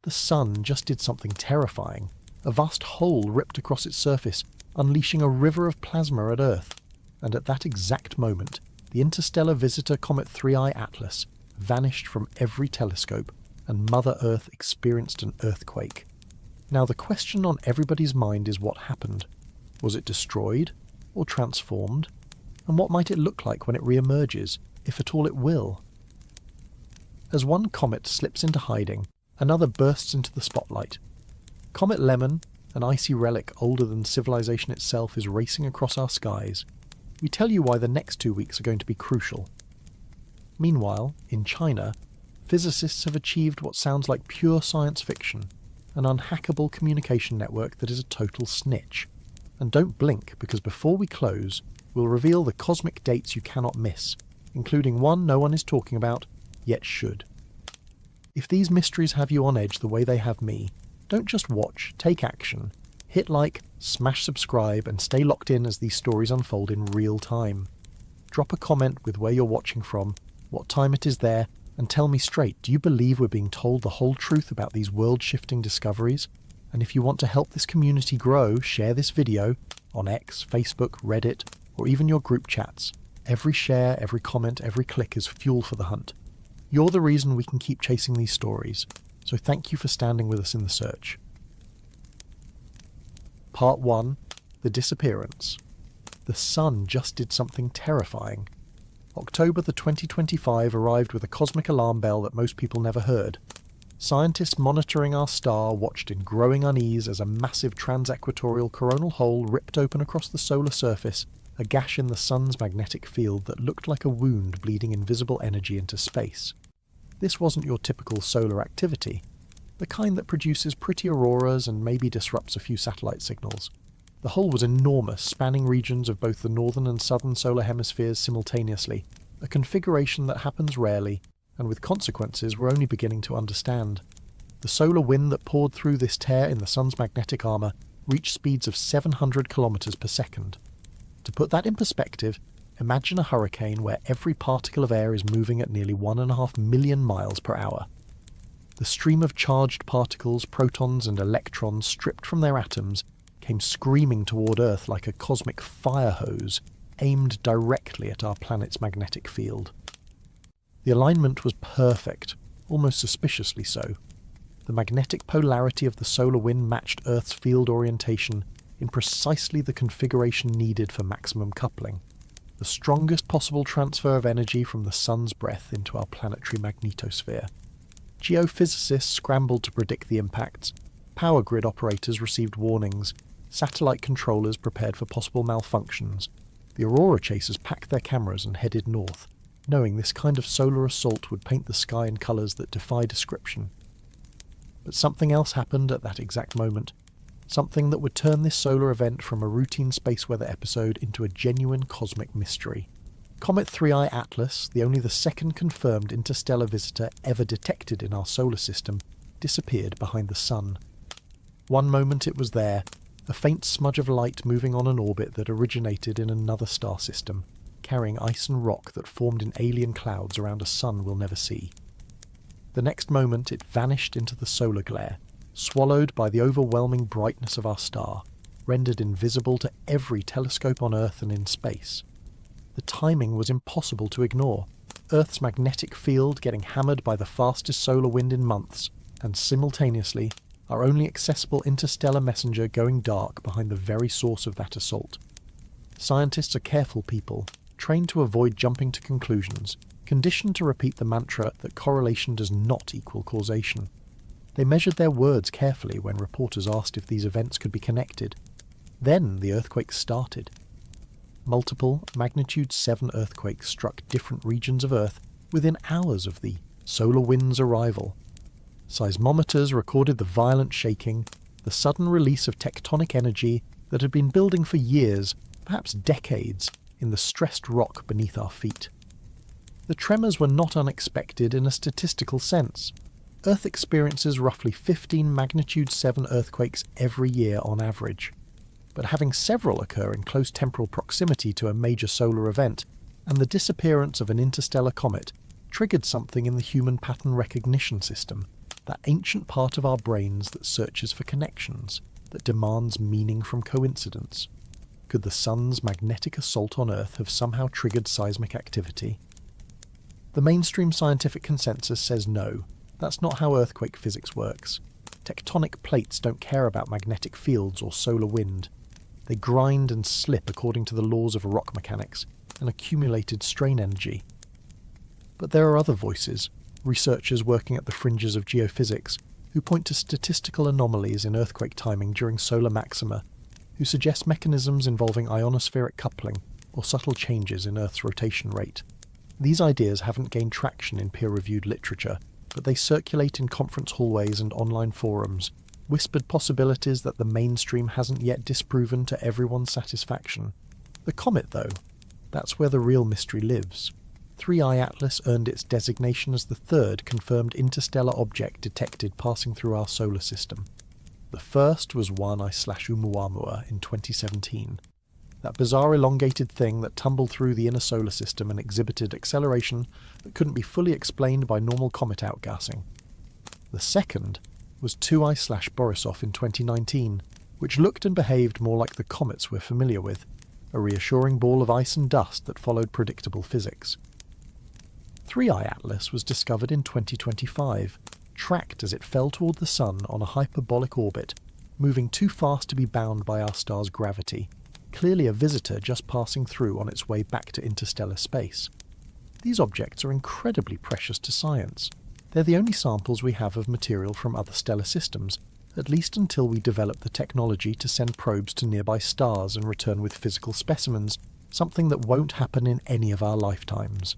The Sun just did something terrifying. A vast hole ripped across its surface, unleashing a river of plasma at Earth. And at that exact moment, the interstellar visitor comet 3I-ATLAS vanished from every telescope, and Mother Earth experienced an earthquake. Now the question on everybody's mind is what happened. Was it destroyed or transformed? And what might it look like when it re-emerges, if at all it will? As one comet slips into hiding, another bursts into the spotlight. Comet Lemon, an icy relic older than civilization itself, is racing across our skies. We tell you why the next 2 weeks are going to be crucial. Meanwhile, in China, physicists have achieved what sounds like pure science fiction, an unhackable communication network that is a total snitch. And don't blink, because before we close, we'll reveal the cosmic dates you cannot miss, including one no one is talking about, yet should. If these mysteries have you on edge the way they have me, don't just watch, take action. Hit like, smash subscribe, and stay locked in as these stories unfold in real time. Drop a comment with where you're watching from, what time it is there, and tell me straight, do you believe we're being told the whole truth about these world-shifting discoveries? And if you want to help this community grow, share this video on X, Facebook, Reddit, or even your group chats. Every share, every comment, every click is fuel for the hunt. You're the reason we can keep chasing these stories, so thank you for standing with us in the search. Part 1. The Disappearance. The Sun just did something terrifying. October the 2025 arrived with a cosmic alarm bell that most people never heard. Scientists monitoring our star watched in growing unease as a massive transequatorial coronal hole ripped open across the solar surface, a gash in the Sun's magnetic field that looked like a wound bleeding invisible energy into space. This wasn't your typical solar activity, the kind that produces pretty auroras and maybe disrupts a few satellite signals. The hole was enormous, spanning regions of both the northern and southern solar hemispheres simultaneously, a configuration that happens rarely, and with consequences we're only beginning to understand. The solar wind that poured through this tear in the Sun's magnetic armour reached speeds of 700 kilometers per second. To put that in perspective, imagine a hurricane where every particle of air is moving at nearly 1.5 million miles per hour. The stream of charged particles, protons and electrons stripped from their atoms came screaming toward Earth like a cosmic fire hose, aimed directly at our planet's magnetic field. The alignment was perfect, almost suspiciously so. The magnetic polarity of the solar wind matched Earth's field orientation in precisely the configuration needed for maximum coupling, the strongest possible transfer of energy from the Sun's breath into our planetary magnetosphere. Geophysicists scrambled to predict the impacts, power grid operators received warnings, satellite controllers prepared for possible malfunctions. The aurora chasers packed their cameras and headed north, knowing this kind of solar assault would paint the sky in colours that defy description. But something else happened at that exact moment, something that would turn this solar event from a routine space weather episode into a genuine cosmic mystery. Comet 3I-ATLAS, the second confirmed interstellar visitor ever detected in our solar system, disappeared behind the Sun. One moment it was there, a faint smudge of light moving on an orbit that originated in another star system, carrying ice and rock that formed in alien clouds around a sun we'll never see. The next moment it vanished into the solar glare, swallowed by the overwhelming brightness of our star, rendered invisible to every telescope on Earth and in space. The timing was impossible to ignore, Earth's magnetic field getting hammered by the fastest solar wind in months, and simultaneously, our only accessible interstellar messenger going dark behind the very source of that assault. Scientists are careful people, trained to avoid jumping to conclusions, conditioned to repeat the mantra that correlation does not equal causation. They measured their words carefully when reporters asked if these events could be connected. Then the earthquake started. Multiple magnitude 7 earthquakes struck different regions of Earth within hours of the solar wind's arrival. Seismometers recorded the violent shaking, the sudden release of tectonic energy that had been building for years, perhaps decades, in the stressed rock beneath our feet. The tremors were not unexpected in a statistical sense. Earth experiences roughly 15 magnitude 7 earthquakes every year on average. But having several occur in close temporal proximity to a major solar event, and the disappearance of an interstellar comet, triggered something in the human pattern recognition system. that ancient part of our brains that searches for connections, that demands meaning from coincidence. Could the sun's magnetic assault on Earth have somehow triggered seismic activity? The mainstream scientific consensus says no, that's not how earthquake physics works. Tectonic plates don't care about magnetic fields or solar wind. They grind and slip according to the laws of rock mechanics and accumulated strain energy. But there are other voices, researchers working at the fringes of geophysics, who point to statistical anomalies in earthquake timing during solar maxima, who suggest mechanisms involving ionospheric coupling or subtle changes in Earth's rotation rate. These ideas haven't gained traction in peer-reviewed literature, but they circulate in conference hallways and online forums, whispered possibilities that the mainstream hasn't yet disproven to everyone's satisfaction. The comet, though, that's where the real mystery lives. 3I-ATLAS earned its designation as the third confirmed interstellar object detected passing through our solar system. The first was 1I/Oumuamua in 2017. That bizarre elongated thing that tumbled through the inner solar system and exhibited acceleration that couldn't be fully explained by normal comet outgassing. The second was 2I/Borisov in 2019, which looked and behaved more like the comets we're familiar with, a reassuring ball of ice and dust that followed predictable physics. 3I-ATLAS was discovered in 2025, tracked as it fell toward the Sun on a hyperbolic orbit, moving too fast to be bound by our star's gravity, clearly a visitor just passing through on its way back to interstellar space. These objects are incredibly precious to science. They're the only samples we have of material from other stellar systems, at least until we develop the technology to send probes to nearby stars and return with physical specimens, something that won't happen in any of our lifetimes.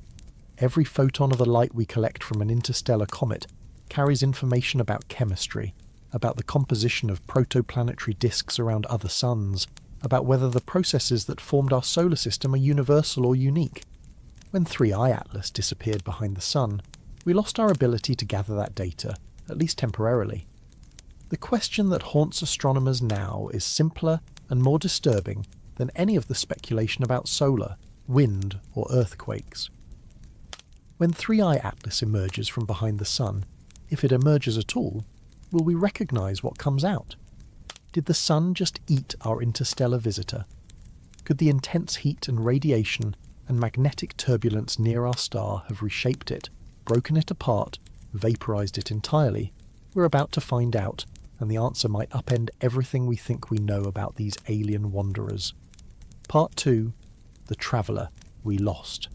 Every photon of the light we collect from an interstellar comet carries information about chemistry, about the composition of protoplanetary disks around other suns, about whether the processes that formed our solar system are universal or unique. When 3I-ATLAS disappeared behind the Sun, we lost our ability to gather that data, at least temporarily. The question that haunts astronomers now is simpler and more disturbing than any of the speculation about solar, wind, or earthquakes. When 3I-ATLAS emerges from behind the Sun, if it emerges at all, will we recognise what comes out? Did the Sun just eat our interstellar visitor? Could the intense heat and radiation and magnetic turbulence near our star have reshaped it, broken it apart, vaporised it entirely? We're about to find out, and the answer might upend everything we think we know about these alien wanderers. Part 2. The Traveller We Lost.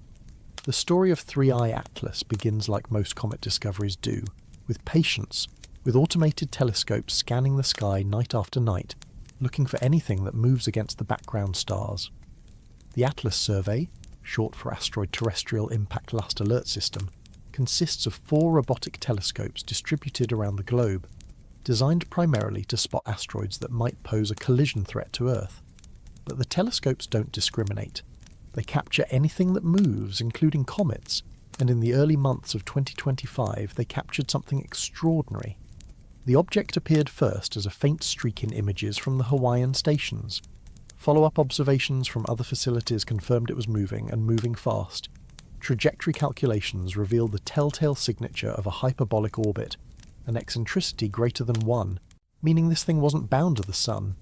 The story of 3I-ATLAS begins like most comet discoveries do, with patience, with automated telescopes scanning the sky night after night, looking for anything that moves against the background stars. The ATLAS survey, short for Asteroid Terrestrial Impact Last Alert System, consists of 4 robotic telescopes distributed around the globe, designed primarily to spot asteroids that might pose a collision threat to Earth. But the telescopes don't discriminate. They capture anything that moves, including comets, and in the early months of 2025 they captured something extraordinary. The object appeared first as a faint streak in images from the Hawaiian stations. Follow-up observations from other facilities confirmed it was moving, and moving fast. Trajectory calculations revealed the telltale signature of a hyperbolic orbit, an eccentricity greater than 1, meaning this thing wasn't bound to the Sun.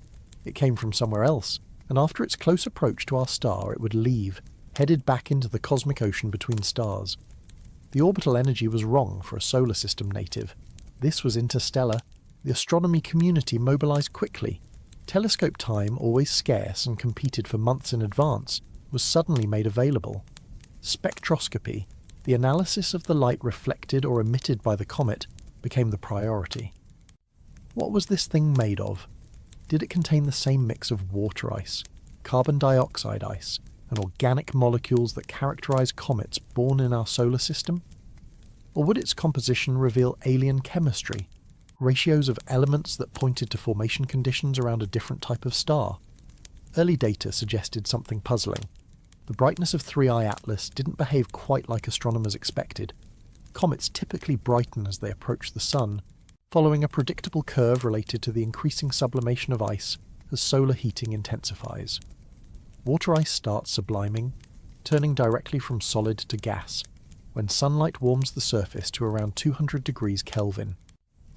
It came from somewhere else, and after its close approach to our star it would leave, headed back into the cosmic ocean between stars. The orbital energy was wrong for a solar system native. This was interstellar. The astronomy community mobilized quickly. Telescope time, always scarce and competed for months in advance, was suddenly made available. Spectroscopy, the analysis of the light reflected or emitted by the comet, became the priority. What was this thing made of? Did it contain the same mix of water ice, carbon dioxide ice, and organic molecules that characterize comets born in our solar system? Or would its composition reveal alien chemistry, ratios of elements that pointed to formation conditions around a different type of star? Early data suggested something puzzling. The brightness of 3I-ATLAS didn't behave quite like astronomers expected. Comets typically brighten as they approach the Sun, following a predictable curve related to the increasing sublimation of ice as solar heating intensifies. Water ice starts subliming, turning directly from solid to gas, when sunlight warms the surface to around 200 degrees Kelvin.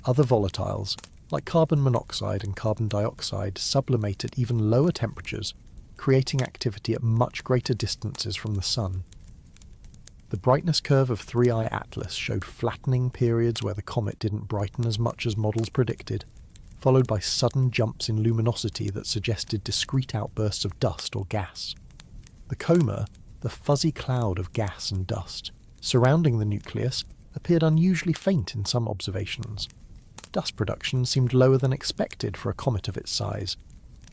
Other volatiles, like carbon monoxide and carbon dioxide, sublimate at even lower temperatures, creating activity at much greater distances from the Sun. The brightness curve of 3I-ATLAS showed flattening periods where the comet didn't brighten as much as models predicted, followed by sudden jumps in luminosity that suggested discrete outbursts of dust or gas. The coma, the fuzzy cloud of gas and dust surrounding the nucleus, appeared unusually faint in some observations. Dust production seemed lower than expected for a comet of its size.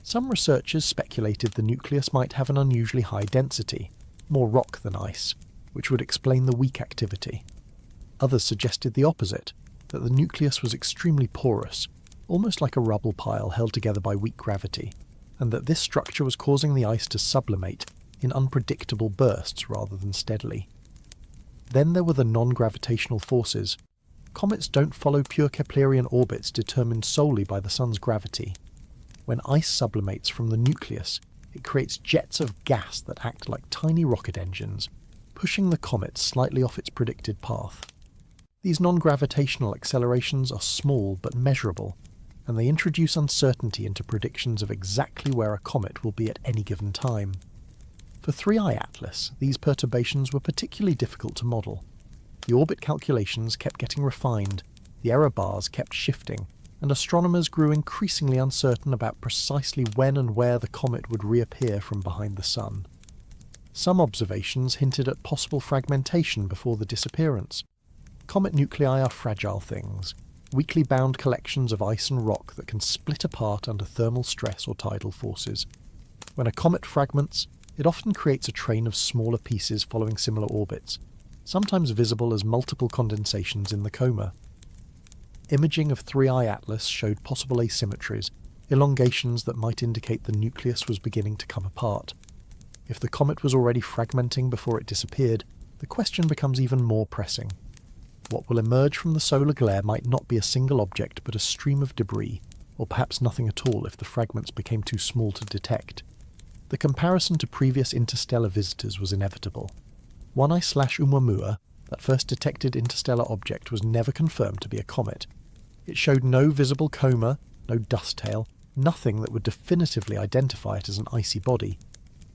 Some researchers speculated the nucleus might have an unusually high density, more rock than ice, which would explain the weak activity. Others suggested the opposite, that the nucleus was extremely porous, almost like a rubble pile held together by weak gravity, and that this structure was causing the ice to sublimate in unpredictable bursts rather than steadily. Then there were the non-gravitational forces. Comets don't follow pure Keplerian orbits determined solely by the Sun's gravity. When ice sublimates from the nucleus, it creates jets of gas that act like tiny rocket engines, pushing the comet slightly off its predicted path. These non-gravitational accelerations are small but measurable, and they introduce uncertainty into predictions of exactly where a comet will be at any given time. For 3I-ATLAS, these perturbations were particularly difficult to model. The orbit calculations kept getting refined, the error bars kept shifting, and astronomers grew increasingly uncertain about precisely when and where the comet would reappear from behind the Sun. Some observations hinted at possible fragmentation before the disappearance. Comet nuclei are fragile things, weakly bound collections of ice and rock that can split apart under thermal stress or tidal forces. When a comet fragments, it often creates a train of smaller pieces following similar orbits, sometimes visible as multiple condensations in the coma. Imaging of 3I-ATLAS showed possible asymmetries, elongations that might indicate the nucleus was beginning to come apart. If the comet was already fragmenting before it disappeared, the question becomes even more pressing. What will emerge from the solar glare might not be a single object but a stream of debris, or perhaps nothing at all if the fragments became too small to detect. The comparison to previous interstellar visitors was inevitable. 1I/Oumuamua, that first detected interstellar object, was never confirmed to be a comet. It showed no visible coma, no dust tail, nothing that would definitively identify it as an icy body.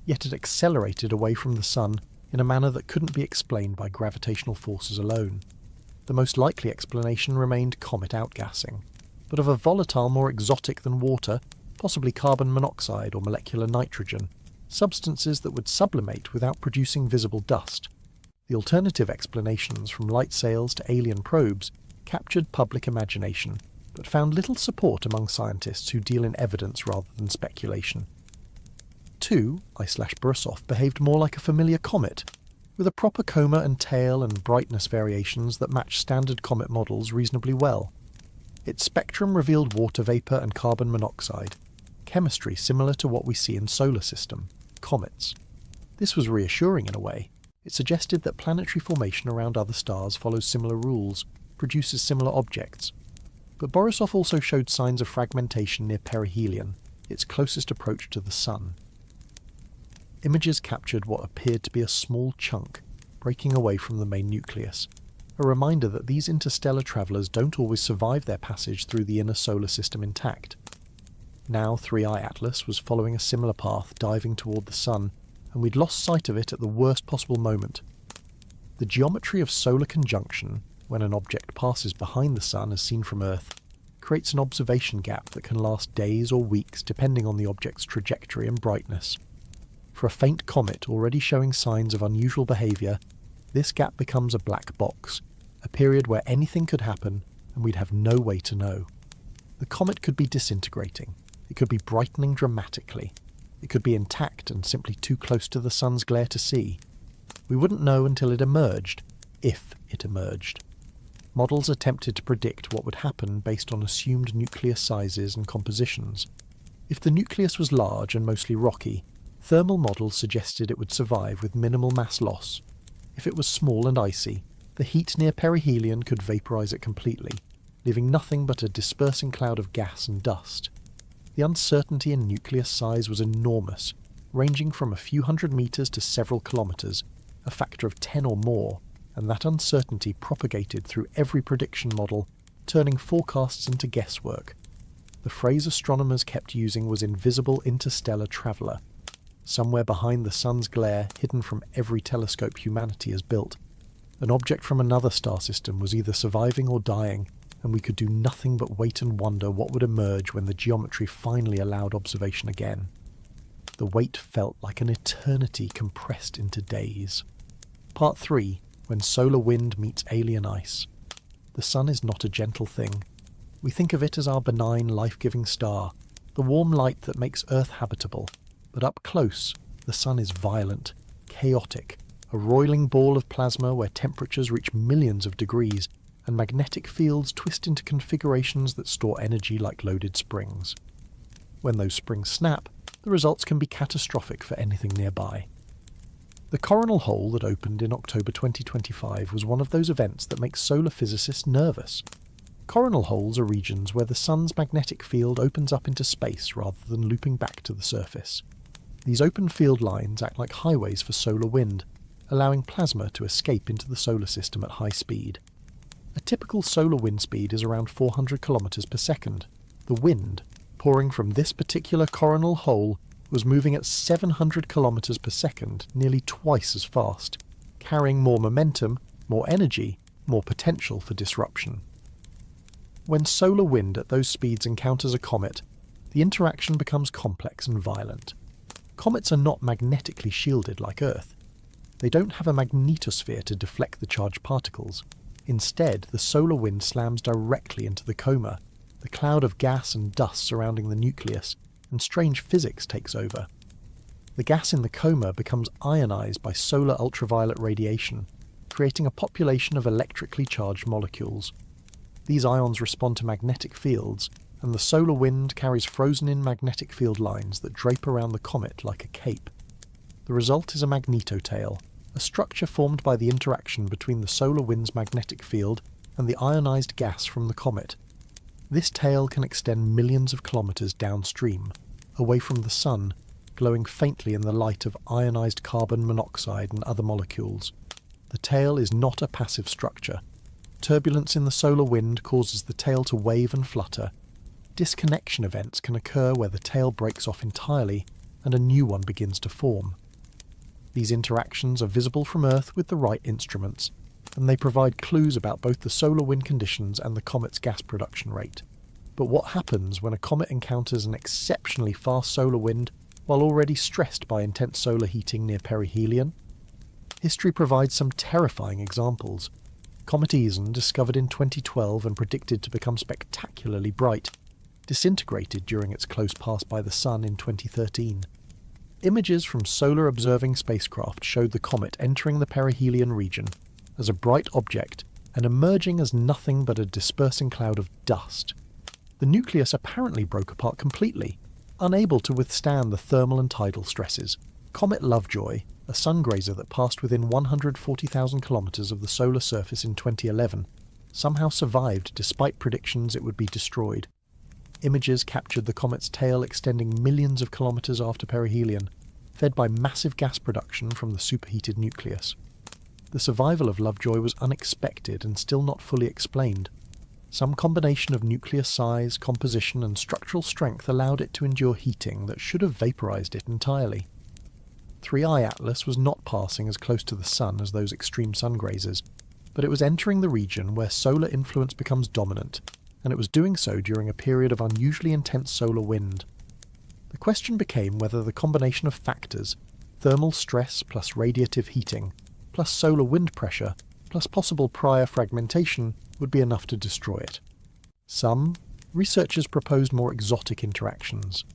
Yet it accelerated away from the Sun in a manner that couldn't be explained by gravitational forces alone. The most likely explanation remained comet outgassing, but of a volatile more exotic than water, possibly carbon monoxide or molecular nitrogen, substances that would sublimate without producing visible dust. The alternative explanations, from light sails to alien probes, captured public imagination, but found little support among scientists who deal in evidence rather than speculation. 2I/Borisov behaved more like a familiar comet, with a proper coma and tail and brightness variations that match standard comet models reasonably well. Its spectrum revealed water vapour and carbon monoxide, chemistry similar to what we see in solar system, comets. This was reassuring in a way. It suggested that planetary formation around other stars follows similar rules, produces similar objects. But Borisov also showed signs of fragmentation near perihelion, its closest approach to the Sun. Images captured what appeared to be a small chunk breaking away from the main nucleus, a reminder that these interstellar travellers don't always survive their passage through the inner solar system intact. Now 3I-ATLAS was following a similar path, diving toward the Sun, and we'd lost sight of it at the worst possible moment. The geometry of solar conjunction, when an object passes behind the Sun as seen from Earth, creates an observation gap that can last days or weeks depending on the object's trajectory and brightness. For a faint comet already showing signs of unusual behaviour, this gap becomes a black box, a period where anything could happen and we'd have no way to know. The comet could be disintegrating. It could be brightening dramatically. It could be intact and simply too close to the Sun's glare to see. We wouldn't know until it emerged, if it emerged. Models attempted to predict what would happen based on assumed nucleus sizes and compositions. If the nucleus was large and mostly rocky, thermal models suggested it would survive with minimal mass loss. If it was small and icy, the heat near perihelion could vaporize it completely, leaving nothing but a dispersing cloud of gas and dust. The uncertainty in nucleus size was enormous, ranging from a few hundred meters to several kilometers, a factor of 10 or more, and that uncertainty propagated through every prediction model, turning forecasts into guesswork. The phrase astronomers kept using was invisible interstellar traveller, somewhere behind the sun's glare, hidden from every telescope humanity has built. An object from another star system was either surviving or dying, and we could do nothing but wait and wonder what would emerge when the geometry finally allowed observation again. The wait felt like an eternity compressed into days. Part 3. When solar wind meets alien ice. The sun is not a gentle thing. We think of it as our benign, life-giving star, the warm light that makes Earth habitable. But up close, the sun is violent, chaotic, a roiling ball of plasma where temperatures reach millions of degrees, and magnetic fields twist into configurations that store energy like loaded springs. When those springs snap, the results can be catastrophic for anything nearby. The coronal hole that opened in October 2025 was one of those events that makes solar physicists nervous. Coronal holes are regions where the sun's magnetic field opens up into space rather than looping back to the surface. These open field lines act like highways for solar wind, allowing plasma to escape into the solar system at high speed. A typical solar wind speed is around 400 kilometers per second. The wind, pouring from this particular coronal hole, was moving at 700 kilometers per second, nearly twice as fast, carrying more momentum, more energy, more potential for disruption. When solar wind at those speeds encounters a comet, the interaction becomes complex and violent. Comets are not magnetically shielded like Earth. They don't have a magnetosphere to deflect the charged particles. Instead, the solar wind slams directly into the coma, the cloud of gas and dust surrounding the nucleus, and strange physics takes over. The gas in the coma becomes ionized by solar ultraviolet radiation, creating a population of electrically charged molecules. These ions respond to magnetic fields, and the solar wind carries frozen-in magnetic field lines that drape around the comet like a cape. The result is a magnetotail, a structure formed by the interaction between the solar wind's magnetic field and the ionized gas from the comet. This tail can extend millions of kilometers downstream, away from the sun, glowing faintly in the light of ionized carbon monoxide and other molecules. The tail is not a passive structure. Turbulence in the solar wind causes the tail to wave and flutter. Disconnection events can occur where the tail breaks off entirely and a new one begins to form. These interactions are visible from Earth with the right instruments, and they provide clues about both the solar wind conditions and the comet's gas production rate. But what happens when a comet encounters an exceptionally fast solar wind while already stressed by intense solar heating near perihelion? History provides some terrifying examples. Comet Eason, discovered in 2012 and predicted to become spectacularly bright, disintegrated during its close pass by the Sun in 2013. Images from solar observing spacecraft showed the comet entering the perihelion region as a bright object and emerging as nothing but a dispersing cloud of dust. The nucleus apparently broke apart completely, unable to withstand the thermal and tidal stresses. Comet Lovejoy, a sun grazer that passed within 140,000 kilometers of the solar surface in 2011, somehow survived despite predictions it would be destroyed. Images captured the comet's tail extending millions of kilometers after perihelion, fed by massive gas production from the superheated nucleus. The survival of Lovejoy was unexpected and still not fully explained. Some combination of nuclear size, composition, and structural strength allowed it to endure heating that should have vaporized it entirely. 3I-ATLAS was not passing as close to the Sun as those extreme sun grazers, but it was entering the region where solar influence becomes dominant, and it was doing so during a period of unusually intense solar wind. The question became whether the combination of factors, thermal stress plus radiative heating, plus solar wind pressure, plus possible prior fragmentation, would be enough to destroy it. Some researchers proposed more exotic interactions.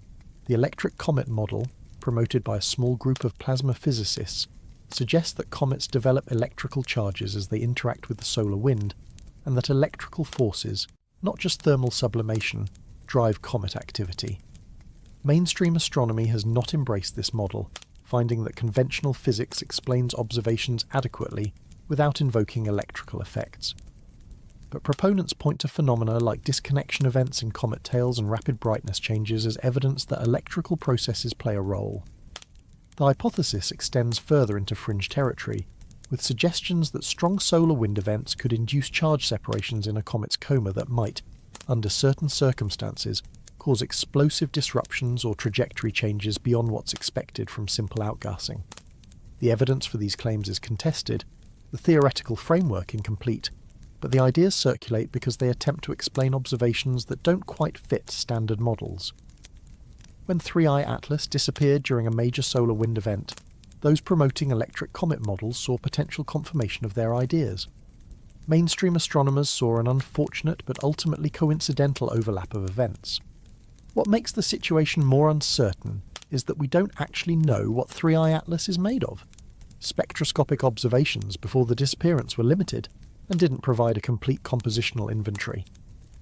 The electric comet model, promoted by a small group of plasma physicists, suggests that comets develop electrical charges as they interact with the solar wind, and that electrical forces, not just thermal sublimation, drive comet activity. Mainstream astronomy has not embraced this model, finding that conventional physics explains observations adequately without invoking electrical effects. But proponents point to phenomena like disconnection events in comet tails and rapid brightness changes as evidence that electrical processes play a role. The hypothesis extends further into fringe territory, with suggestions that strong solar wind events could induce charge separations in a comet's coma that might, under certain circumstances, cause explosive disruptions or trajectory changes beyond what's expected from simple outgassing. The evidence for these claims is contested, the theoretical framework incomplete, but the ideas circulate because they attempt to explain observations that don't quite fit standard models. When 3I-ATLAS disappeared during a major solar wind event, those promoting electric comet models saw potential confirmation of their ideas. Mainstream astronomers saw an unfortunate but ultimately coincidental overlap of events. What makes the situation more uncertain is that we don't actually know what 3I-ATLAS is made of. Spectroscopic observations before the disappearance were limited and didn't provide a complete compositional inventory.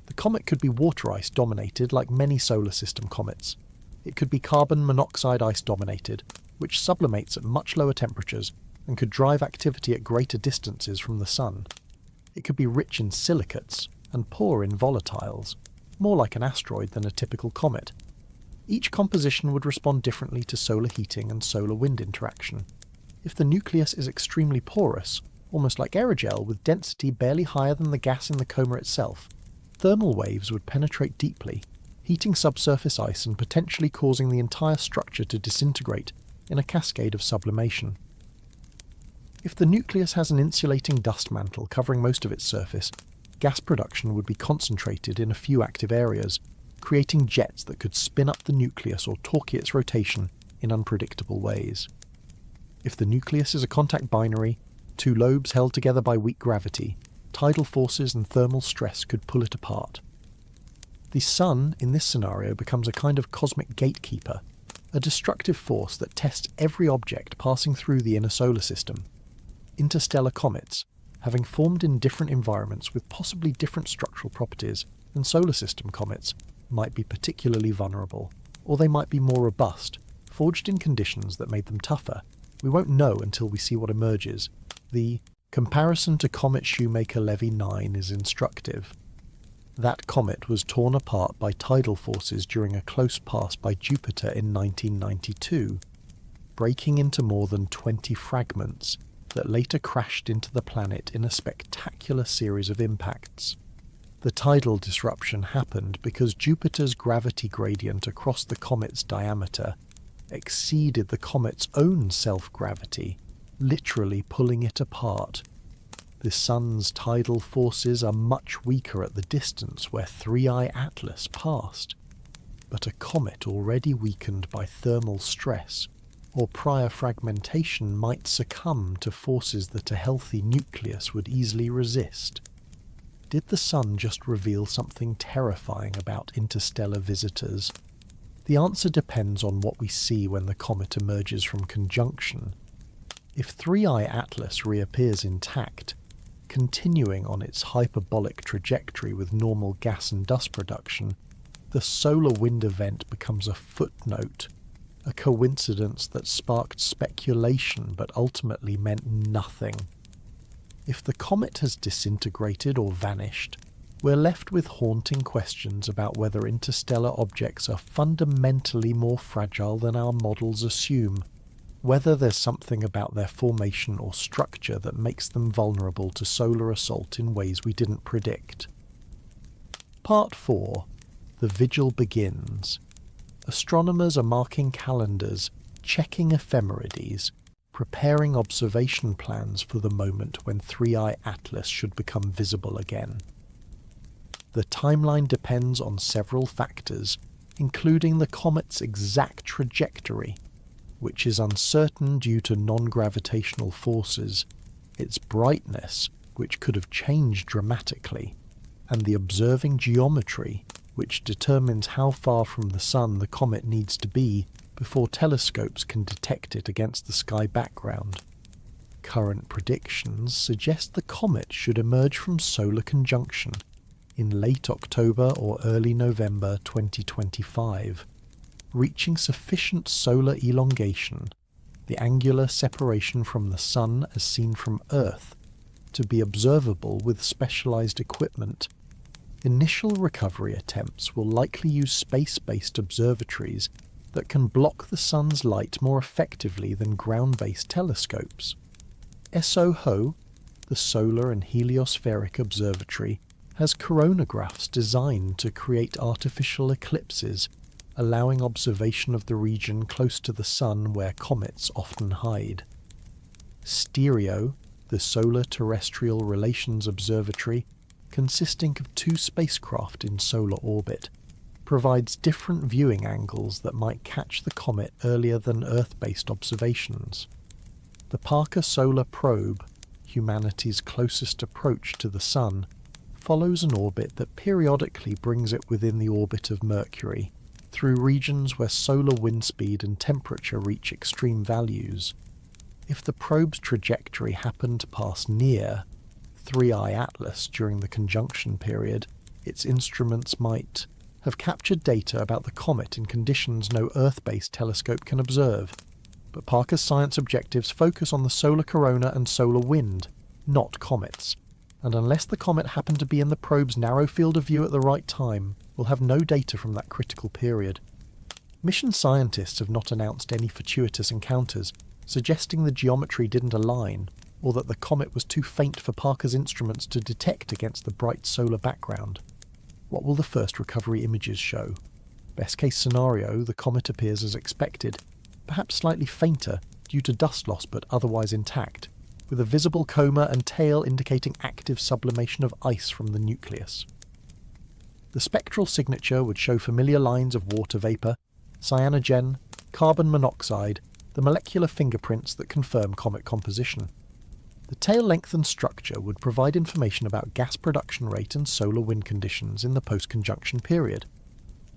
The comet could be water ice dominated like many solar system comets. It could be carbon monoxide ice dominated, which sublimates at much lower temperatures and could drive activity at greater distances from the Sun. It could be rich in silicates and poor in volatiles, more like an asteroid than a typical comet. Each composition would respond differently to solar heating and solar wind interaction. If the nucleus is extremely porous, almost like aerogel with density barely higher than the gas in the coma itself, thermal waves would penetrate deeply, heating subsurface ice and potentially causing the entire structure to disintegrate in a cascade of sublimation. If the nucleus has an insulating dust mantle covering most of its surface, gas production would be concentrated in a few active areas, creating jets that could spin up the nucleus or torque its rotation in unpredictable ways. If the nucleus is a contact binary, two lobes held together by weak gravity, tidal forces and thermal stress could pull it apart. The Sun, in this scenario, becomes a kind of cosmic gatekeeper, a destructive force that tests every object passing through the inner solar system. Interstellar comets, having formed in different environments with possibly different structural properties than solar system comets, might be particularly vulnerable, or they might be more robust, forged in conditions that made them tougher. We won't know until we see what emerges. The comparison to Comet Shoemaker-Levy 9 is instructive. That comet was torn apart by tidal forces during a close pass by Jupiter in 1992, breaking into more than 20 fragments that later crashed into the planet in a spectacular series of impacts. The tidal disruption happened because Jupiter's gravity gradient across the comet's diameter exceeded the comet's own self-gravity, literally pulling it apart. The Sun's tidal forces are much weaker at the distance where 3I-ATLAS passed, but a comet already weakened by thermal stress or prior fragmentation might succumb to forces that a healthy nucleus would easily resist. Did the Sun just reveal something terrifying about interstellar visitors? The answer depends on what we see when the comet emerges from conjunction. If 3I-ATLAS reappears intact, continuing on its hyperbolic trajectory with normal gas and dust production, the solar wind event becomes a footnote, a coincidence that sparked speculation but ultimately meant nothing. If the comet has disintegrated or vanished, we're left with haunting questions about whether interstellar objects are fundamentally more fragile than our models assume, whether there's something about their formation or structure that makes them vulnerable to solar assault in ways we didn't predict. Part 4. The vigil begins. Astronomers are marking calendars, checking ephemerides, preparing observation plans for the moment when 3I-ATLAS should become visible again. The timeline depends on several factors, including the comet's exact trajectory, which is uncertain due to non-gravitational forces, its brightness, which could have changed dramatically, and the observing geometry, which determines how far from the Sun the comet needs to be before telescopes can detect it against the sky background. Current predictions suggest the comet should emerge from solar conjunction in late October or early November 2025, reaching sufficient solar elongation, the angular separation from the Sun as seen from Earth, to be observable with specialized equipment. Initial recovery attempts will likely use space-based observatories that can block the Sun's light more effectively than ground-based telescopes. SOHO, the Solar and Heliospheric Observatory, has coronagraphs designed to create artificial eclipses, allowing observation of the region close to the Sun where comets often hide. STEREO, the Solar Terrestrial Relations Observatory, consisting of 2 spacecraft in solar orbit, provides different viewing angles that might catch the comet earlier than Earth-based observations. The Parker Solar Probe, humanity's closest approach to the Sun, follows an orbit that periodically brings it within the orbit of Mercury, through regions where solar wind speed and temperature reach extreme values. If the probe's trajectory happened to pass near 3I-ATLAS during the conjunction period, its instruments might have captured data about the comet in conditions no Earth-based telescope can observe. But Parker's science objectives focus on the solar corona and solar wind, not comets, and unless the comet happened to be in the probe's narrow field of view at the right time, we'll have no data from that critical period. Mission scientists have not announced any fortuitous encounters, suggesting the geometry didn't align, or that the comet was too faint for Parker's instruments to detect against the bright solar background. What will the first recovery images show? Best case scenario, the comet appears as expected, perhaps slightly fainter due to dust loss but otherwise intact, with a visible coma and tail indicating active sublimation of ice from the nucleus. The spectral signature would show familiar lines of water vapour, cyanogen, carbon monoxide, the molecular fingerprints that confirm comet composition. The tail length and structure would provide information about gas production rate and solar wind conditions in the post-conjunction period.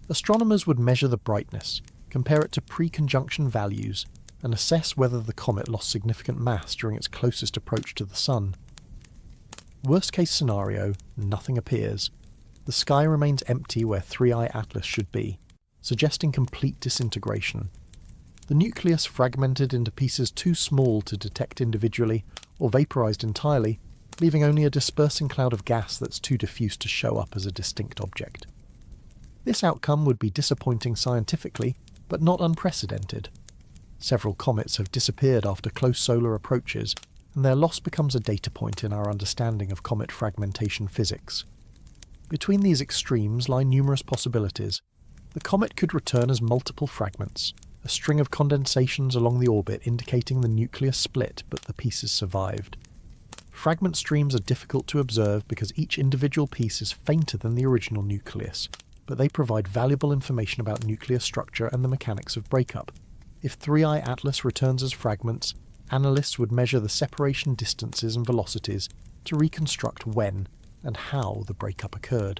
Astronomers would measure the brightness, compare it to pre-conjunction values, and assess whether the comet lost significant mass during its closest approach to the Sun. Worst case scenario, nothing appears. The sky remains empty where 3I-ATLAS should be, suggesting complete disintegration. The nucleus fragmented into pieces too small to detect individually, or vaporized entirely, leaving only a dispersing cloud of gas that's too diffuse to show up as a distinct object. This outcome would be disappointing scientifically, but not unprecedented. Several comets have disappeared after close solar approaches, and their loss becomes a data point in our understanding of comet fragmentation physics. Between these extremes lie numerous possibilities. The comet could return as multiple fragments, a string of condensations along the orbit indicating the nucleus split but the pieces survived. Fragment streams are difficult to observe because each individual piece is fainter than the original nucleus, but they provide valuable information about nuclear structure and the mechanics of breakup. If 3I-ATLAS returns as fragments, analysts would measure the separation distances and velocities to reconstruct when and how the breakup occurred.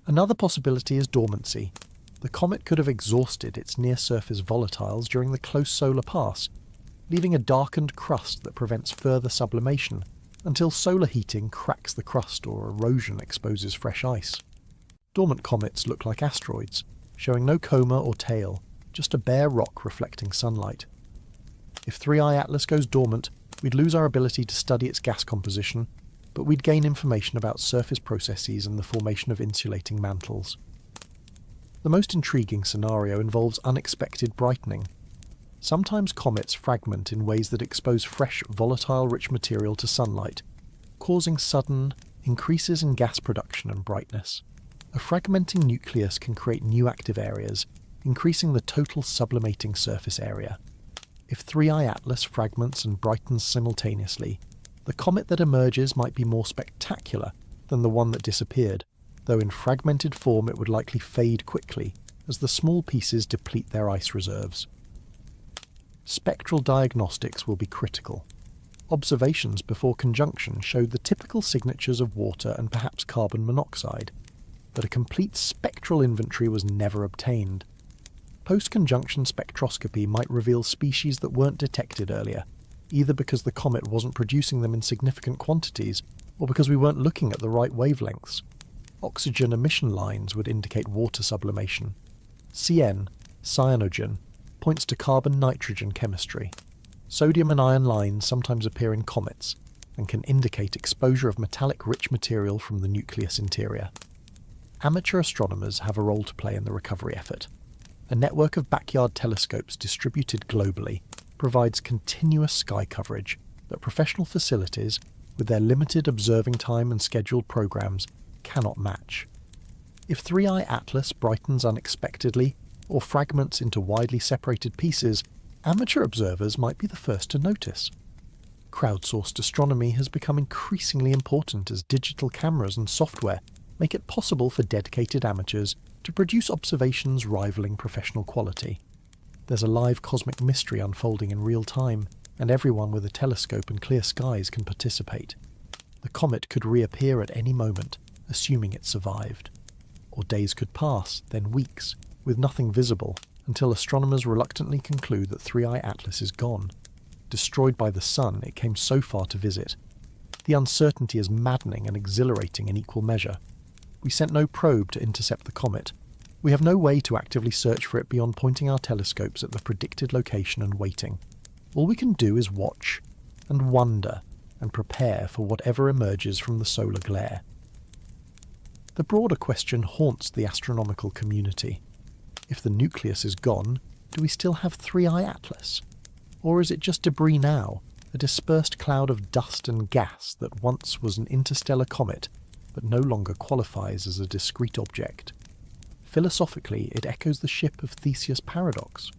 Another possibility is dormancy. The comet could have exhausted its near-surface volatiles during the close solar pass, leaving a darkened crust that prevents further sublimation, until solar heating cracks the crust or erosion exposes fresh ice. Dormant comets look like asteroids, showing no coma or tail, just a bare rock reflecting sunlight. If 3I-ATLAS goes dormant, we'd lose our ability to study its gas composition, but we'd gain information about surface processes and the formation of insulating mantles. The most intriguing scenario involves unexpected brightening. Sometimes comets fragment in ways that expose fresh, volatile-rich material to sunlight, causing sudden increases in gas production and brightness. A fragmenting nucleus can create new active areas, increasing the total sublimating surface area. If 3I-ATLAS fragments and brightens simultaneously, the comet that emerges might be more spectacular than the one that disappeared, though in fragmented form it would likely fade quickly as the small pieces deplete their ice reserves. Spectral diagnostics will be critical. Observations before conjunction showed the typical signatures of water and perhaps carbon monoxide, but a complete spectral inventory was never obtained. Post-conjunction spectroscopy might reveal species that weren't detected earlier, either because the comet wasn't producing them in significant quantities, or because we weren't looking at the right wavelengths. Oxygen emission lines would indicate water sublimation. CN, cyanogen, points to carbon-nitrogen chemistry. Sodium and iron lines sometimes appear in comets, and can indicate exposure of metallic-rich material from the nucleus interior. Amateur astronomers have a role to play in the recovery effort. A network of backyard telescopes distributed globally provides continuous sky coverage that professional facilities, with their limited observing time and scheduled programs, cannot match. If 3I-ATLAS brightens unexpectedly or fragments into widely separated pieces, amateur observers might be the first to notice. Crowdsourced astronomy has become increasingly important as digital cameras and software make it possible for dedicated amateurs to produce observations rivaling professional quality. There's a live cosmic mystery unfolding in real time, and everyone with a telescope and clear skies can participate. The comet could reappear at any moment, assuming it survived. Or days could pass, then weeks, with nothing visible, until astronomers reluctantly conclude that 3I-ATLAS is gone. Destroyed by the sun, it came so far to visit. The uncertainty is maddening and exhilarating in equal measure. We sent no probe to intercept the comet. We have no way to actively search for it beyond pointing our telescopes at the predicted location and waiting. All we can do is watch, and wonder, and prepare for whatever emerges from the solar glare. The broader question haunts the astronomical community. If the nucleus is gone, do we still have 3I-ATLAS? Or is it just debris now, a dispersed cloud of dust and gas that once was an interstellar comet, but no longer qualifies as a discrete object? Philosophically, it echoes the ship of Theseus' paradox.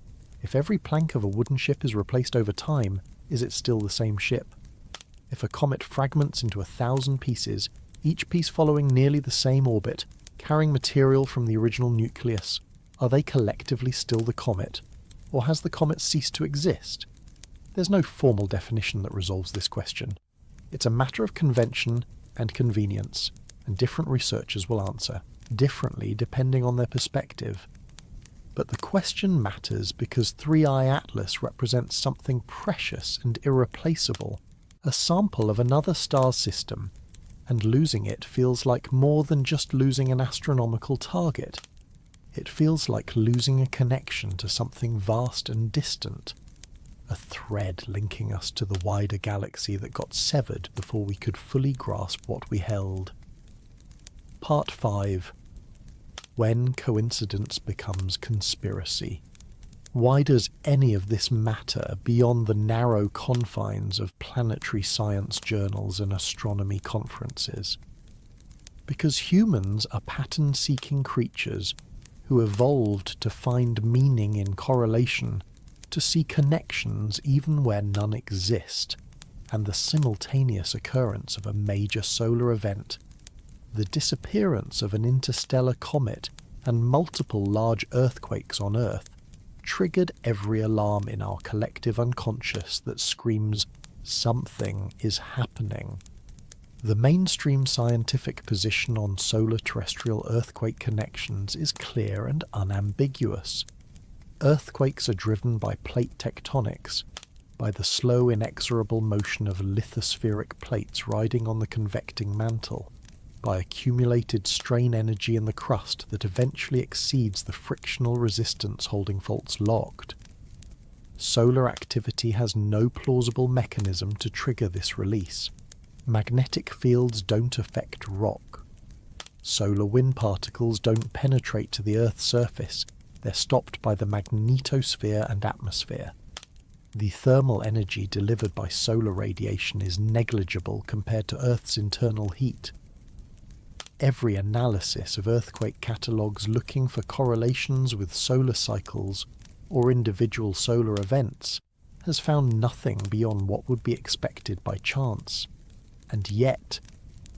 If every plank of a wooden ship is replaced over time, is it still the same ship? If a comet fragments into 1,000 pieces, each piece following nearly the same orbit, carrying material from the original nucleus, are they collectively still the comet? Or has the comet ceased to exist? There's no formal definition that resolves this question. It's a matter of convention and convenience, and different researchers will answer differently depending on their perspective. But the question matters because 3I-ATLAS represents something precious and irreplaceable, a sample of another star system, and losing it feels like more than just losing an astronomical target. It feels like losing a connection to something vast and distant, a thread linking us to the wider galaxy that got severed before we could fully grasp what we held. Part 5. When coincidence becomes conspiracy. Why does any of this matter beyond the narrow confines of planetary science journals and astronomy conferences? Because humans are pattern-seeking creatures who evolved to find meaning in correlation, to see connections even where none exist, and the simultaneous occurrence of a major solar event, the disappearance of an interstellar comet, and multiple large earthquakes on Earth, triggered every alarm in our collective unconscious that screams, "Something is happening." The mainstream scientific position on solar terrestrial earthquake connections is clear and unambiguous. Earthquakes are driven by plate tectonics, by the slow, inexorable motion of lithospheric plates riding on the convecting mantle, by accumulated strain energy in the crust that eventually exceeds the frictional resistance holding faults locked. Solar activity has no plausible mechanism to trigger this release. Magnetic fields don't affect rock. Solar wind particles don't penetrate to the Earth's surface. They're stopped by the magnetosphere and atmosphere. The thermal energy delivered by solar radiation is negligible compared to Earth's internal heat. Every analysis of earthquake catalogues looking for correlations with solar cycles or individual solar events has found nothing beyond what would be expected by chance. And yet,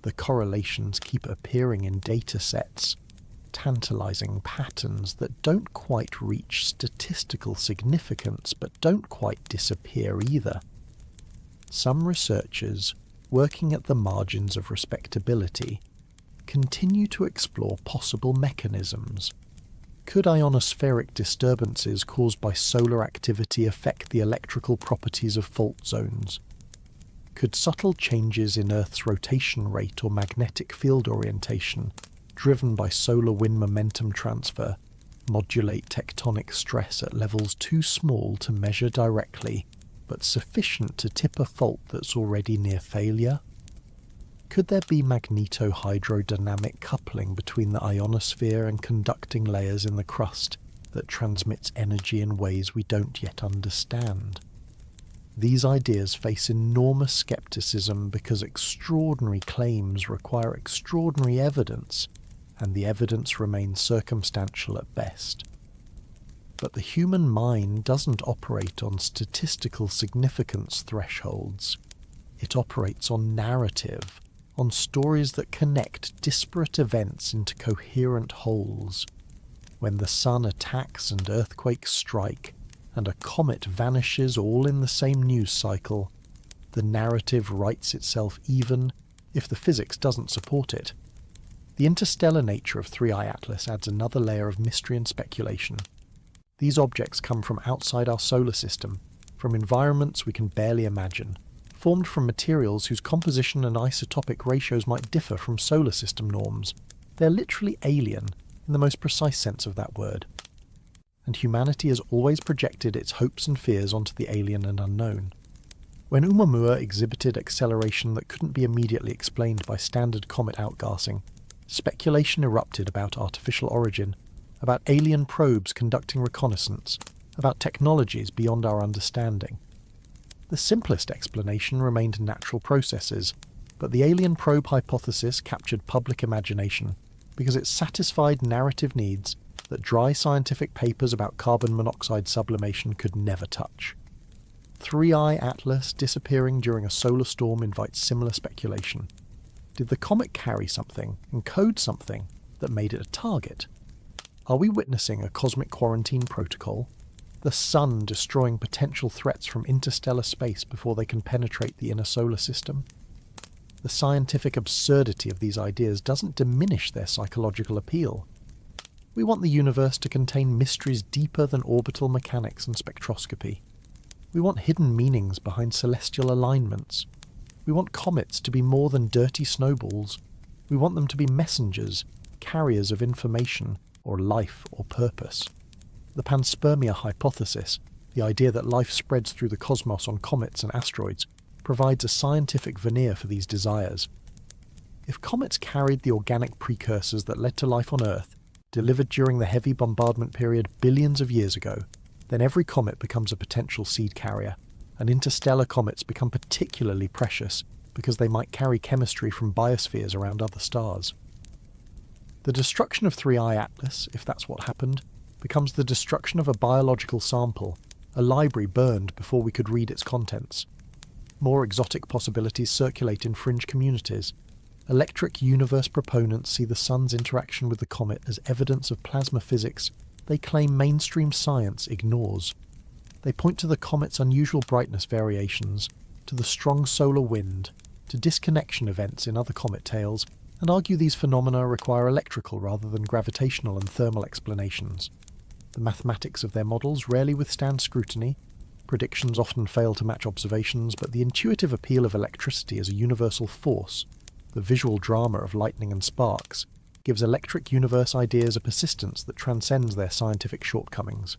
the correlations keep appearing in data sets, tantalizing patterns that don't quite reach statistical significance but don't quite disappear either. Some researchers, working at the margins of respectability, continue to explore possible mechanisms. Could ionospheric disturbances caused by solar activity affect the electrical properties of fault zones? Could subtle changes in Earth's rotation rate or magnetic field orientation, driven by solar wind momentum transfer, modulate tectonic stress at levels too small to measure directly, but sufficient to tip a fault that's already near failure? Could there be magneto-hydrodynamic coupling between the ionosphere and conducting layers in the crust that transmits energy in ways we don't yet understand? These ideas face enormous skepticism because extraordinary claims require extraordinary evidence, and the evidence remains circumstantial at best. But the human mind doesn't operate on statistical significance thresholds. It operates on narrative, on stories that connect disparate events into coherent wholes. When the sun attacks and earthquakes strike, and a comet vanishes all in the same news cycle, the narrative writes itself even if the physics doesn't support it. The interstellar nature of 3I-ATLAS adds another layer of mystery and speculation. These objects come from outside our solar system, from environments we can barely imagine, formed from materials whose composition and isotopic ratios might differ from solar system norms. They're literally alien, in the most precise sense of that word. And humanity has always projected its hopes and fears onto the alien and unknown. When Oumuamua exhibited acceleration that couldn't be immediately explained by standard comet outgassing, speculation erupted about artificial origin, about alien probes conducting reconnaissance, about technologies beyond our understanding. The simplest explanation remained natural processes, but the alien probe hypothesis captured public imagination because it satisfied narrative needs that dry scientific papers about carbon monoxide sublimation could never touch. 3I-ATLAS disappearing during a solar storm invites similar speculation. Did the comet carry something, encode something, that made it a target? Are we witnessing a cosmic quarantine protocol? The sun destroying potential threats from interstellar space before they can penetrate the inner solar system? The scientific absurdity of these ideas doesn't diminish their psychological appeal. We want the universe to contain mysteries deeper than orbital mechanics and spectroscopy. We want hidden meanings behind celestial alignments. We want comets to be more than dirty snowballs. We want them to be messengers, carriers of information, or life or purpose. The panspermia hypothesis, the idea that life spreads through the cosmos on comets and asteroids, provides a scientific veneer for these desires. If comets carried the organic precursors that led to life on Earth, delivered during the heavy bombardment period billions of years ago, then every comet becomes a potential seed carrier, and interstellar comets become particularly precious because they might carry chemistry from biospheres around other stars. The destruction of 3I-ATLAS, if that's what happened, becomes the destruction of a biological sample, a library burned before we could read its contents. More exotic possibilities circulate in fringe communities. Electric universe proponents see the sun's interaction with the comet as evidence of plasma physics they claim mainstream science ignores. They point to the comet's unusual brightness variations, to the strong solar wind, to disconnection events in other comet tales, and argue these phenomena require electrical rather than gravitational and thermal explanations. The mathematics of their models rarely withstand scrutiny. Predictions often fail to match observations, but the intuitive appeal of electricity as a universal force, the visual drama of lightning and sparks, gives electric universe ideas a persistence that transcends their scientific shortcomings.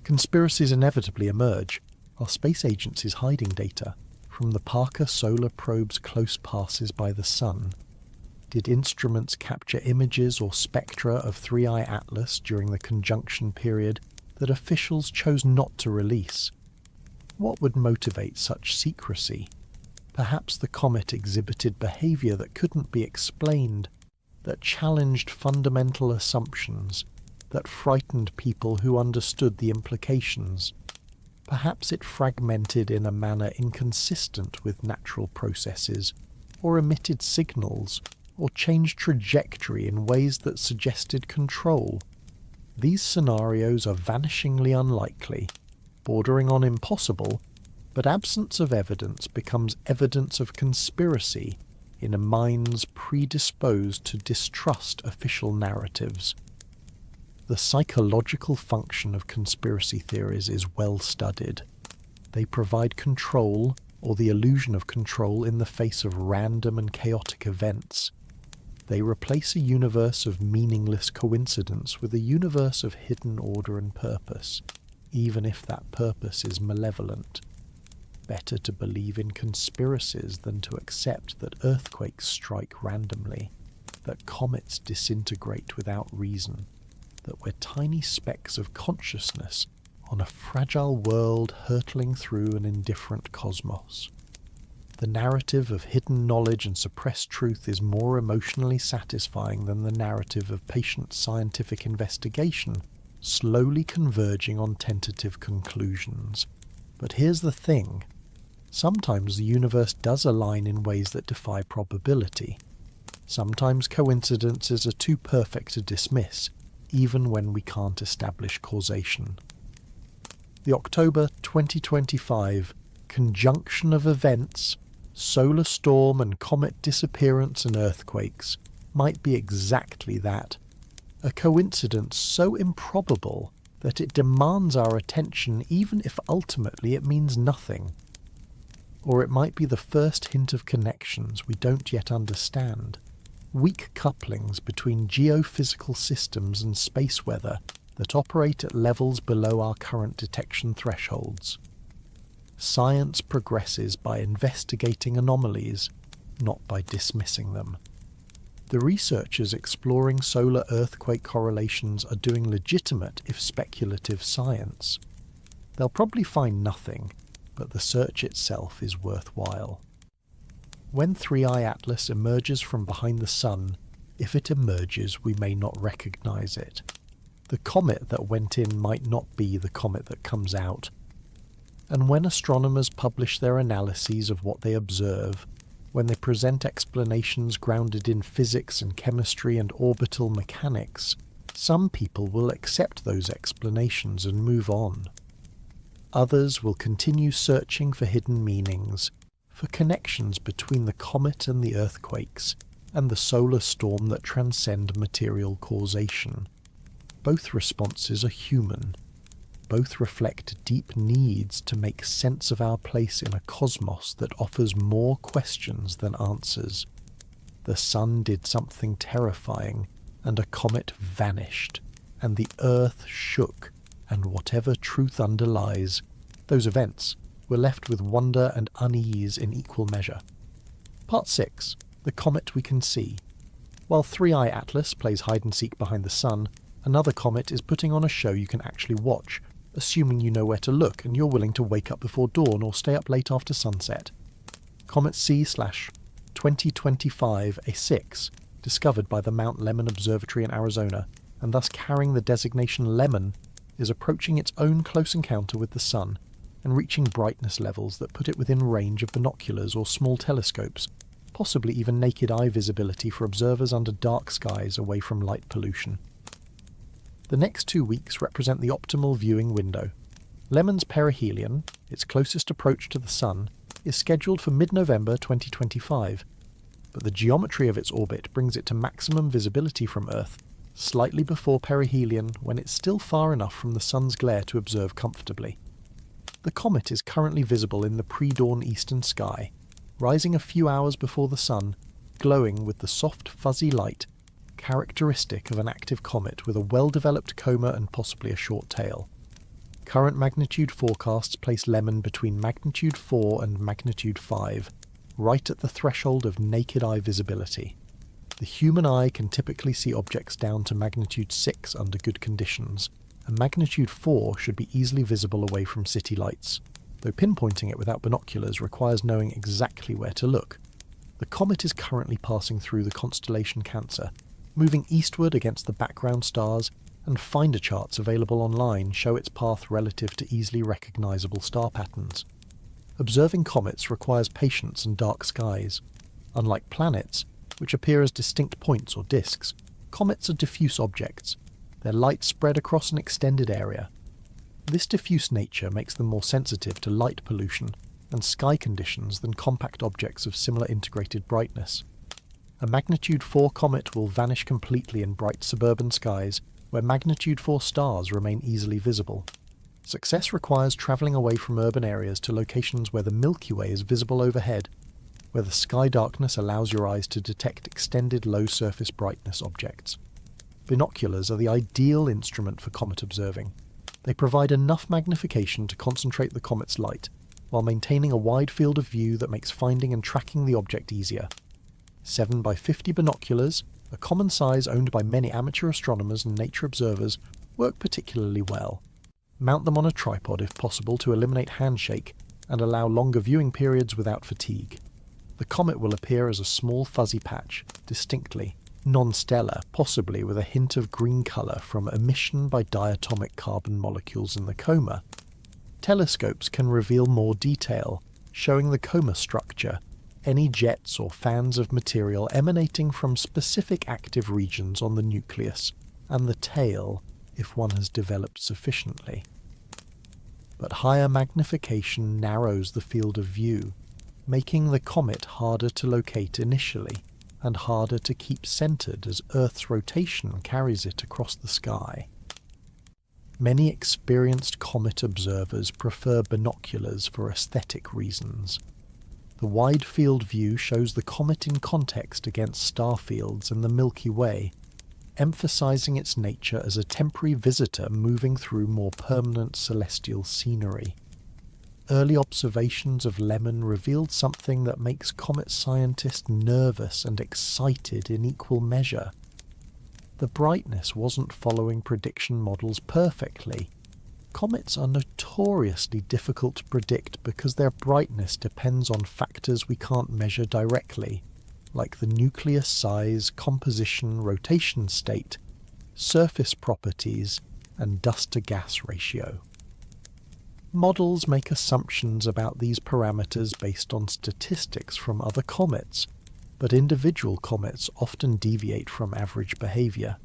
Conspiracies inevitably emerge. Are space agencies hiding data from the Parker Solar Probe's close passes by the Sun? Did instruments capture images or spectra of 3I-ATLAS during the conjunction period that officials chose not to release? What would motivate such secrecy? Perhaps the comet exhibited behaviour that couldn't be explained, that challenged fundamental assumptions, that frightened people who understood the implications. Perhaps it fragmented in a manner inconsistent with natural processes, or emitted signals, or changed trajectory in ways that suggested control. These scenarios are vanishingly unlikely, bordering on impossible, but absence of evidence becomes evidence of conspiracy in minds predisposed to distrust official narratives. The psychological function of conspiracy theories is well studied. They provide control, or the illusion of control, in the face of random and chaotic events. They replace a universe of meaningless coincidence with a universe of hidden order and purpose, even if that purpose is malevolent. Better to believe in conspiracies than to accept that earthquakes strike randomly, that comets disintegrate without reason, that we're tiny specks of consciousness on a fragile world hurtling through an indifferent cosmos. The narrative of hidden knowledge and suppressed truth is more emotionally satisfying than the narrative of patient scientific investigation, slowly converging on tentative conclusions. But here's the thing. Sometimes the universe does align in ways that defy probability. Sometimes coincidences are too perfect to dismiss, even when we can't establish causation. The October 2025 conjunction of events, solar storm and comet disappearance and earthquakes, might be exactly that. A coincidence so improbable that it demands our attention even if ultimately it means nothing. Or it might be the first hint of connections we don't yet understand, weak couplings between geophysical systems and space weather that operate at levels below our current detection thresholds. Science progresses by investigating anomalies, not by dismissing them. The researchers exploring solar earthquake correlations are doing legitimate, if speculative, science. They'll probably find nothing, but the search itself is worthwhile. When 3I-ATLAS emerges from behind the Sun, if it emerges, we may not recognize it. The comet that went in might not be the comet that comes out. And when astronomers publish their analyses of what they observe, when they present explanations grounded in physics and chemistry and orbital mechanics, some people will accept those explanations and move on. Others will continue searching for hidden meanings, for connections between the comet and the earthquakes, and the solar storm that transcend material causation. Both responses are human. Both reflect deep needs to make sense of our place in a cosmos that offers more questions than answers. The Sun did something terrifying, and a comet vanished, and the Earth shook, and whatever truth underlies, those events were left with wonder and unease in equal measure. Part 6. The Comet We Can See. While 3I-ATLAS plays hide-and-seek behind the Sun, another comet is putting on a show you can actually watch, assuming you know where to look and you're willing to wake up before dawn or stay up late after sunset. Comet C/2025A6, discovered by the Mount Lemmon Observatory in Arizona, and thus carrying the designation Lemmon, is approaching its own close encounter with the Sun, and reaching brightness levels that put it within range of binoculars or small telescopes, possibly even naked eye visibility for observers under dark skies away from light pollution. The next 2 weeks represent the optimal viewing window. Lemmon's perihelion, its closest approach to the Sun, is scheduled for mid-November 2025, but the geometry of its orbit brings it to maximum visibility from Earth, slightly before perihelion when it's still far enough from the Sun's glare to observe comfortably. The comet is currently visible in the pre-dawn eastern sky, rising a few hours before the Sun, glowing with the soft fuzzy light characteristic of an active comet with a well-developed coma and possibly a short tail. Current magnitude forecasts place Lemmon between magnitude 4 and magnitude 5, right at the threshold of naked eye visibility. The human eye can typically see objects down to magnitude 6 under good conditions, and magnitude 4 should be easily visible away from city lights, though pinpointing it without binoculars requires knowing exactly where to look. The comet is currently passing through the constellation Cancer, moving eastward against the background stars, and finder charts available online show its path relative to easily recognizable star patterns. Observing comets requires patience and dark skies. Unlike planets, which appear as distinct points or disks, comets are diffuse objects, their light spread across an extended area. This diffuse nature makes them more sensitive to light pollution and sky conditions than compact objects of similar integrated brightness. A magnitude 4 comet will vanish completely in bright suburban skies where magnitude 4 stars remain easily visible. Success requires travelling away from urban areas to locations where the Milky Way is visible overhead, where the sky darkness allows your eyes to detect extended low-surface brightness objects. Binoculars are the ideal instrument for comet observing. They provide enough magnification to concentrate the comet's light, while maintaining a wide field of view that makes finding and tracking the object easier. 7x50 binoculars, a common size owned by many amateur astronomers and nature observers, work particularly well. Mount them on a tripod if possible to eliminate handshake and allow longer viewing periods without fatigue. The comet will appear as a small fuzzy patch, distinctly non-stellar, possibly with a hint of green colour from emission by diatomic carbon molecules in the coma. Telescopes can reveal more detail, showing the coma structure, any jets or fans of material emanating from specific active regions on the nucleus, and the tail, if one has developed sufficiently. But higher magnification narrows the field of view, making the comet harder to locate initially, and harder to keep centered as Earth's rotation carries it across the sky. Many experienced comet observers prefer binoculars for aesthetic reasons. The wide field view shows the comet in context against star fields and the Milky Way, emphasizing its nature as a temporary visitor moving through more permanent celestial scenery. Early observations of Lemon revealed something that makes comet scientists nervous and excited in equal measure. The brightness wasn't following prediction models perfectly. Comets are notoriously difficult to predict because their brightness depends on factors we can't measure directly, like the nucleus size, composition, rotation state, surface properties, and dust-to-gas ratio. Models make assumptions about these parameters based on statistics from other comets, but individual comets often deviate from average behavior.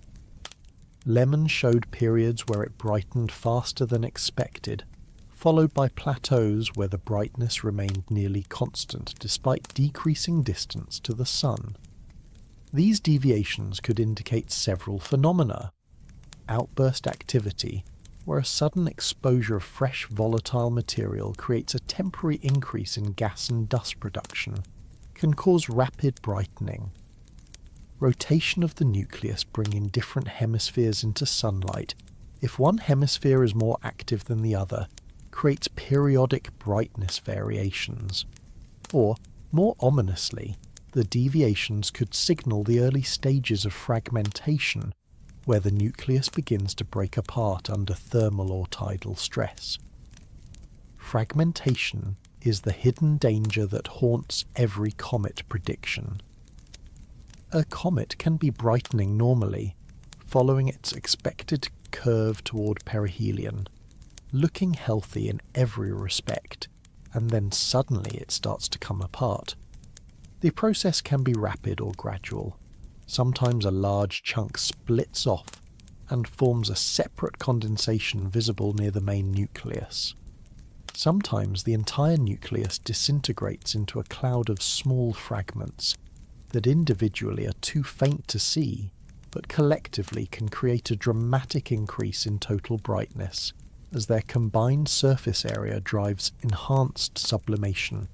Lemon showed periods where it brightened faster than expected, followed by plateaus where the brightness remained nearly constant despite decreasing distance to the Sun. These deviations could indicate several phenomena. Outburst activity, where a sudden exposure of fresh volatile material creates a temporary increase in gas and dust production, can cause rapid brightening. Rotation of the nucleus bringing different hemispheres into sunlight, if one hemisphere is more active than the other, creates periodic brightness variations. Or, more ominously, the deviations could signal the early stages of fragmentation, where the nucleus begins to break apart under thermal or tidal stress. Fragmentation is the hidden danger that haunts every comet prediction. A comet can be brightening normally, following its expected curve toward perihelion, looking healthy in every respect, and then suddenly it starts to come apart. The process can be rapid or gradual. Sometimes a large chunk splits off and forms a separate condensation visible near the main nucleus. Sometimes the entire nucleus disintegrates into a cloud of small fragments that individually are too faint to see, but collectively can create a dramatic increase in total brightness, as their combined surface area drives enhanced sublimation.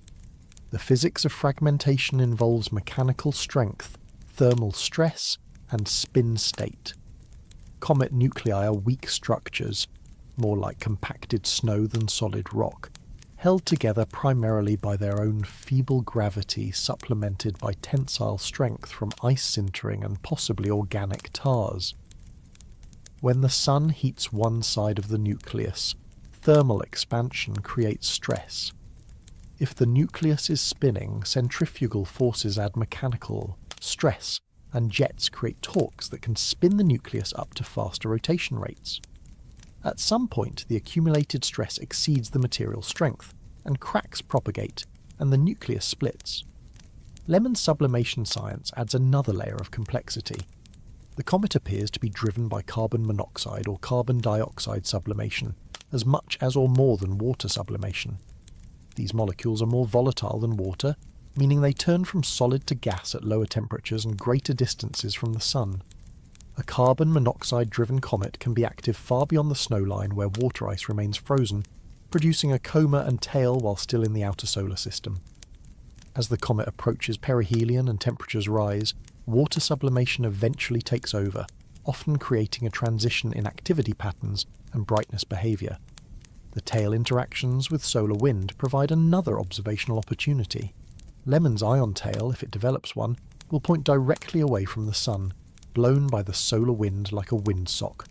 The physics of fragmentation involves mechanical strength, thermal stress, and spin state. Comet nuclei are weak structures, more like compacted snow than solid rock, held together primarily by their own feeble gravity supplemented by tensile strength from ice sintering and possibly organic tars. When the Sun heats one side of the nucleus, thermal expansion creates stress. If the nucleus is spinning, centrifugal forces add mechanical stress, and jets create torques that can spin the nucleus up to faster rotation rates. At some point, the accumulated stress exceeds the material strength, and cracks propagate, and the nucleus splits. Lemon's sublimation science adds another layer of complexity. The comet appears to be driven by carbon monoxide or carbon dioxide sublimation, as much as or more than water sublimation. These molecules are more volatile than water, meaning they turn from solid to gas at lower temperatures and greater distances from the Sun. A carbon monoxide-driven comet can be active far beyond the snow line where water ice remains frozen, producing a coma and tail while still in the outer solar system. As the comet approaches perihelion and temperatures rise, water sublimation eventually takes over, often creating a transition in activity patterns and brightness behavior. The tail interactions with solar wind provide another observational opportunity. Lemon's ion tail, if it develops one, will point directly away from the Sun, blown by the solar wind like a windsock.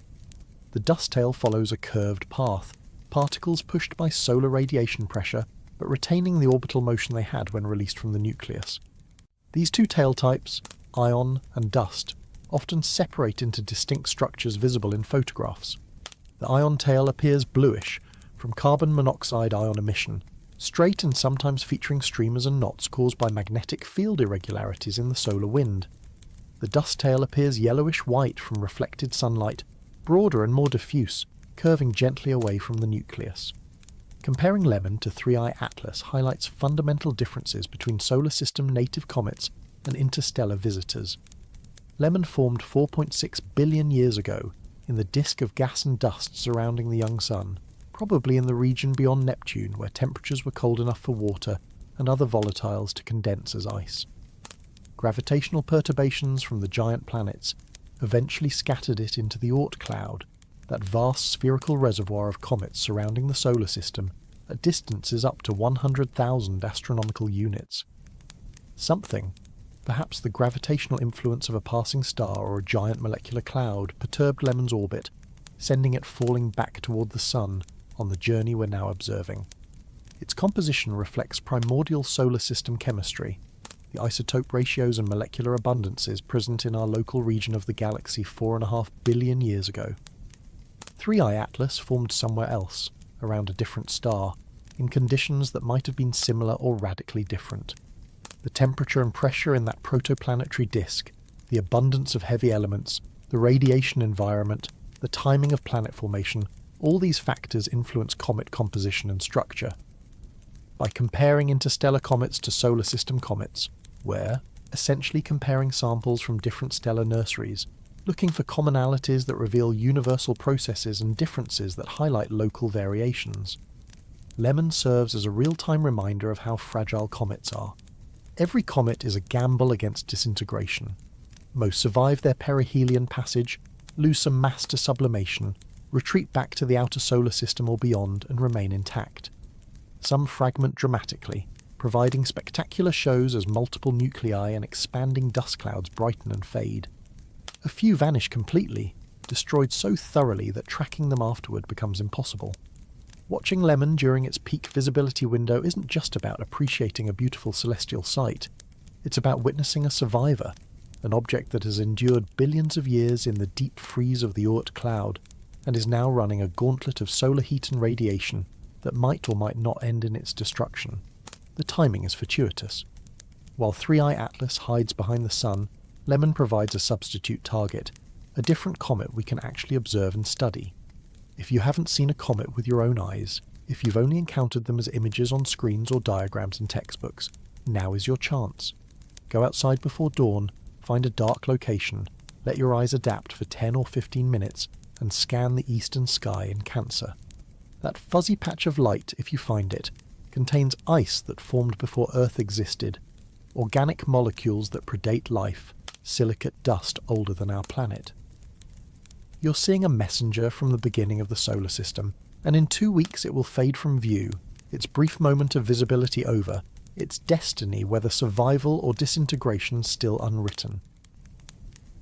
The dust tail follows a curved path, particles pushed by solar radiation pressure, but retaining the orbital motion they had when released from the nucleus. These two tail types, ion and dust, often separate into distinct structures visible in photographs. The ion tail appears bluish from carbon monoxide ion emission, straight and sometimes featuring streamers and knots caused by magnetic field irregularities in the solar wind. The dust tail appears yellowish-white from reflected sunlight, broader and more diffuse, curving gently away from the nucleus. Comparing Lemon to 3I-ATLAS highlights fundamental differences between solar system native comets and interstellar visitors. Lemon formed 4.6 billion years ago in the disk of gas and dust surrounding the young sun, probably in the region beyond Neptune where temperatures were cold enough for water and other volatiles to condense as ice. Gravitational perturbations from the giant planets eventually scattered it into the Oort cloud, that vast spherical reservoir of comets surrounding the solar system at distances up to 100,000 astronomical units. Something, perhaps the gravitational influence of a passing star or a giant molecular cloud, perturbed Lemon's orbit, sending it falling back toward the Sun on the journey we're now observing. Its composition reflects primordial solar system chemistry, the isotope ratios and molecular abundances present in our local region of the galaxy 4.5 billion years ago. 3I-ATLAS formed somewhere else, around a different star, in conditions that might have been similar or radically different. The temperature and pressure in that protoplanetary disk, the abundance of heavy elements, the radiation environment, the timing of planet formation, all these factors influence comet composition and structure. By comparing interstellar comets to solar system comets, we're essentially comparing samples from different stellar nurseries, looking for commonalities that reveal universal processes and differences that highlight local variations. Lemon serves as a real-time reminder of how fragile comets are. Every comet is a gamble against disintegration. Most survive their perihelion passage, lose some mass to sublimation, retreat back to the outer solar system or beyond, and remain intact. Some fragment dramatically, providing spectacular shows as multiple nuclei and expanding dust clouds brighten and fade. A few vanish completely, destroyed so thoroughly that tracking them afterward becomes impossible. Watching Lemon during its peak visibility window isn't just about appreciating a beautiful celestial sight. It's about witnessing a survivor, an object that has endured billions of years in the deep freeze of the Oort cloud, and is now running a gauntlet of solar heat and radiation that might or might not end in its destruction. The timing is fortuitous. While 3I-ATLAS hides behind the Sun, Lemon provides a substitute target, a different comet we can actually observe and study. If you haven't seen a comet with your own eyes, if you've only encountered them as images on screens or diagrams in textbooks, now is your chance. Go outside before dawn, find a dark location, let your eyes adapt for 10 or 15 minutes, and scan the eastern sky in Cancer. That fuzzy patch of light, if you find it, contains ice that formed before Earth existed, organic molecules that predate life, silicate dust older than our planet. You're seeing a messenger from the beginning of the solar system, and in 2 weeks it will fade from view, its brief moment of visibility over, its destiny, whether survival or disintegration, still unwritten.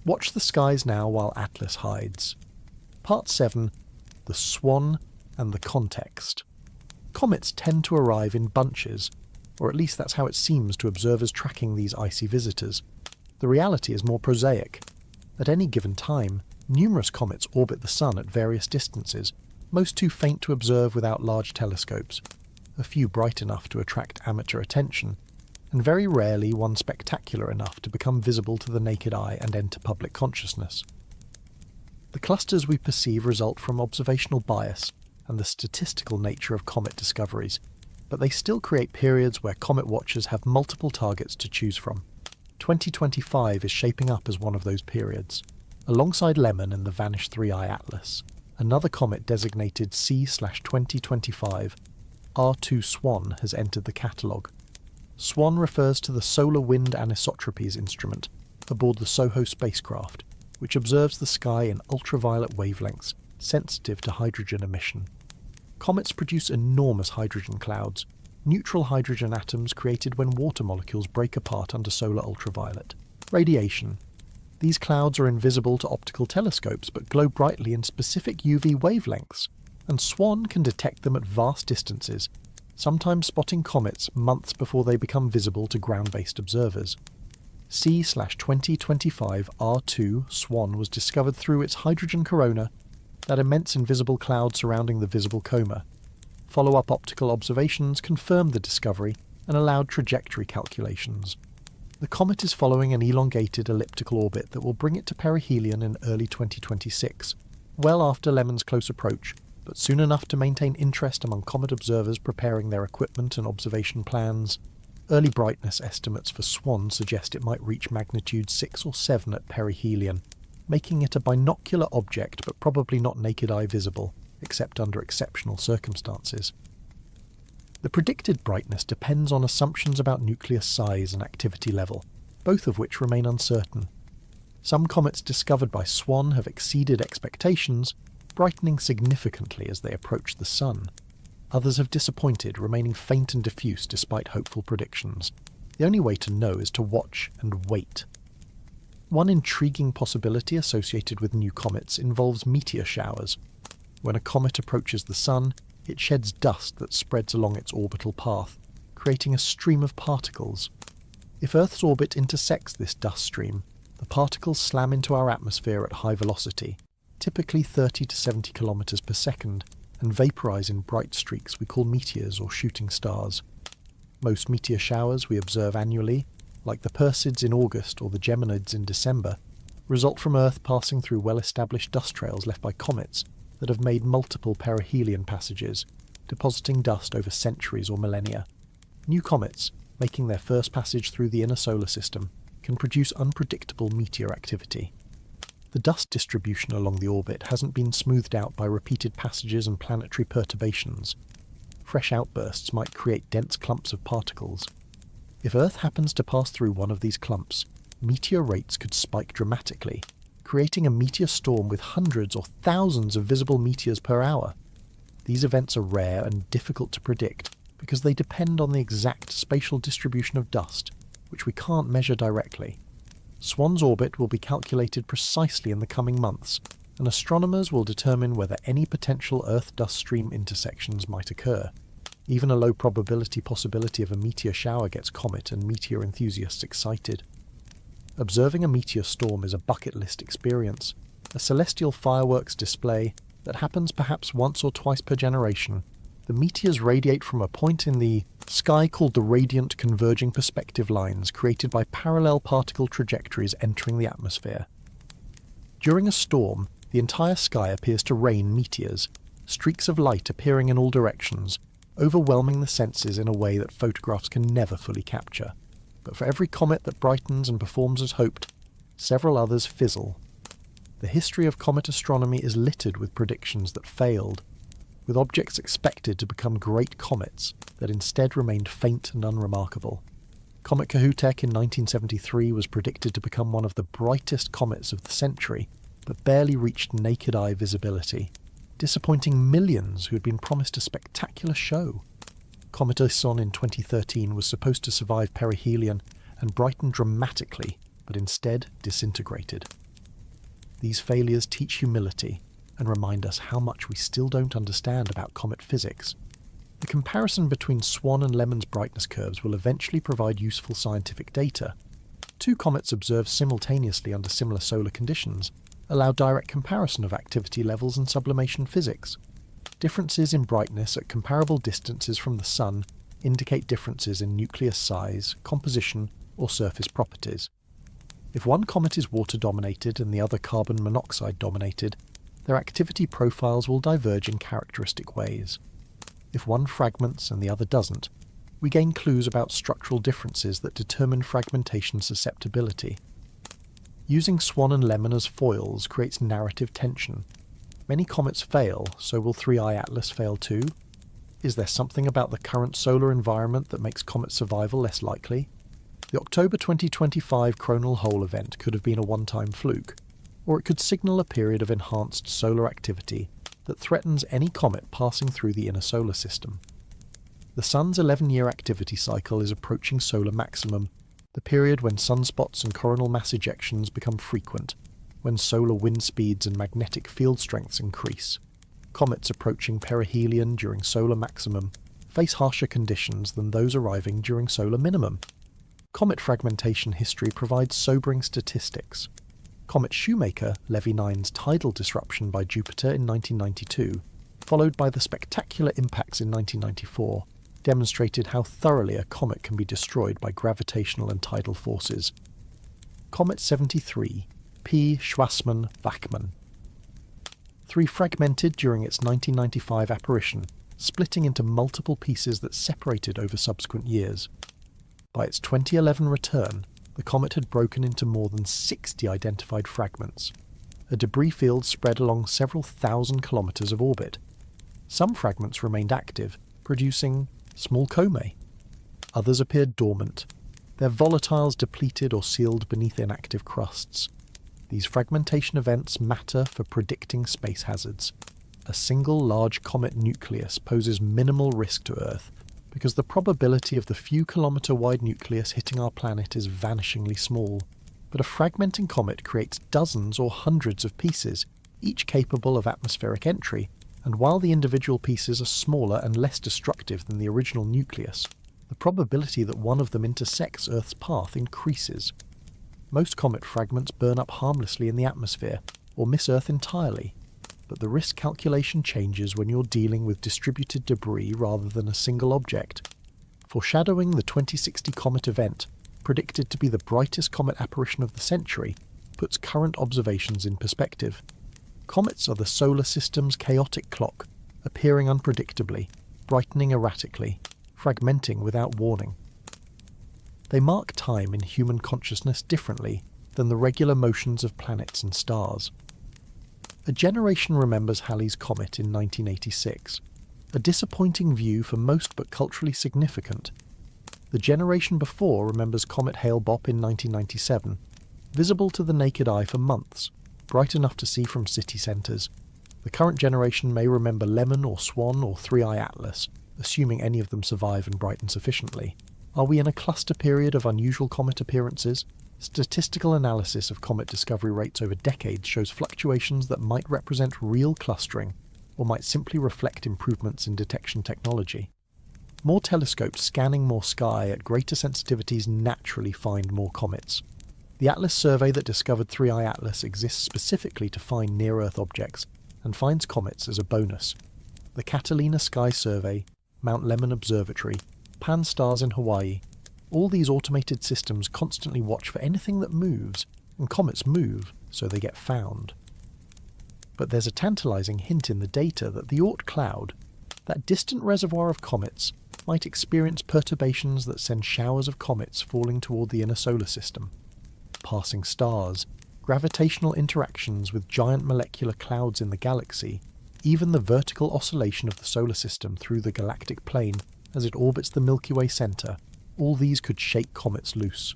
Watch the skies now while Atlas hides. Part 7. The Swan and the Context. Comets tend to arrive in bunches, or at least that's how it seems to observers tracking these icy visitors. The reality is more prosaic. At any given time, numerous comets orbit the Sun at various distances, most too faint to observe without large telescopes, a few bright enough to attract amateur attention, and very rarely one spectacular enough to become visible to the naked eye and enter public consciousness. The clusters we perceive result from observational bias and the statistical nature of comet discoveries, but they still create periods where comet watchers have multiple targets to choose from. 2025 is shaping up as one of those periods. Alongside Lemon and the vanished 3I-ATLAS, another comet designated C/2025, R2 Swan, has entered the catalogue. Swan refers to the Solar Wind Anisotropies instrument aboard the SOHO spacecraft, which observes the sky in ultraviolet wavelengths sensitive to hydrogen emission. Comets produce enormous hydrogen clouds, neutral hydrogen atoms created when water molecules break apart under solar ultraviolet. Radiation. These clouds are invisible to optical telescopes but glow brightly in specific UV wavelengths, and SWAN can detect them at vast distances, sometimes spotting comets months before they become visible to ground-based observers. C/2025 R2 SWAN was discovered through its hydrogen corona, that immense invisible cloud surrounding the visible coma. Follow-up optical observations confirmed the discovery and allowed trajectory calculations. The comet is following an elongated elliptical orbit that will bring it to perihelion in early 2026, well after LEMON's close approach, but soon enough to maintain interest among comet observers preparing their equipment and observation plans. Early brightness estimates for SWAN suggest it might reach magnitude 6 or 7 at perihelion, making it a binocular object but probably not naked eye visible, except under exceptional circumstances. The predicted brightness depends on assumptions about nucleus size and activity level, both of which remain uncertain. Some comets discovered by SWAN have exceeded expectations, brightening significantly as they approach the Sun. Others have disappointed, remaining faint and diffuse despite hopeful predictions. The only way to know is to watch and wait. One intriguing possibility associated with new comets involves meteor showers. When a comet approaches the Sun, it sheds dust that spreads along its orbital path, creating a stream of particles. If Earth's orbit intersects this dust stream, the particles slam into our atmosphere at high velocity, typically 30 to 70 kilometers per second, and vaporize in bright streaks we call meteors or shooting stars. Most meteor showers we observe annually, like the Perseids in August or the Geminids in December, result from Earth passing through well-established dust trails left by comets that have made multiple perihelion passages, depositing dust over centuries or millennia. New comets, making their first passage through the inner solar system, can produce unpredictable meteor activity. The dust distribution along the orbit hasn't been smoothed out by repeated passages and planetary perturbations. Fresh outbursts might create dense clumps of particles. If Earth happens to pass through one of these clumps, meteor rates could spike dramatically, creating a meteor storm with hundreds or thousands of visible meteors per hour. These events are rare and difficult to predict because they depend on the exact spatial distribution of dust, which we can't measure directly. SWAN's orbit will be calculated precisely in the coming months, and astronomers will determine whether any potential Earth-dust stream intersections might occur. Even a low probability possibility of a meteor shower gets comet and meteor enthusiasts excited. Observing a meteor storm is a bucket list experience, a celestial fireworks display that happens perhaps once or twice per generation. The meteors radiate from a point in the sky called the radiant converging perspective lines created by parallel particle trajectories entering the atmosphere. During a storm, the entire sky appears to rain meteors, streaks of light appearing in all directions, overwhelming the senses in a way that photographs can never fully capture. But for every comet that brightens and performs as hoped, several others fizzle. The history of comet astronomy is littered with predictions that failed, with objects expected to become great comets that instead remained faint and unremarkable. Comet Kohoutek in 1973 was predicted to become one of the brightest comets of the century, but barely reached naked eye visibility, disappointing millions who had been promised a spectacular show. Comet Ison in 2013 was supposed to survive perihelion and brighten dramatically, but instead disintegrated. These failures teach humility and remind us how much we still don't understand about comet physics. The comparison between SWAN and LEMON's brightness curves will eventually provide useful scientific data. Two comets observed simultaneously under similar solar conditions allow direct comparison of activity levels and sublimation physics. Differences in brightness at comparable distances from the Sun indicate differences in nucleus size, composition, or surface properties. If one comet is water-dominated and the other carbon monoxide-dominated, their activity profiles will diverge in characteristic ways. If one fragments and the other doesn't, we gain clues about structural differences that determine fragmentation susceptibility. Using SWAN and LEMON as foils creates narrative tension. Many comets fail, so will 3I-ATLAS fail too? Is there something about the current solar environment that makes comet survival less likely? The October 2025 coronal hole event could have been a one-time fluke, or it could signal a period of enhanced solar activity that threatens any comet passing through the inner solar system. The Sun's 11-year activity cycle is approaching solar maximum, the period when sunspots and coronal mass ejections become frequent, when solar wind speeds and magnetic field strengths increase. Comets approaching perihelion during solar maximum face harsher conditions than those arriving during solar minimum. Comet fragmentation history provides sobering statistics. Comet Shoemaker, Levy 9's tidal disruption by Jupiter in 1992, followed by the spectacular impacts in 1994, demonstrated how thoroughly a comet can be destroyed by gravitational and tidal forces. Comet 73, P. Schwassmann-Bachmann. 3 fragmented during its 1995 apparition, splitting into multiple pieces that separated over subsequent years. By its 2011 return, the comet had broken into more than 60 identified fragments. A debris field spread along several thousand kilometres of orbit. Some fragments remained active, producing small comae. Others appeared dormant, their volatiles depleted or sealed beneath inactive crusts. These fragmentation events matter for predicting space hazards. A single large comet nucleus poses minimal risk to Earth because the probability of the few kilometre-wide nucleus hitting our planet is vanishingly small. But a fragmenting comet creates dozens or hundreds of pieces, each capable of atmospheric entry, and while the individual pieces are smaller and less destructive than the original nucleus, the probability that one of them intersects Earth's path increases. Most comet fragments burn up harmlessly in the atmosphere, or miss Earth entirely, but the risk calculation changes when you're dealing with distributed debris rather than a single object. Foreshadowing the 2060 comet event, predicted to be the brightest comet apparition of the century, puts current observations in perspective. Comets are the solar system's chaotic clock, appearing unpredictably, brightening erratically, fragmenting without warning. They mark time in human consciousness differently than the regular motions of planets and stars. A generation remembers Halley's Comet in 1986, a disappointing view for most but culturally significant. The generation before remembers Comet Hale-Bopp in 1997, visible to the naked eye for months, bright enough to see from city centres. The current generation may remember Lemon or Swan or 3I-ATLAS, assuming any of them survive and brighten sufficiently. Are we in a cluster period of unusual comet appearances? Statistical analysis of comet discovery rates over decades shows fluctuations that might represent real clustering, or might simply reflect improvements in detection technology. More telescopes scanning more sky at greater sensitivities naturally find more comets. The ATLAS survey that discovered 3I-ATLAS exists specifically to find near-Earth objects, and finds comets as a bonus. The Catalina Sky Survey, Mount Lemmon Observatory, Pan-STARRS in Hawaii, all these automated systems constantly watch for anything that moves, and comets move, so they get found. But there's a tantalizing hint in the data that the Oort cloud, that distant reservoir of comets, might experience perturbations that send showers of comets falling toward the inner solar system. Passing stars, gravitational interactions with giant molecular clouds in the galaxy, even the vertical oscillation of the solar system through the galactic plane as it orbits the Milky Way centre, all these could shake comets loose.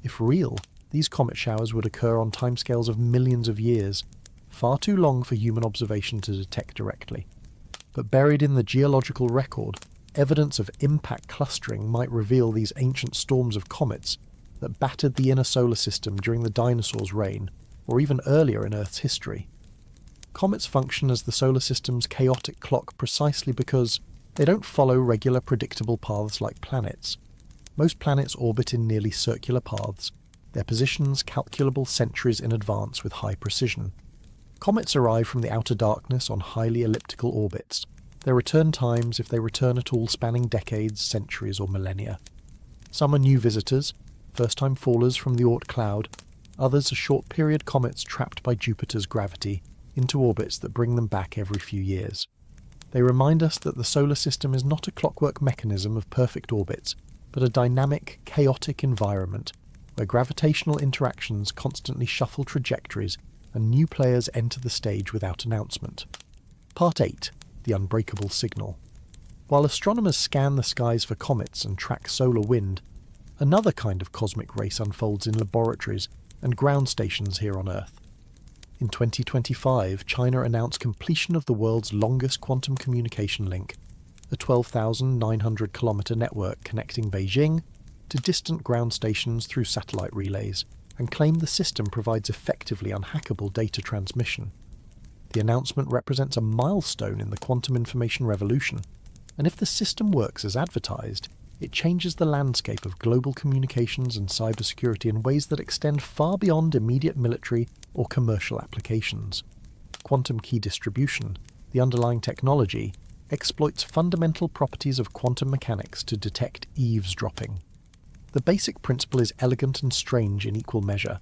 If real, these comet showers would occur on timescales of millions of years, far too long for human observation to detect directly. But buried in the geological record, evidence of impact clustering might reveal these ancient storms of comets that battered the inner solar system during the dinosaurs' reign, or even earlier in Earth's history. Comets function as the solar system's chaotic clock precisely because they don't follow regular predictable paths like planets. Most planets orbit in nearly circular paths, their positions calculable centuries in advance with high precision. Comets arrive from the outer darkness on highly elliptical orbits, their return times, if they return at all, spanning decades, centuries or millennia. Some are new visitors, first-time fallers from the Oort cloud, others are short-period comets trapped by Jupiter's gravity into orbits that bring them back every few years. They remind us that the solar system is not a clockwork mechanism of perfect orbits, but a dynamic, chaotic environment where gravitational interactions constantly shuffle trajectories and new players enter the stage without announcement. Part 8. The Unbreakable Signal. While astronomers scan the skies for comets and track solar wind, another kind of cosmic race unfolds in laboratories and ground stations here on Earth. In 2025, China announced completion of the world's longest quantum communication link, a 12,900-kilometre network connecting Beijing to distant ground stations through satellite relays, and claimed the system provides effectively unhackable data transmission. The announcement represents a milestone in the quantum information revolution, and if the system works as advertised, it changes the landscape of global communications and cybersecurity in ways that extend far beyond immediate military or commercial applications. Quantum key distribution, the underlying technology, exploits fundamental properties of quantum mechanics to detect eavesdropping. The basic principle is elegant and strange in equal measure.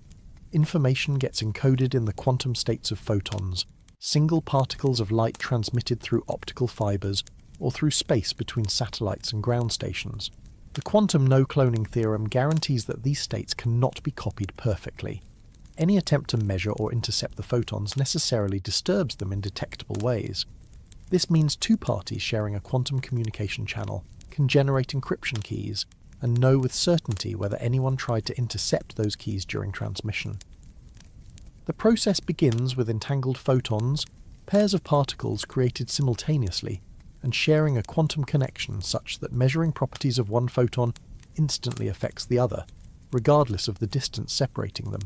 Information gets encoded in the quantum states of photons, single particles of light transmitted through optical fibers or through space between satellites and ground stations. The quantum no-cloning theorem guarantees that these states cannot be copied perfectly. Any attempt to measure or intercept the photons necessarily disturbs them in detectable ways. This means two parties sharing a quantum communication channel can generate encryption keys and know with certainty whether anyone tried to intercept those keys during transmission. The process begins with entangled photons, pairs of particles created simultaneously, and sharing a quantum connection such that measuring properties of one photon instantly affects the other, regardless of the distance separating them.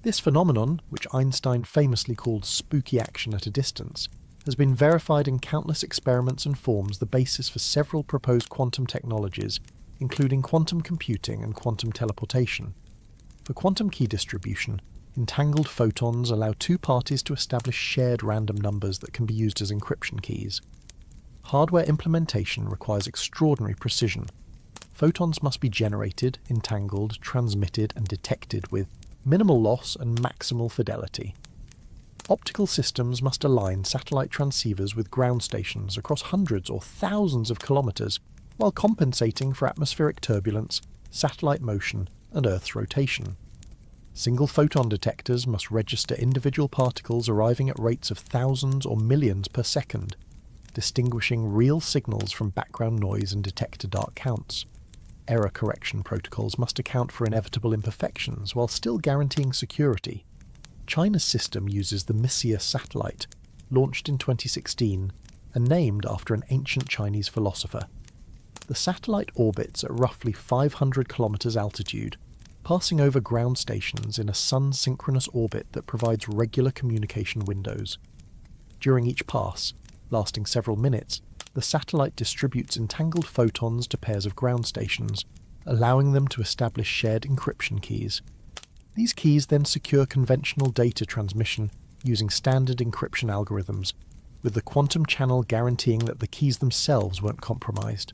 This phenomenon, which Einstein famously called spooky action at a distance, has been verified in countless experiments and forms the basis for several proposed quantum technologies, including quantum computing and quantum teleportation. For quantum key distribution, entangled photons allow two parties to establish shared random numbers that can be used as encryption keys. Hardware implementation requires extraordinary precision. Photons must be generated, entangled, transmitted, and detected with minimal loss and maximal fidelity. Optical systems must align satellite transceivers with ground stations across hundreds or thousands of kilometers, while compensating for atmospheric turbulence, satellite motion, and Earth's rotation. Single photon detectors must register individual particles arriving at rates of thousands or millions per second, distinguishing real signals from background noise and detector dark counts. Error correction protocols must account for inevitable imperfections while still guaranteeing security. China's system uses the Messier satellite, launched in 2016 and named after an ancient Chinese philosopher. The satellite orbits at roughly 500 kilometers altitude, passing over ground stations in a sun-synchronous orbit that provides regular communication windows. During each pass, lasting several minutes, the satellite distributes entangled photons to pairs of ground stations, allowing them to establish shared encryption keys. These keys then secure conventional data transmission using standard encryption algorithms, with the quantum channel guaranteeing that the keys themselves weren't compromised.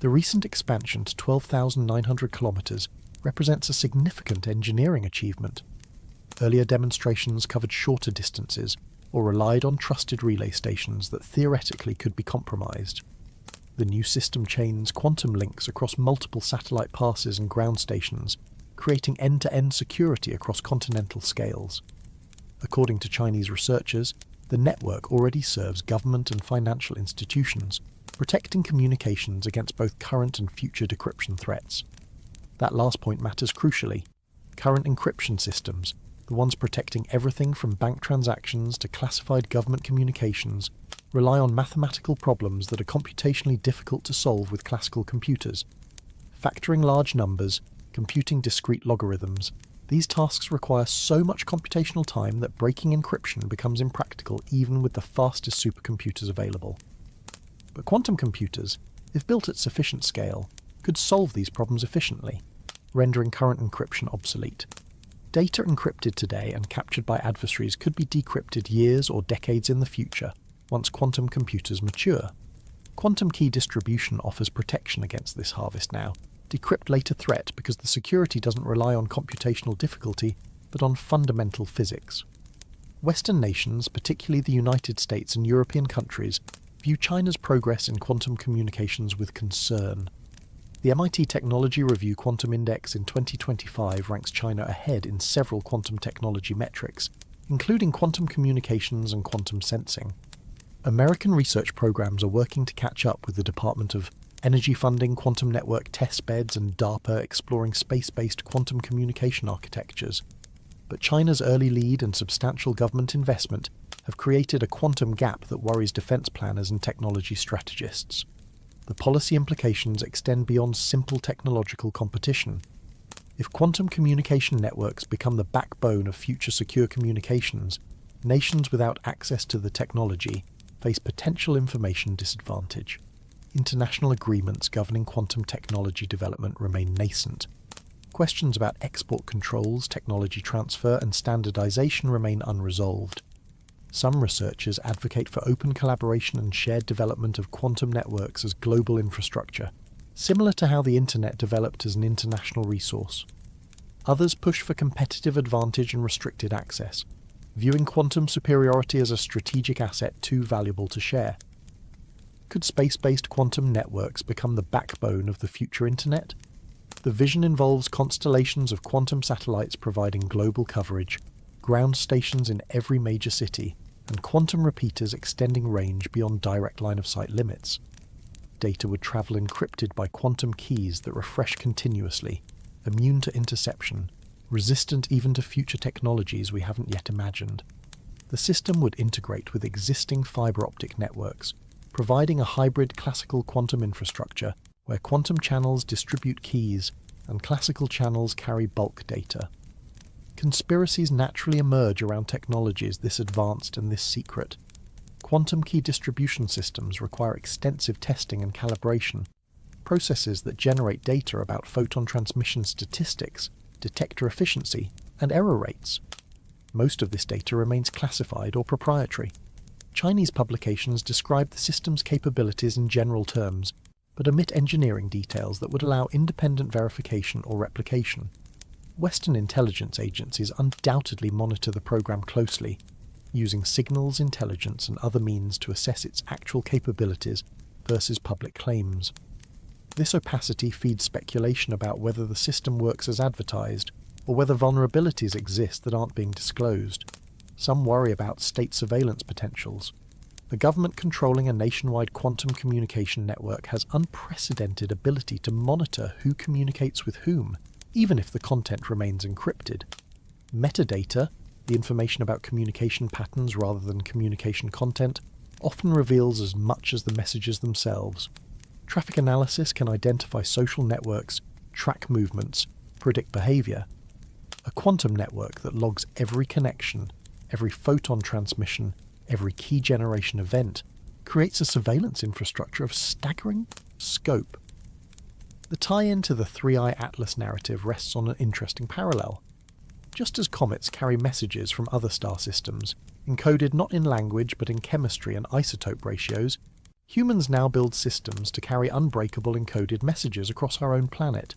The recent expansion to 12,900 kilometers represents a significant engineering achievement. Earlier demonstrations covered shorter distances or relied on trusted relay stations that theoretically could be compromised. The new system chains quantum links across multiple satellite passes and ground stations, creating end-to-end security across continental scales. According to Chinese researchers, the network already serves government and financial institutions, protecting communications against both current and future decryption threats. That last point matters crucially. Current encryption systems, the ones protecting everything from bank transactions to classified government communications, rely on mathematical problems that are computationally difficult to solve with classical computers. Factoring large numbers, computing discrete logarithms, these tasks require so much computational time that breaking encryption becomes impractical even with the fastest supercomputers available. But quantum computers, if built at sufficient scale, could solve these problems efficiently, rendering current encryption obsolete. Data encrypted today and captured by adversaries could be decrypted years or decades in the future, once quantum computers mature. Quantum key distribution offers protection against this harvest now. Decrypt later threat because the security doesn't rely on computational difficulty, but on fundamental physics. Western nations, particularly the United States and European countries, view China's progress in quantum communications with concern. The MIT Technology Review Quantum Index in 2025 ranks China ahead in several quantum technology metrics, including quantum communications and quantum sensing. American research programs are working to catch up with the Department of Energy funding quantum network testbeds and DARPA exploring space-based quantum communication architectures. But China's early lead and substantial government investment have created a quantum gap that worries defense planners and technology strategists. The policy implications extend beyond simple technological competition. If quantum communication networks become the backbone of future secure communications, nations without access to the technology face potential information disadvantage. International agreements governing quantum technology development remain nascent. Questions about export controls, technology transfer, and standardization remain unresolved. Some researchers advocate for open collaboration and shared development of quantum networks as global infrastructure, similar to how the Internet developed as an international resource. Others push for competitive advantage and restricted access, viewing quantum superiority as a strategic asset too valuable to share. Could space-based quantum networks become the backbone of the future Internet? The vision involves constellations of quantum satellites providing global coverage, ground stations in every major city, and quantum repeaters extending range beyond direct line-of-sight limits. Data would travel encrypted by quantum keys that refresh continuously, immune to interception, resistant even to future technologies we haven't yet imagined. The system would integrate with existing fiber optic networks, providing a hybrid classical quantum infrastructure where quantum channels distribute keys and classical channels carry bulk data. Conspiracies naturally emerge around technologies this advanced and this secret. Quantum key distribution systems require extensive testing and calibration. Processes that generate data about photon transmission statistics, detector efficiency, and error rates. Most of this data remains classified or proprietary. Chinese publications describe the system's capabilities in general terms, but omit engineering details that would allow independent verification or replication. Western intelligence agencies undoubtedly monitor the program closely, using signals intelligence and other means to assess its actual capabilities versus public claims. This opacity feeds speculation about whether the system works as advertised, or whether vulnerabilities exist that aren't being disclosed. Some worry about state surveillance potentials. The government controlling a nationwide quantum communication network has unprecedented ability to monitor who communicates with whom, even if the content remains encrypted. Metadata, the information about communication patterns rather than communication content, often reveals as much as the messages themselves. Traffic analysis can identify social networks, track movements, predict behavior. A quantum network that logs every connection, every photon transmission, every key generation event, creates a surveillance infrastructure of staggering scope. The tie-in to the 3I-ATLAS narrative rests on an interesting parallel. Just as comets carry messages from other star systems, encoded not in language but in chemistry and isotope ratios, humans now build systems to carry unbreakable encoded messages across our own planet.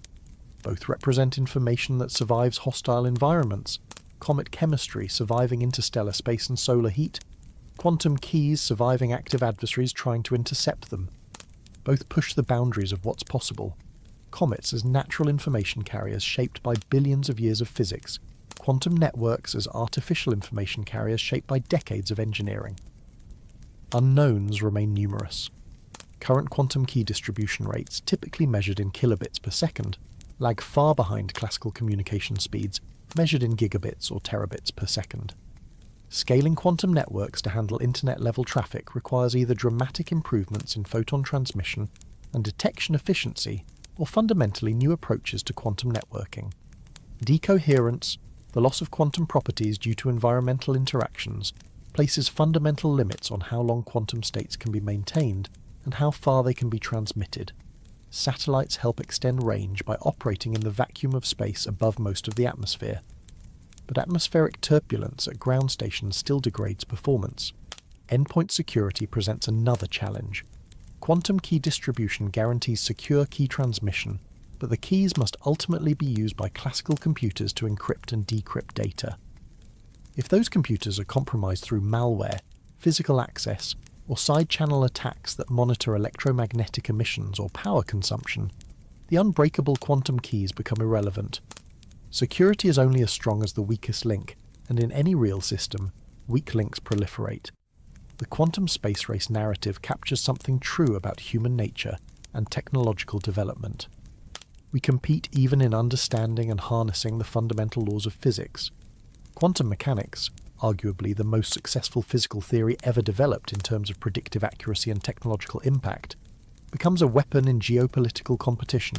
Both represent information that survives hostile environments, comet chemistry surviving interstellar space and solar heat, quantum keys surviving active adversaries trying to intercept them. Both push the boundaries of what's possible. Comets as natural information carriers shaped by billions of years of physics, quantum networks as artificial information carriers shaped by decades of engineering. Unknowns remain numerous. Current quantum key distribution rates, typically measured in kilobits per second, lag far behind classical communication speeds, measured in gigabits or terabits per second. Scaling quantum networks to handle internet-level traffic requires either dramatic improvements in photon transmission and detection efficiency, or fundamentally new approaches to quantum networking. Decoherence, the loss of quantum properties due to environmental interactions, places fundamental limits on how long quantum states can be maintained and how far they can be transmitted. Satellites help extend range by operating in the vacuum of space above most of the atmosphere. But atmospheric turbulence at ground stations still degrades performance. Endpoint security presents another challenge. Quantum key distribution guarantees secure key transmission, but the keys must ultimately be used by classical computers to encrypt and decrypt data. If those computers are compromised through malware, physical access, or side-channel attacks that monitor electromagnetic emissions or power consumption, the unbreakable quantum keys become irrelevant. Security is only as strong as the weakest link, and in any real system, weak links proliferate. The quantum space race narrative captures something true about human nature and technological development. We compete even in understanding and harnessing the fundamental laws of physics. Quantum mechanics, arguably the most successful physical theory ever developed in terms of predictive accuracy and technological impact, becomes a weapon in geopolitical competition.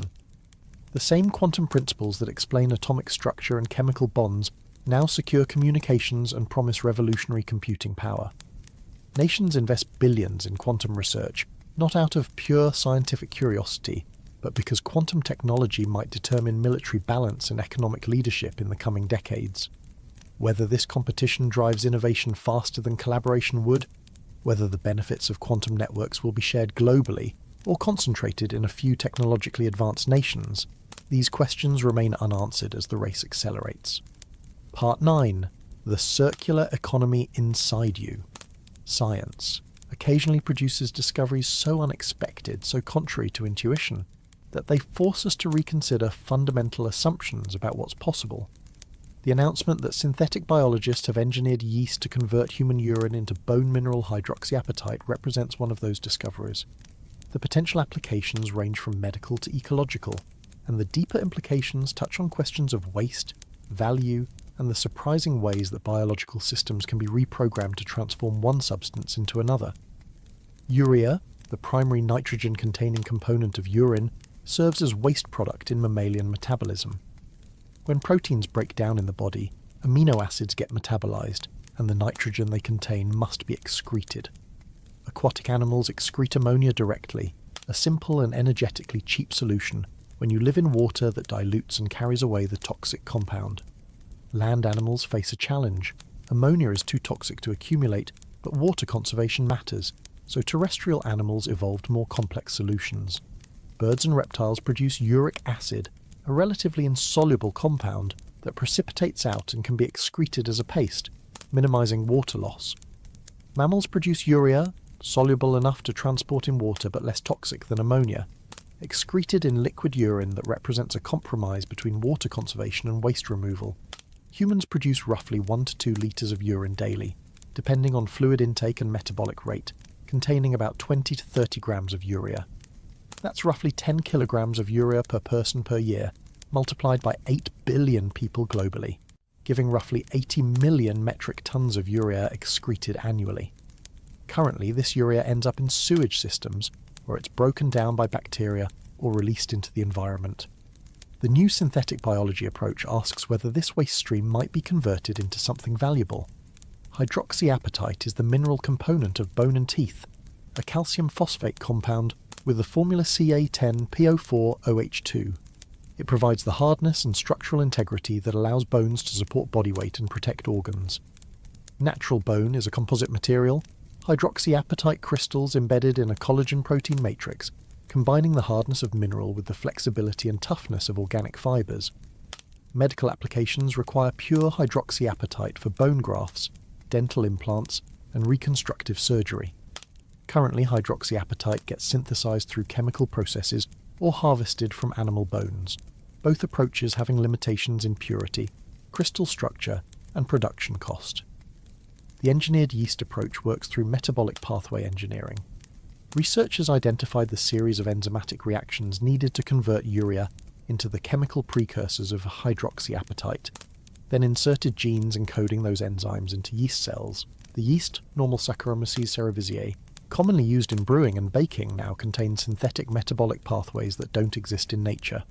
The same quantum principles that explain atomic structure and chemical bonds now secure communications and promise revolutionary computing power. Nations invest billions in quantum research, not out of pure scientific curiosity, but because quantum technology might determine military balance and economic leadership in the coming decades. Whether this competition drives innovation faster than collaboration would, whether the benefits of quantum networks will be shared globally or concentrated in a few technologically advanced nations, these questions remain unanswered as the race accelerates. Part 9. The circular economy inside you. Science occasionally produces discoveries so unexpected, so contrary to intuition, that they force us to reconsider fundamental assumptions about what's possible. The announcement that synthetic biologists have engineered yeast to convert human urine into bone mineral hydroxyapatite represents one of those discoveries. The potential applications range from medical to ecological, and the deeper implications touch on questions of waste, value, and the surprising ways that biological systems can be reprogrammed to transform one substance into another. Urea, the primary nitrogen-containing component of urine, serves as waste product in mammalian metabolism. When proteins break down in the body, amino acids get metabolized, and the nitrogen they contain must be excreted. Aquatic animals excrete ammonia directly, a simple and energetically cheap solution when you live in water that dilutes and carries away the toxic compound. Land animals face a challenge. Ammonia is too toxic to accumulate, but water conservation matters, so terrestrial animals evolved more complex solutions. Birds and reptiles produce uric acid, a relatively insoluble compound that precipitates out and can be excreted as a paste, minimizing water loss. Mammals produce urea, soluble enough to transport in water but less toxic than ammonia, excreted in liquid urine that represents a compromise between water conservation and waste removal. Humans produce roughly 1 to 2 litres of urine daily, depending on fluid intake and metabolic rate, containing about 20 to 30 grams of urea. That's roughly 10 kilograms of urea per person per year, multiplied by 8 billion people globally, giving roughly 80 million metric tons of urea excreted annually. Currently, this urea ends up in sewage systems, where it's broken down by bacteria or released into the environment. The new synthetic biology approach asks whether this waste stream might be converted into something valuable. Hydroxyapatite is the mineral component of bone and teeth, a calcium phosphate compound with the formula Ca10PO4OH2. It provides the hardness and structural integrity that allows bones to support body weight and protect organs. Natural bone is a composite material, hydroxyapatite crystals embedded in a collagen protein matrix, combining the hardness of mineral with the flexibility and toughness of organic fibers. Medical applications require pure hydroxyapatite for bone grafts, dental implants, and reconstructive surgery. Currently, hydroxyapatite gets synthesized through chemical processes or harvested from animal bones, both approaches having limitations in purity, crystal structure, and production cost. The engineered yeast approach works through metabolic pathway engineering. Researchers identified the series of enzymatic reactions needed to convert urea into the chemical precursors of hydroxyapatite, then inserted genes encoding those enzymes into yeast cells. The yeast, normal Saccharomyces cerevisiae, commonly used in brewing and baking, now contain synthetic metabolic pathways that don't exist in nature.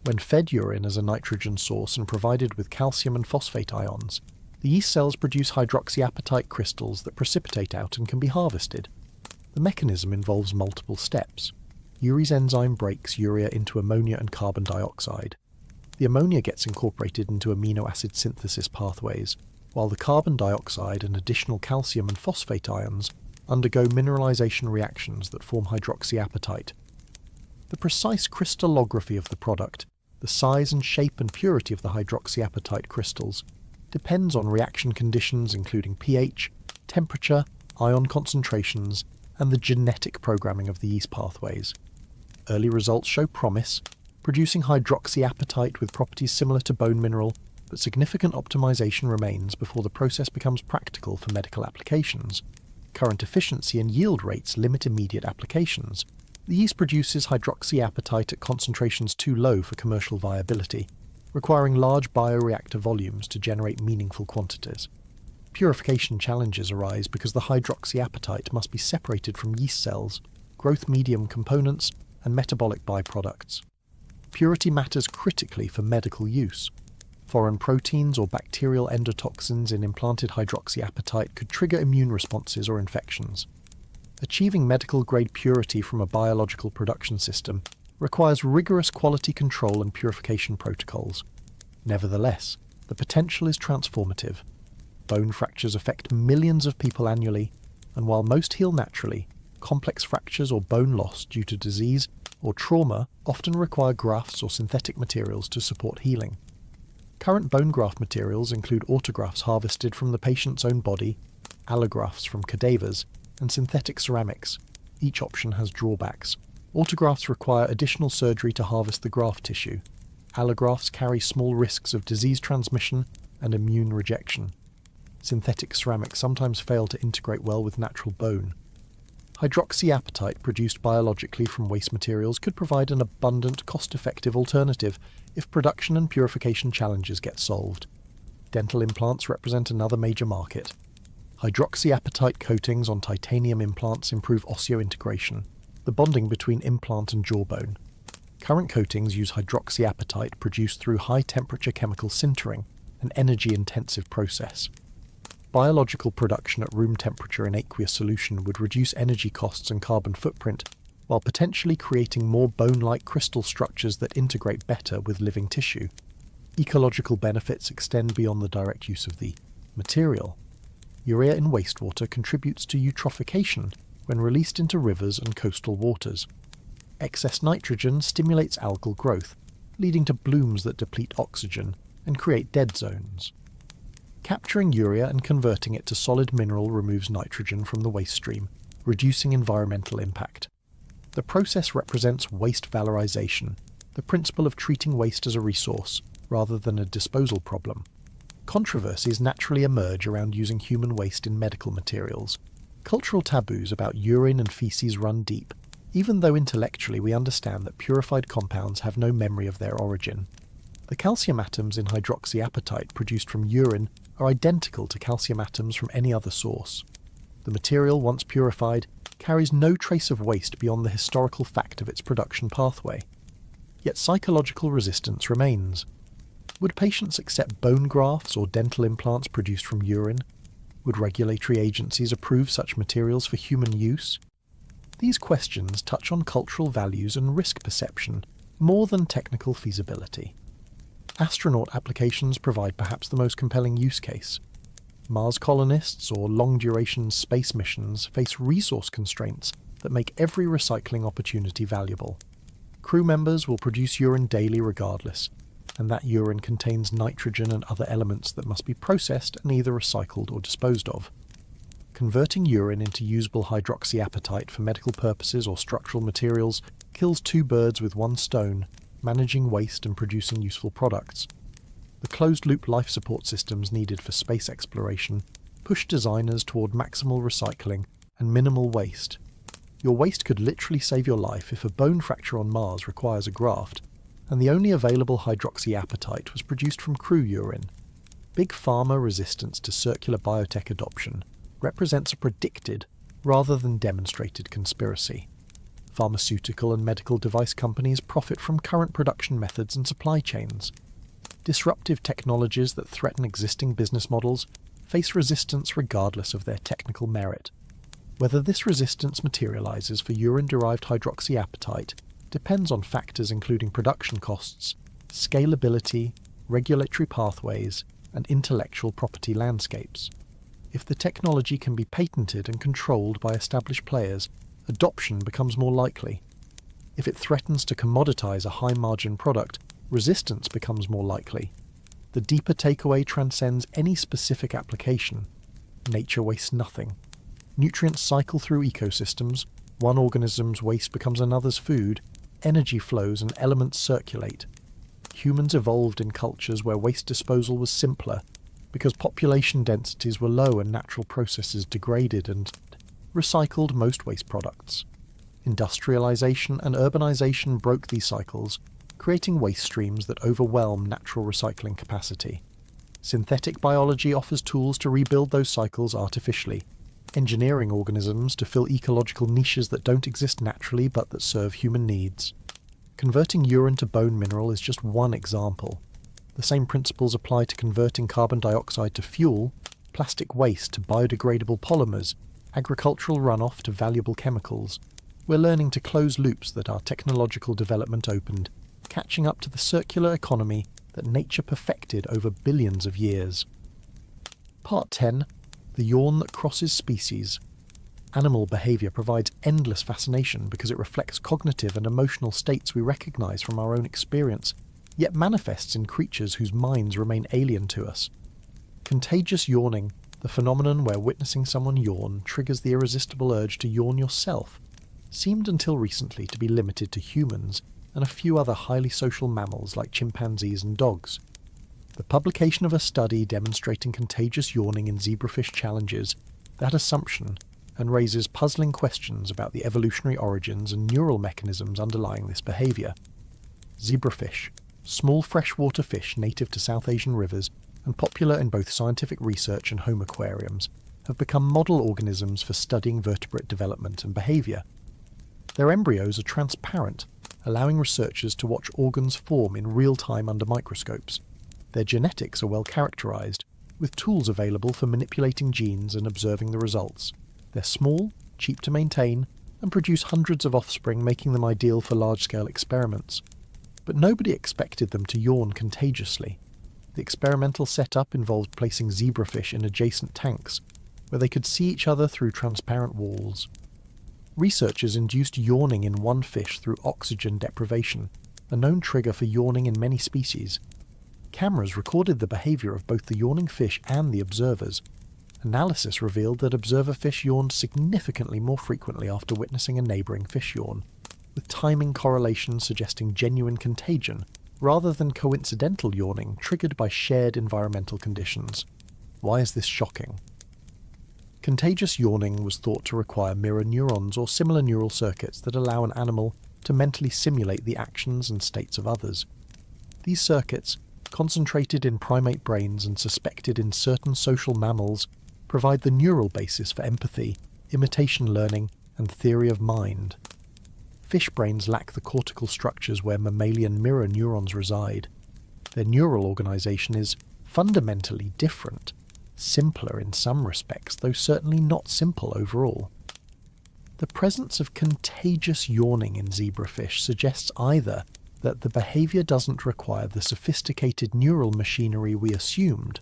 When fed urine as a nitrogen source and provided with calcium and phosphate ions, the yeast cells produce hydroxyapatite crystals that precipitate out and can be harvested. The mechanism involves multiple steps. Urease enzyme breaks urea into ammonia and carbon dioxide. The ammonia gets incorporated into amino acid synthesis pathways, while the carbon dioxide and additional calcium and phosphate ions undergo mineralization reactions that form hydroxyapatite. The precise crystallography of the product, the size and shape and purity of the hydroxyapatite crystals, depends on reaction conditions including pH, temperature, ion concentrations, and the genetic programming of the yeast pathways. Early results show promise, producing hydroxyapatite with properties similar to bone mineral, but significant optimization remains before the process becomes practical for medical applications. Current efficiency and yield rates limit immediate applications. The yeast produces hydroxyapatite at concentrations too low for commercial viability, requiring large bioreactor volumes to generate meaningful quantities. Purification challenges arise because the hydroxyapatite must be separated from yeast cells, growth medium components, and metabolic byproducts. Purity matters critically for medical use. Foreign proteins or bacterial endotoxins in implanted hydroxyapatite could trigger immune responses or infections. Achieving medical-grade purity from a biological production system requires rigorous quality control and purification protocols. Nevertheless, the potential is transformative. Bone fractures affect millions of people annually, and while most heal naturally, complex fractures or bone loss due to disease or trauma often require grafts or synthetic materials to support healing. Current bone graft materials include autografts harvested from the patient's own body, allografts from cadavers, and synthetic ceramics. Each option has drawbacks. Autografts require additional surgery to harvest the graft tissue. Allografts carry small risks of disease transmission and immune rejection. Synthetic ceramics sometimes fail to integrate well with natural bone. Hydroxyapatite produced biologically from waste materials could provide an abundant, cost-effective alternative if production and purification challenges get solved. Dental implants represent another major market. Hydroxyapatite coatings on titanium implants improve osseointegration, the bonding between implant and jawbone. Current coatings use hydroxyapatite produced through high-temperature chemical sintering, an energy-intensive process. Biological production at room temperature in aqueous solution would reduce energy costs and carbon footprint, while potentially creating more bone-like crystal structures that integrate better with living tissue. Ecological benefits extend beyond the direct use of the material. Urea in wastewater contributes to eutrophication when released into rivers and coastal waters. Excess nitrogen stimulates algal growth, leading to blooms that deplete oxygen and create dead zones. Capturing urea and converting it to solid mineral removes nitrogen from the waste stream, reducing environmental impact. The process represents waste valorization, the principle of treating waste as a resource rather than a disposal problem. Controversies naturally emerge around using human waste in medical materials. Cultural taboos about urine and feces run deep, even though intellectually we understand that purified compounds have no memory of their origin. The calcium atoms in hydroxyapatite produced from urine are identical to calcium atoms from any other source. The material, once purified, carries no trace of waste beyond the historical fact of its production pathway. Yet psychological resistance remains. Would patients accept bone grafts or dental implants produced from urine? Would regulatory agencies approve such materials for human use? These questions touch on cultural values and risk perception more than technical feasibility. Astronaut applications provide perhaps the most compelling use case. Mars colonists or long-duration space missions face resource constraints that make every recycling opportunity valuable. Crew members will produce urine daily regardless, and that urine contains nitrogen and other elements that must be processed and either recycled or disposed of. Converting urine into usable hydroxyapatite for medical purposes or structural materials kills two birds with one stone, managing waste and producing useful products. The closed-loop life support systems needed for space exploration push designers toward maximal recycling and minimal waste. Your waste could literally save your life if a bone fracture on Mars requires a graft, and the only available hydroxyapatite was produced from crew urine. Big pharma resistance to circular biotech adoption represents a predicted, rather than demonstrated, conspiracy. Pharmaceutical and medical device companies profit from current production methods and supply chains. Disruptive technologies that threaten existing business models face resistance regardless of their technical merit. Whether this resistance materializes for urine-derived hydroxyapatite depends on factors including production costs, scalability, regulatory pathways, and intellectual property landscapes. If the technology can be patented and controlled by established players, adoption becomes more likely. If it threatens to commoditize a high-margin product, resistance becomes more likely. The deeper takeaway transcends any specific application. Nature wastes nothing. Nutrients cycle through ecosystems, one organism's waste becomes another's food, energy flows and elements circulate. Humans evolved in cultures where waste disposal was simpler, because population densities were low and natural processes degraded and recycled most waste products. Industrialization and urbanization broke these cycles, creating waste streams that overwhelm natural recycling capacity. Synthetic biology offers tools to rebuild those cycles artificially, engineering organisms to fill ecological niches that don't exist naturally but that serve human needs. Converting urine to bone mineral is just one example. The same principles apply to converting carbon dioxide to fuel, plastic waste to biodegradable polymers, agricultural runoff to valuable chemicals. We're learning to close loops that our technological development opened, catching up to the circular economy that nature perfected over billions of years. Part 10. The yawn that crosses species. Animal behaviour provides endless fascination because it reflects cognitive and emotional states we recognise from our own experience, yet manifests in creatures whose minds remain alien to us. Contagious yawning, the phenomenon where witnessing someone yawn triggers the irresistible urge to yawn yourself, seemed until recently to be limited to humans and a few other highly social mammals like chimpanzees and dogs. The publication of a study demonstrating contagious yawning in zebrafish challenges that assumption and raises puzzling questions about the evolutionary origins and neural mechanisms underlying this behaviour. Zebrafish, small freshwater fish native to South Asian rivers and popular in both scientific research and home aquariums, have become model organisms for studying vertebrate development and behaviour. Their embryos are transparent, allowing researchers to watch organs form in real time under microscopes. Their genetics are well characterised, with tools available for manipulating genes and observing the results. They're small, cheap to maintain, and produce hundreds of offspring, making them ideal for large-scale experiments. But nobody expected them to yawn contagiously. The experimental setup involved placing zebrafish in adjacent tanks, where they could see each other through transparent walls. Researchers induced yawning in one fish through oxygen deprivation, a known trigger for yawning in many species. Cameras recorded the behaviour of both the yawning fish and the observers. Analysis revealed that observer fish yawned significantly more frequently after witnessing a neighbouring fish yawn, with timing correlations suggesting genuine contagion, rather than coincidental yawning triggered by shared environmental conditions. Why is this shocking? Contagious yawning was thought to require mirror neurons or similar neural circuits that allow an animal to mentally simulate the actions and states of others. These circuits, concentrated in primate brains and suspected in certain social mammals, provide the neural basis for empathy, imitation learning, and theory of mind. Fish brains lack the cortical structures where mammalian mirror neurons reside. Their neural organisation is fundamentally different, simpler in some respects, though certainly not simple overall. The presence of contagious yawning in zebrafish suggests either that the behaviour doesn't require the sophisticated neural machinery we assumed,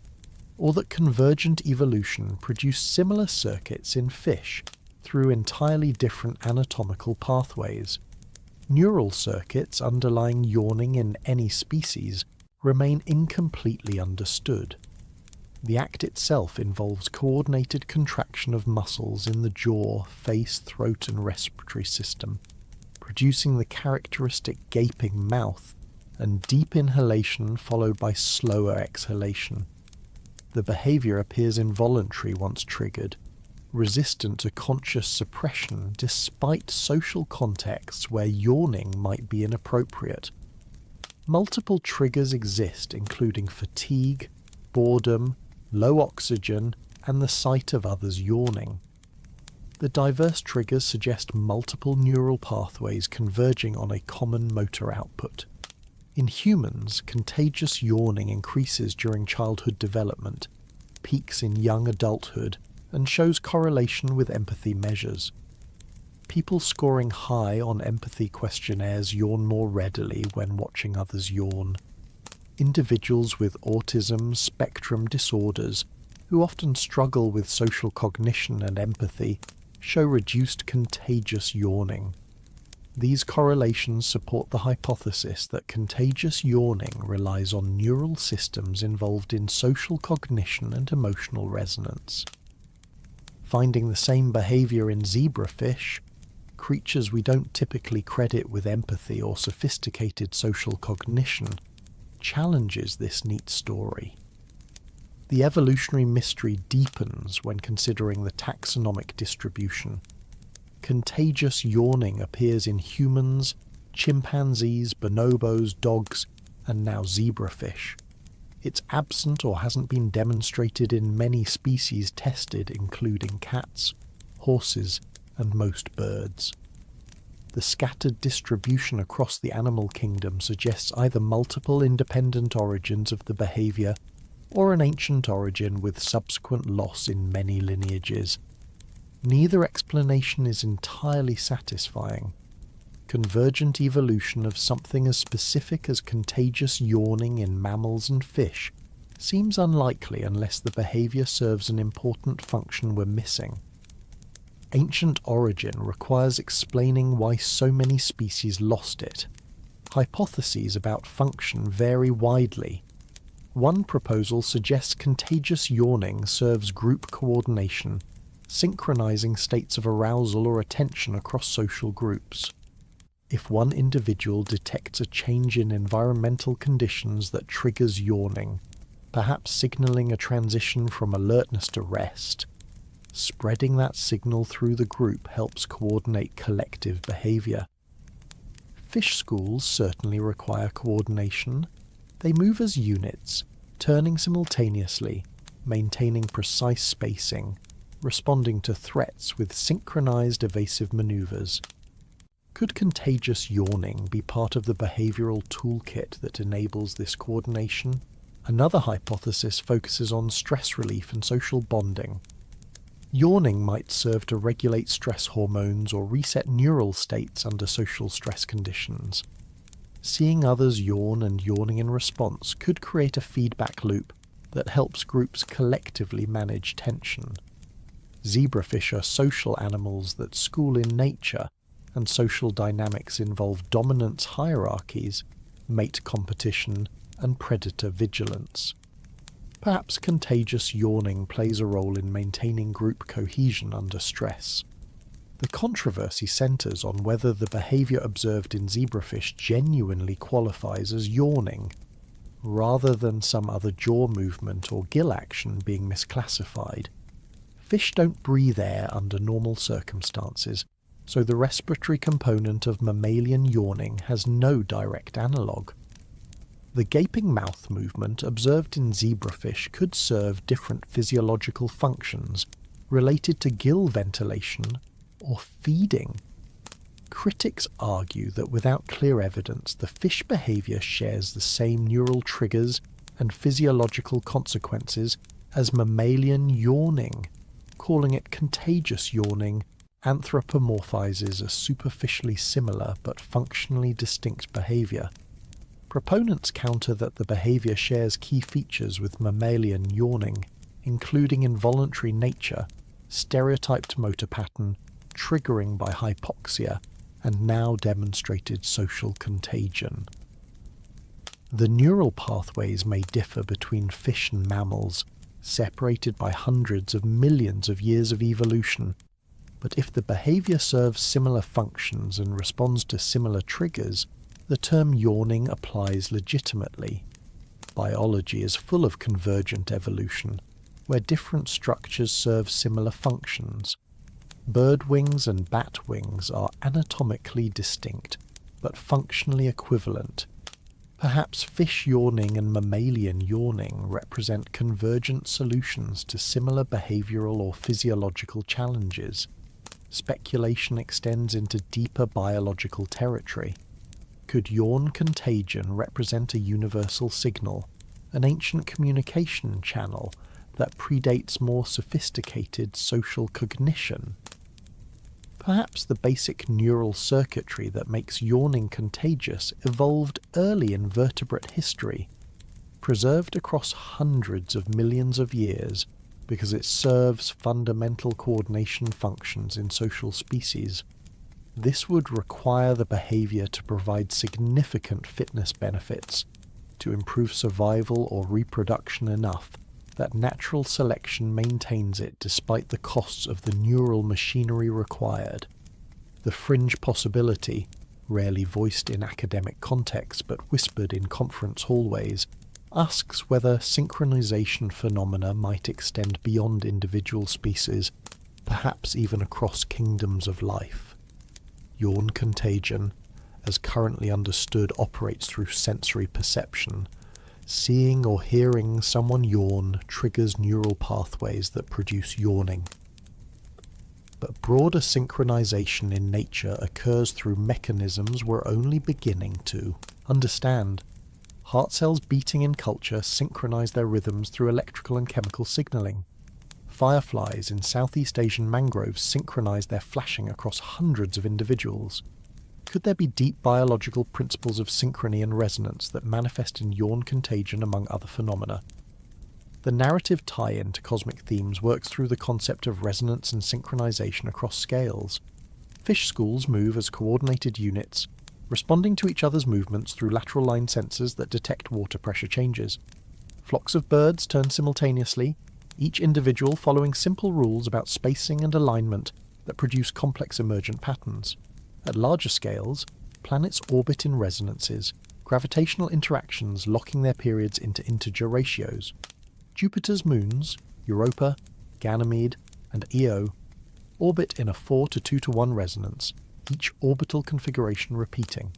or that convergent evolution produced similar circuits in fish through entirely different anatomical pathways. Neural circuits underlying yawning in any species remain incompletely understood. The act itself involves coordinated contraction of muscles in the jaw, face, throat and respiratory system, producing the characteristic gaping mouth and deep inhalation followed by slower exhalation. The behaviour appears involuntary once triggered, resistant to conscious suppression despite social contexts where yawning might be inappropriate. Multiple triggers exist, including fatigue, boredom, low oxygen, and the sight of others yawning. The diverse triggers suggest multiple neural pathways converging on a common motor output. In humans, contagious yawning increases during childhood development, peaks in young adulthood, and shows correlation with empathy measures. People scoring high on empathy questionnaires yawn more readily when watching others yawn. Individuals with autism spectrum disorders, who often struggle with social cognition and empathy, show reduced contagious yawning. These correlations support the hypothesis that contagious yawning relies on neural systems involved in social cognition and emotional resonance. Finding the same behaviour in zebrafish, creatures we don't typically credit with empathy or sophisticated social cognition, challenges this neat story. The evolutionary mystery deepens when considering the taxonomic distribution. Contagious yawning appears in humans, chimpanzees, bonobos, dogs, and now zebrafish. It's absent or hasn't been demonstrated in many species tested, including cats, horses, and most birds. The scattered distribution across the animal kingdom suggests either multiple independent origins of the behaviour or an ancient origin with subsequent loss in many lineages. Neither explanation is entirely satisfying. Convergent evolution of something as specific as contagious yawning in mammals and fish seems unlikely unless the behaviour serves an important function we're missing. Ancient origin requires explaining why so many species lost it. Hypotheses about function vary widely. One proposal suggests contagious yawning serves group coordination, synchronizing states of arousal or attention across social groups. If one individual detects a change in environmental conditions that triggers yawning, perhaps signaling a transition from alertness to rest, spreading that signal through the group helps coordinate collective behavior. Fish schools certainly require coordination. They move as units, turning simultaneously, maintaining precise spacing, responding to threats with synchronized evasive maneuvers. Could contagious yawning be part of the behavioral toolkit that enables this coordination? Another hypothesis focuses on stress relief and social bonding. Yawning might serve to regulate stress hormones or reset neural states under social stress conditions. Seeing others yawn and yawning in response could create a feedback loop that helps groups collectively manage tension. Zebrafish are social animals that school in nature, and social dynamics involve dominance hierarchies, mate competition, and predator vigilance. Perhaps contagious yawning plays a role in maintaining group cohesion under stress. The controversy centers on whether the behavior observed in zebrafish genuinely qualifies as yawning, rather than some other jaw movement or gill action being misclassified. Fish don't breathe air under normal circumstances, so the respiratory component of mammalian yawning has no direct analogue. The gaping mouth movement observed in zebrafish could serve different physiological functions related to gill ventilation or feeding. Critics argue that without clear evidence, the fish behaviour shares the same neural triggers and physiological consequences as mammalian yawning. Calling it contagious yawning anthropomorphizes a superficially similar but functionally distinct behaviour. Proponents counter that the behaviour shares key features with mammalian yawning, including involuntary nature, stereotyped motor pattern, triggering by hypoxia, and now demonstrated social contagion. The neural pathways may differ between fish and mammals, separated by hundreds of millions of years of evolution, but if the behaviour serves similar functions and responds to similar triggers, the term yawning applies legitimately. Biology is full of convergent evolution, where different structures serve similar functions. Bird wings and bat wings are anatomically distinct, but functionally equivalent. Perhaps fish yawning and mammalian yawning represent convergent solutions to similar behavioral or physiological challenges. Speculation extends into deeper biological territory. Could yawn contagion represent a universal signal, an ancient communication channel that predates more sophisticated social cognition? Perhaps the basic neural circuitry that makes yawning contagious evolved early in vertebrate history, preserved across hundreds of millions of years because it serves fundamental coordination functions in social species. This would require the behavior to provide significant fitness benefits, to improve survival or reproduction enough that natural selection maintains it despite the costs of the neural machinery required. The fringe possibility, rarely voiced in academic contexts but whispered in conference hallways, asks whether synchronization phenomena might extend beyond individual species, perhaps even across kingdoms of life. Yawn contagion, as currently understood, operates through sensory perception. Seeing or hearing someone yawn triggers neural pathways that produce yawning. But broader synchronization in nature occurs through mechanisms we're only beginning to understand. Heart cells beating in culture synchronize their rhythms through electrical and chemical signaling. Fireflies in Southeast Asian mangroves synchronize their flashing across hundreds of individuals. Could there be deep biological principles of synchrony and resonance that manifest in yawn contagion among other phenomena? The narrative tie-in to cosmic themes works through the concept of resonance and synchronization across scales. Fish schools move as coordinated units, responding to each other's movements through lateral line sensors that detect water pressure changes. Flocks of birds turn simultaneously, each individual following simple rules about spacing and alignment that produce complex emergent patterns. At larger scales, planets orbit in resonances, gravitational interactions locking their periods into integer ratios. Jupiter's moons, Europa, Ganymede, and Io, orbit in a 4 to 2 to 1 resonance, each orbital configuration repeating.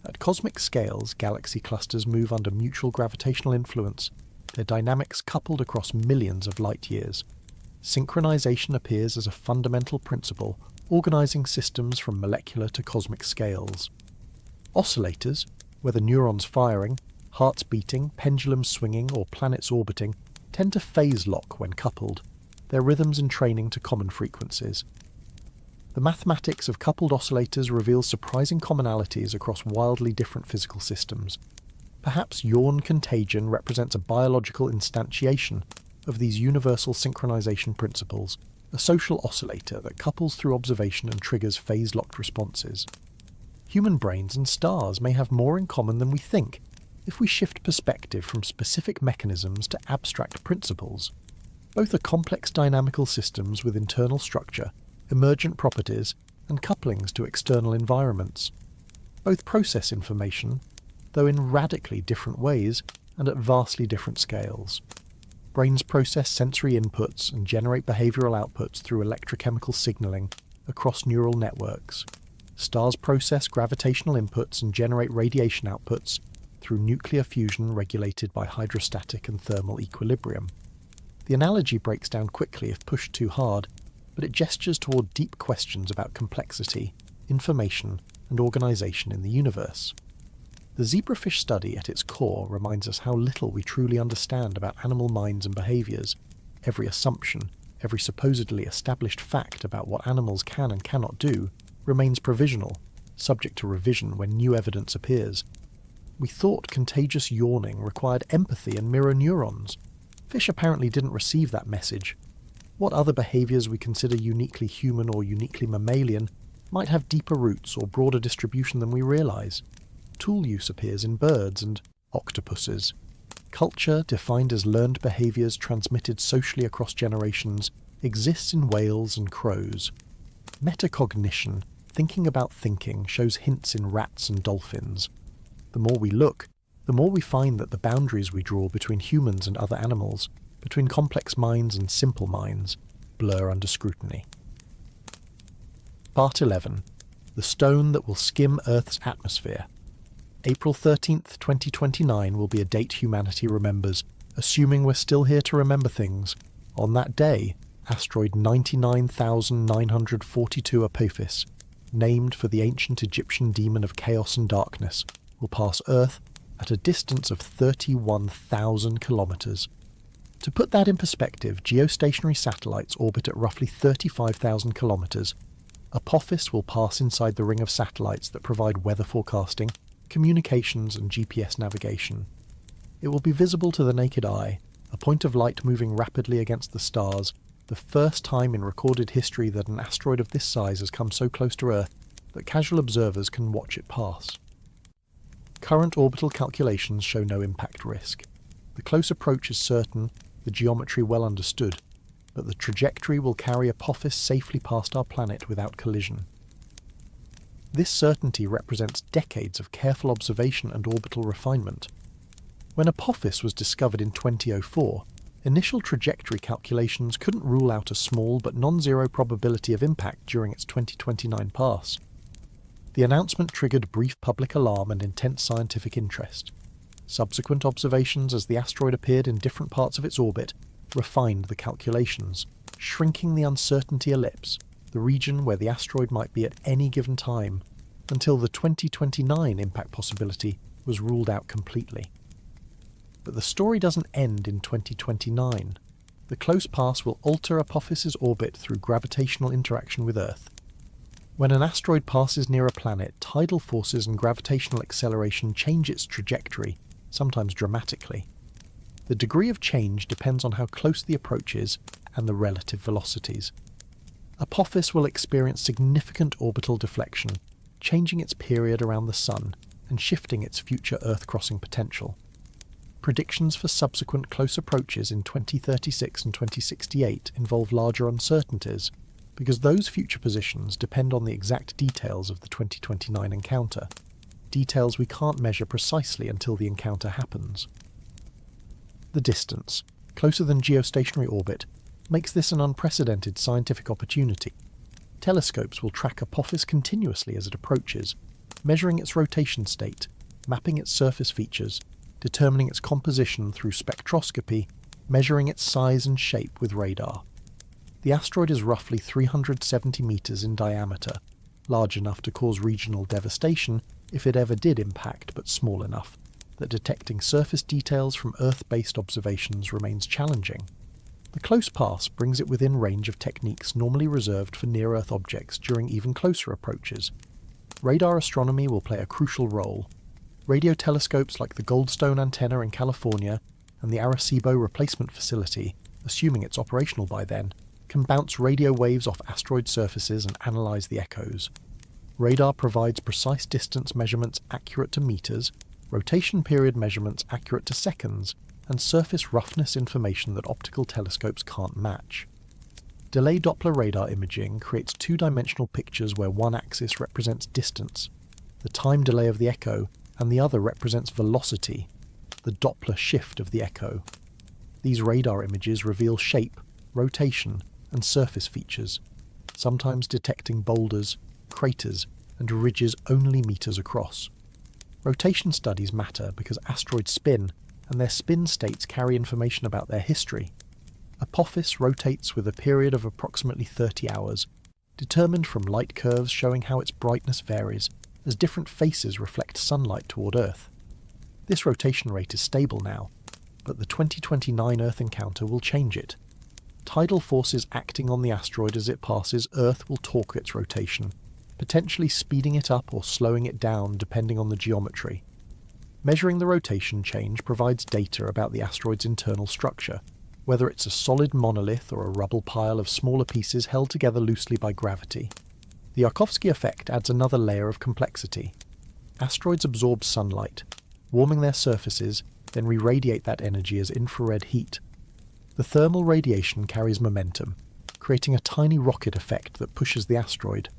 At cosmic scales, galaxy clusters move under mutual gravitational influence, their dynamics coupled across millions of light years. Synchronization appears as a fundamental principle, organizing systems from molecular to cosmic scales. Oscillators, whether neurons firing, hearts beating, pendulums swinging, or planets orbiting, tend to phase lock when coupled, their rhythms entraining to common frequencies. The mathematics of coupled oscillators reveals surprising commonalities across wildly different physical systems. Perhaps yawn contagion represents a biological instantiation of these universal synchronization principles, a social oscillator that couples through observation and triggers phase-locked responses. Human brains and stars may have more in common than we think if we shift perspective from specific mechanisms to abstract principles. Both are complex dynamical systems with internal structure, emergent properties, and couplings to external environments. Both process information, though in radically different ways and at vastly different scales. Brains process sensory inputs and generate behavioral outputs through electrochemical signaling across neural networks. Stars process gravitational inputs and generate radiation outputs through nuclear fusion regulated by hydrostatic and thermal equilibrium. The analogy breaks down quickly if pushed too hard, but it gestures toward deep questions about complexity, information, and organization in the universe. The zebrafish study at its core reminds us how little we truly understand about animal minds and behaviors. Every assumption, every supposedly established fact about what animals can and cannot do, remains provisional, subject to revision when new evidence appears. We thought contagious yawning required empathy and mirror neurons. Fish apparently didn't receive that message. What other behaviors we consider uniquely human or uniquely mammalian might have deeper roots or broader distribution than we realize? Tool use appears in birds and octopuses. Culture, defined as learned behaviors transmitted socially across generations, exists in whales and crows. Metacognition, thinking about thinking, shows hints in rats and dolphins. The more we look, the more we find that the boundaries we draw between humans and other animals, between complex minds and simple minds, blur under scrutiny. Part 11. The Stone That Will Skim Earth's Atmosphere. April 13th, 2029 will be a date humanity remembers, assuming we're still here to remember things. On that day, asteroid 99,942 Apophis, named for the ancient Egyptian demon of chaos and darkness, will pass Earth at a distance of 31,000 kilometers. To put that in perspective, geostationary satellites orbit at roughly 35,000 kilometers. Apophis will pass inside the ring of satellites that provide weather forecasting, communications and GPS navigation. It will be visible to the naked eye, a point of light moving rapidly against the stars, the first time in recorded history that an asteroid of this size has come so close to Earth that casual observers can watch it pass. Current orbital calculations show no impact risk. The close approach is certain, the geometry well understood, but the trajectory will carry Apophis safely past our planet without collision. This certainty represents decades of careful observation and orbital refinement. When Apophis was discovered in 2004, initial trajectory calculations couldn't rule out a small but non-zero probability of impact during its 2029 pass. The announcement triggered brief public alarm and intense scientific interest. Subsequent observations as the asteroid appeared in different parts of its orbit refined the calculations, shrinking the uncertainty ellipse, the region where the asteroid might be at any given time, until the 2029 impact possibility was ruled out completely. But the story doesn't end in 2029. The close pass will alter Apophis's orbit through gravitational interaction with Earth. When an asteroid passes near a planet, tidal forces and gravitational acceleration change its trajectory, sometimes dramatically. The degree of change depends on how close the approach is and the relative velocities. Apophis will experience significant orbital deflection, changing its period around the Sun and shifting its future Earth-crossing potential. Predictions for subsequent close approaches in 2036 and 2068 involve larger uncertainties, because those future positions depend on the exact details of the 2029 encounter, details we can't measure precisely until the encounter happens. The distance, closer than geostationary orbit, makes this an unprecedented scientific opportunity. Telescopes will track Apophis continuously as it approaches, measuring its rotation state, mapping its surface features, determining its composition through spectroscopy, measuring its size and shape with radar. The asteroid is roughly 370 meters in diameter, large enough to cause regional devastation if it ever did impact, but small enough that detecting surface details from Earth-based observations remains challenging. The close pass brings it within range of techniques normally reserved for near-Earth objects during even closer approaches. Radar astronomy will play a crucial role. Radio telescopes like the Goldstone antenna in California and the Arecibo replacement facility, assuming it's operational by then, can bounce radio waves off asteroid surfaces and analyze the echoes. Radar provides precise distance measurements accurate to meters, rotation period measurements accurate to seconds, and surface roughness information that optical telescopes can't match. Delay Doppler radar imaging creates two-dimensional pictures where one axis represents distance, the time delay of the echo, and the other represents velocity, the Doppler shift of the echo. These radar images reveal shape, rotation, and surface features, sometimes detecting boulders, craters, and ridges only meters across. Rotation studies matter because asteroids spin, and their spin states carry information about their history. Apophis rotates with a period of approximately 30 hours, determined from light curves showing how its brightness varies as different faces reflect sunlight toward Earth. This rotation rate is stable now, but the 2029 Earth encounter will change it. Tidal forces acting on the asteroid as it passes Earth will torque its rotation, potentially speeding it up or slowing it down depending on the geometry. Measuring the rotation change provides data about the asteroid's internal structure, whether it's a solid monolith or a rubble pile of smaller pieces held together loosely by gravity. The Yarkovsky effect adds another layer of complexity. Asteroids absorb sunlight, warming their surfaces, then re-radiate that energy as infrared heat. The thermal radiation carries momentum, creating a tiny rocket effect that pushes the asteroid.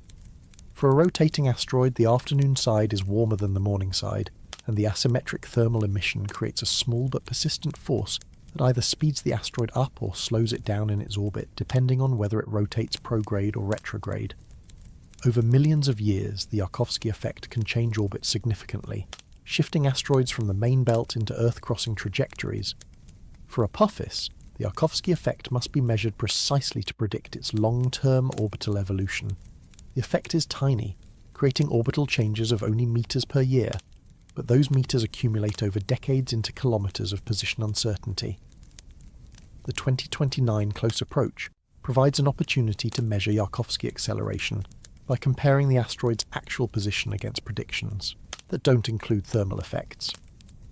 For a rotating asteroid, the afternoon side is warmer than the morning side, and the asymmetric thermal emission creates a small but persistent force that either speeds the asteroid up or slows it down in its orbit, depending on whether it rotates prograde or retrograde. Over millions of years, the Yarkovsky effect can change orbit significantly, shifting asteroids from the main belt into Earth-crossing trajectories. For Apophis, the Yarkovsky effect must be measured precisely to predict its long-term orbital evolution. The effect is tiny, creating orbital changes of only meters per year, but those meters accumulate over decades into kilometers of position uncertainty. The 2029 close approach provides an opportunity to measure Yarkovsky acceleration by comparing the asteroid's actual position against predictions that don't include thermal effects.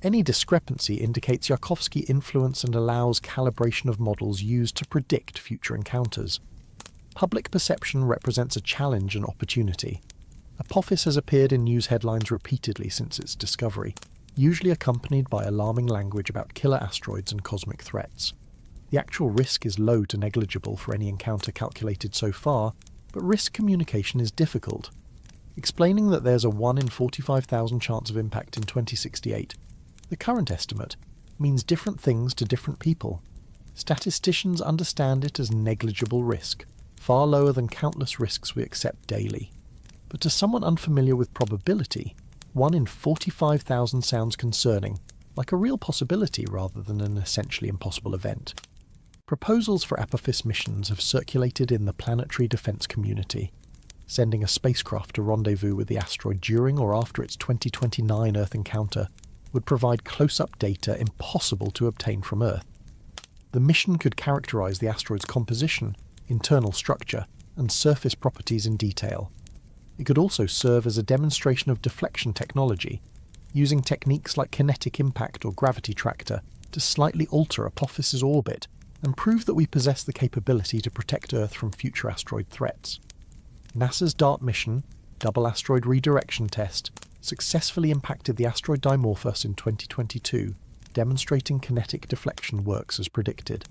Any discrepancy indicates Yarkovsky influence and allows calibration of models used to predict future encounters. Public perception represents a challenge and opportunity. Apophis has appeared in news headlines repeatedly since its discovery, usually accompanied by alarming language about killer asteroids and cosmic threats. The actual risk is low to negligible for any encounter calculated so far, but risk communication is difficult. Explaining that there's a 1 in 45,000 chance of impact in 2068, the current estimate, means different things to different people. Statisticians understand it as negligible risk, far lower than countless risks we accept daily. But to someone unfamiliar with probability, 1 in 45,000 sounds concerning, like a real possibility rather than an essentially impossible event. Proposals for Apophis missions have circulated in the planetary defense community. Sending a spacecraft to rendezvous with the asteroid during or after its 2029 Earth encounter would provide close-up data impossible to obtain from Earth. The mission could characterize the asteroid's composition, internal structure, and surface properties in detail. It could also serve as a demonstration of deflection technology, using techniques like kinetic impact or gravity tractor to slightly alter Apophis's orbit and prove that we possess the capability to protect Earth from future asteroid threats. NASA's DART mission, Double Asteroid Redirection Test, successfully impacted the asteroid Dimorphos in 2022, demonstrating kinetic deflection works as predicted.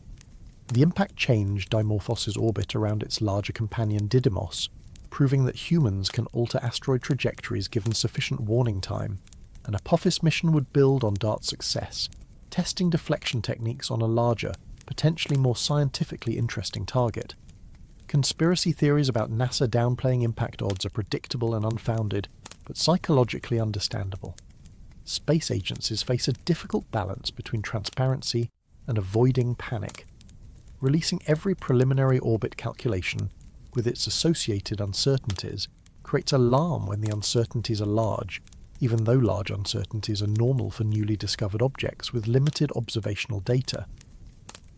The impact changed Dimorphos's orbit around its larger companion Didymos, proving that humans can alter asteroid trajectories given sufficient warning time. An Apophis mission would build on DART's success, testing deflection techniques on a larger, potentially more scientifically interesting target. Conspiracy theories about NASA downplaying impact odds are predictable and unfounded, but psychologically understandable. Space agencies face a difficult balance between transparency and avoiding panic. Releasing every preliminary orbit calculation, with its associated uncertainties, creates alarm when the uncertainties are large, even though large uncertainties are normal for newly discovered objects with limited observational data.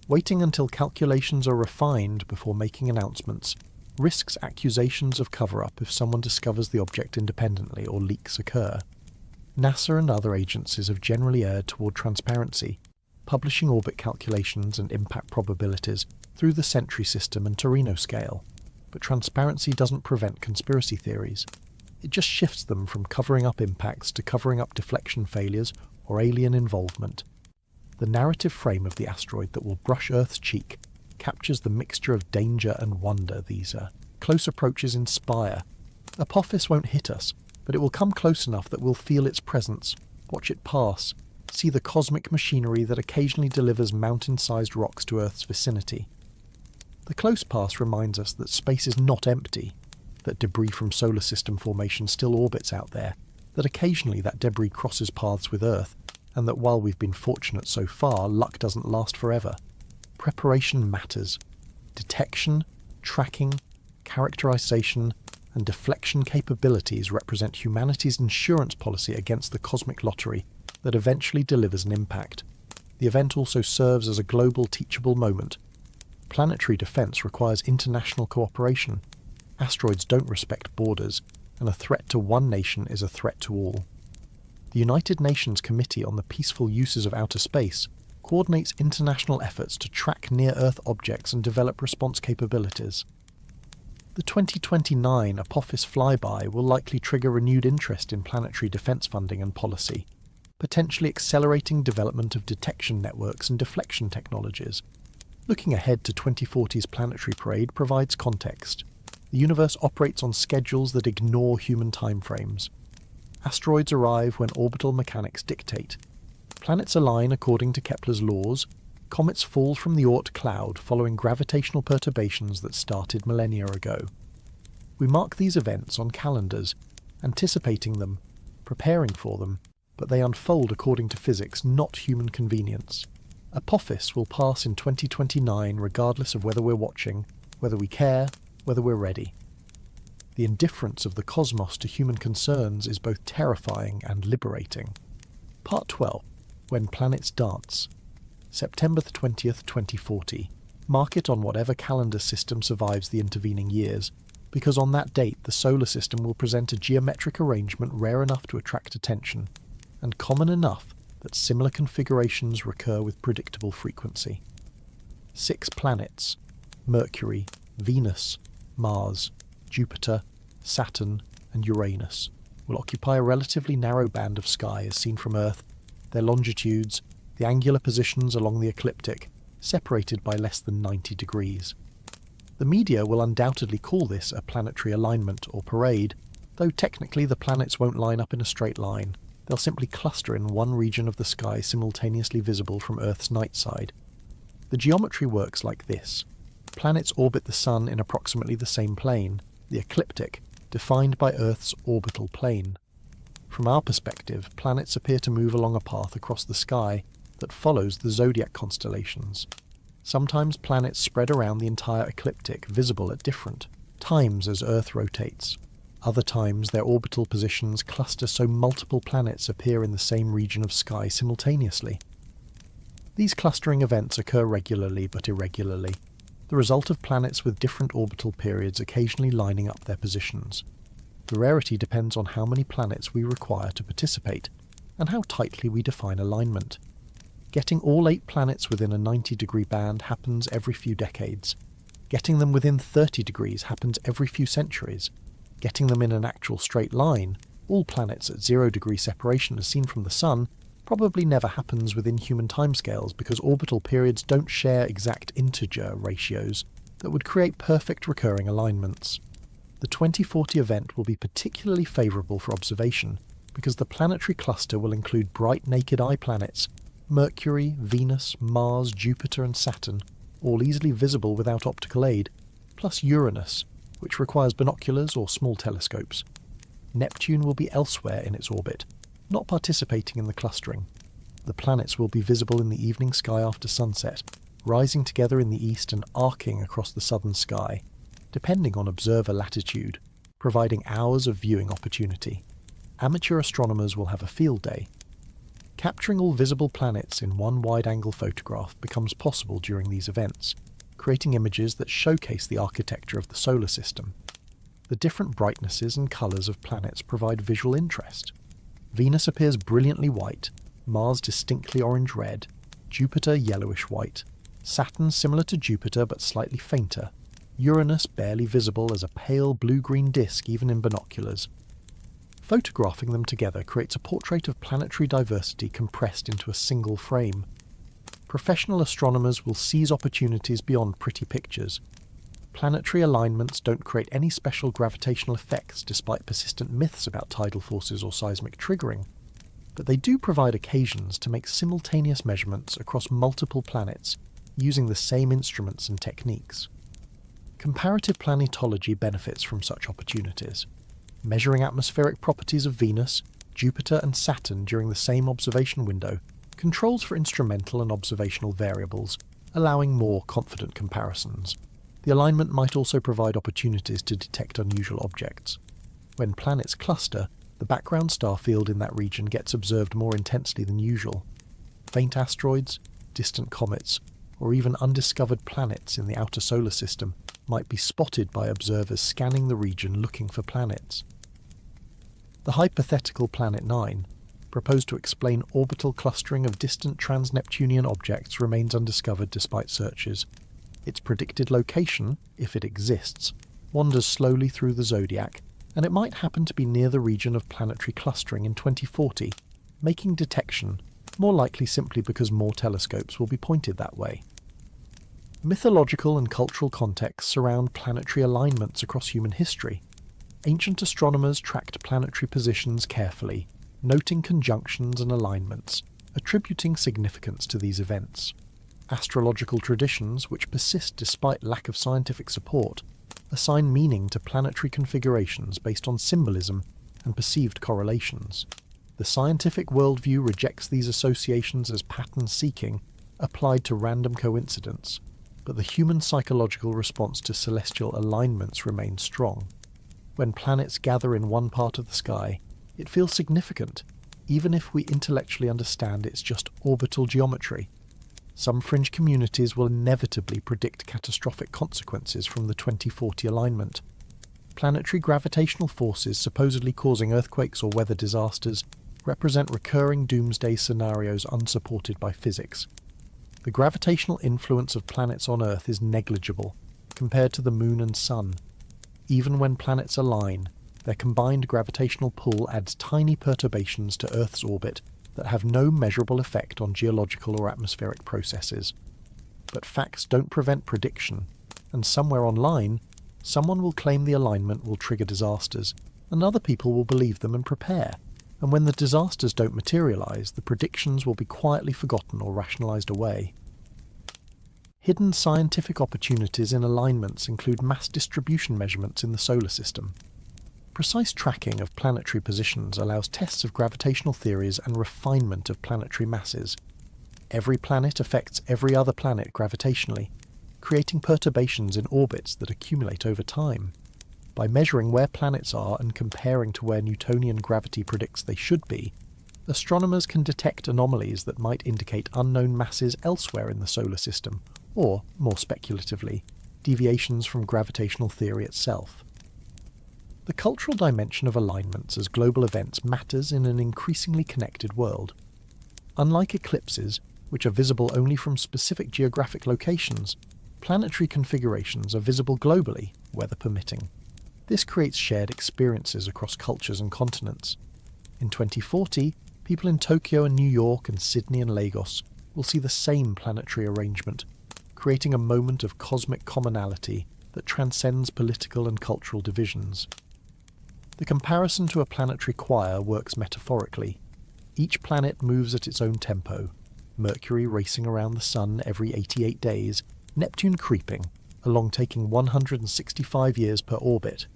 Waiting until calculations are refined before making announcements risks accusations of cover-up if someone discovers the object independently or leaks occur. NASA and other agencies have generally erred toward transparency, publishing orbit calculations and impact probabilities through the Sentry system and Torino scale, but transparency doesn't prevent conspiracy theories. It just shifts them from covering up impacts to covering up deflection failures or alien involvement. The narrative frame of the asteroid that will brush Earth's cheek captures the mixture of danger and wonder these close approaches inspire. Apophis won't hit us, but it will come close enough that we'll feel its presence, watch it pass, see the cosmic machinery that occasionally delivers mountain-sized rocks to Earth's vicinity. The close pass reminds us that space is not empty, that debris from solar system formation still orbits out there, that occasionally that debris crosses paths with Earth, and that while we've been fortunate so far, luck doesn't last forever. Preparation matters. Detection, tracking, characterization, and deflection capabilities represent humanity's insurance policy against the cosmic lottery that eventually delivers an impact. The event also serves as a global teachable moment. Planetary defense requires international cooperation. Asteroids don't respect borders, and a threat to one nation is a threat to all. The United Nations Committee on the Peaceful Uses of Outer Space coordinates international efforts to track near-Earth objects and develop response capabilities. The 2029 Apophis flyby will likely trigger renewed interest in planetary defense funding and policy, potentially accelerating development of detection networks and deflection technologies. Looking ahead to 2040's planetary parade provides context. The universe operates on schedules that ignore human timeframes. Asteroids arrive when orbital mechanics dictate. Planets align according to Kepler's laws. Comets fall from the Oort cloud following gravitational perturbations that started millennia ago. We mark these events on calendars, anticipating them, preparing for them, but they unfold according to physics, not human convenience. Apophis will pass in 2029 regardless of whether we're watching, whether we care, whether we're ready. The indifference of the cosmos to human concerns is both terrifying and liberating. Part 12. When Planets Dance. September 20th, 2040. Mark it on whatever calendar system survives the intervening years, because on that date the solar system will present a geometric arrangement rare enough to attract attention, and common enough that similar configurations recur with predictable frequency. 6 planets: Mercury, Venus, Mars, Jupiter, Saturn, and Uranus will occupy a relatively narrow band of sky as seen from Earth, their longitudes, the angular positions along the ecliptic, separated by less than 90 degrees. The media will undoubtedly call this a planetary alignment or parade, though technically the planets won't line up in a straight line. They'll simply cluster in one region of the sky simultaneously visible from Earth's night side. The geometry works like this. Planets orbit the Sun in approximately the same plane, the ecliptic, defined by Earth's orbital plane. From our perspective, planets appear to move along a path across the sky that follows the zodiac constellations. Sometimes planets spread around the entire ecliptic, visible at different times as Earth rotates. Other times, their orbital positions cluster so multiple planets appear in the same region of sky simultaneously. These clustering events occur regularly but irregularly, the result of planets with different orbital periods occasionally lining up their positions. The rarity depends on how many planets we require to participate, and how tightly we define alignment. Getting all 8 planets within a 90-degree band happens every few decades. Getting them within 30 degrees happens every few centuries. Getting them in an actual straight line, all planets at 0-degree separation as seen from the Sun, probably never happens within human timescales because orbital periods don't share exact integer ratios that would create perfect recurring alignments. The 2040 event will be particularly favourable for observation because the planetary cluster will include bright naked eye planets, Mercury, Venus, Mars, Jupiter and Saturn, all easily visible without optical aid, plus Uranus, which requires binoculars or small telescopes. Neptune will be elsewhere in its orbit, not participating in the clustering. The planets will be visible in the evening sky after sunset, rising together in the east and arcing across the southern sky, depending on observer latitude, providing hours of viewing opportunity. Amateur astronomers will have a field day. Capturing all visible planets in one wide-angle photograph becomes possible during these events, creating images that showcase the architecture of the solar system. The different brightnesses and colours of planets provide visual interest. Venus appears brilliantly white, Mars distinctly orange-red, Jupiter yellowish-white, Saturn similar to Jupiter but slightly fainter, Uranus barely visible as a pale blue-green disk even in binoculars. Photographing them together creates a portrait of planetary diversity compressed into a single frame. Professional astronomers will seize opportunities beyond pretty pictures. Planetary alignments don't create any special gravitational effects despite persistent myths about tidal forces or seismic triggering, but they do provide occasions to make simultaneous measurements across multiple planets using the same instruments and techniques. Comparative planetology benefits from such opportunities. Measuring atmospheric properties of Venus, Jupiter and Saturn during the same observation window controls for instrumental and observational variables, allowing more confident comparisons. The alignment might also provide opportunities to detect unusual objects. When planets cluster, the background star field in that region gets observed more intensely than usual. Faint asteroids, distant comets, or even undiscovered planets in the outer solar system might be spotted by observers scanning the region looking for planets. The hypothetical Planet 9, proposed to explain orbital clustering of distant trans-Neptunian objects, remains undiscovered despite searches. Its predicted location, if it exists, wanders slowly through the zodiac, and it might happen to be near the region of planetary clustering in 2040, making detection more likely simply because more telescopes will be pointed that way. Mythological and cultural contexts surround planetary alignments across human history. Ancient astronomers tracked planetary positions carefully, noting conjunctions and alignments, attributing significance to these events. Astrological traditions, which persist despite lack of scientific support, assign meaning to planetary configurations based on symbolism and perceived correlations. The scientific worldview rejects these associations as pattern-seeking, applied to random coincidence, but the human psychological response to celestial alignments remains strong. When planets gather in one part of the sky, it feels significant, even if we intellectually understand it's just orbital geometry. Some fringe communities will inevitably predict catastrophic consequences from the 2040 alignment. Planetary gravitational forces supposedly causing earthquakes or weather disasters represent recurring doomsday scenarios unsupported by physics. The gravitational influence of planets on Earth is negligible compared to the Moon and Sun. Even when planets align, their combined gravitational pull adds tiny perturbations to Earth's orbit that have no measurable effect on geological or atmospheric processes. But facts don't prevent prediction, and somewhere online, someone will claim the alignment will trigger disasters, and other people will believe them and prepare. And when the disasters don't materialize, the predictions will be quietly forgotten or rationalized away. Hidden scientific opportunities in alignments include mass distribution measurements in the solar system. Precise tracking of planetary positions allows tests of gravitational theories and refinement of planetary masses. Every planet affects every other planet gravitationally, creating perturbations in orbits that accumulate over time. By measuring where planets are and comparing to where Newtonian gravity predicts they should be, astronomers can detect anomalies that might indicate unknown masses elsewhere in the solar system, or, more speculatively, deviations from gravitational theory itself. The cultural dimension of alignments as global events matters in an increasingly connected world. Unlike eclipses, which are visible only from specific geographic locations, planetary configurations are visible globally, weather permitting. This creates shared experiences across cultures and continents. In 2040, people in Tokyo and New York and Sydney and Lagos will see the same planetary arrangement, creating a moment of cosmic commonality that transcends political and cultural divisions. The comparison to a planetary choir works metaphorically. Each planet moves at its own tempo, Mercury racing around the Sun every 88 days, Neptune creeping, along taking 165 years per orbit.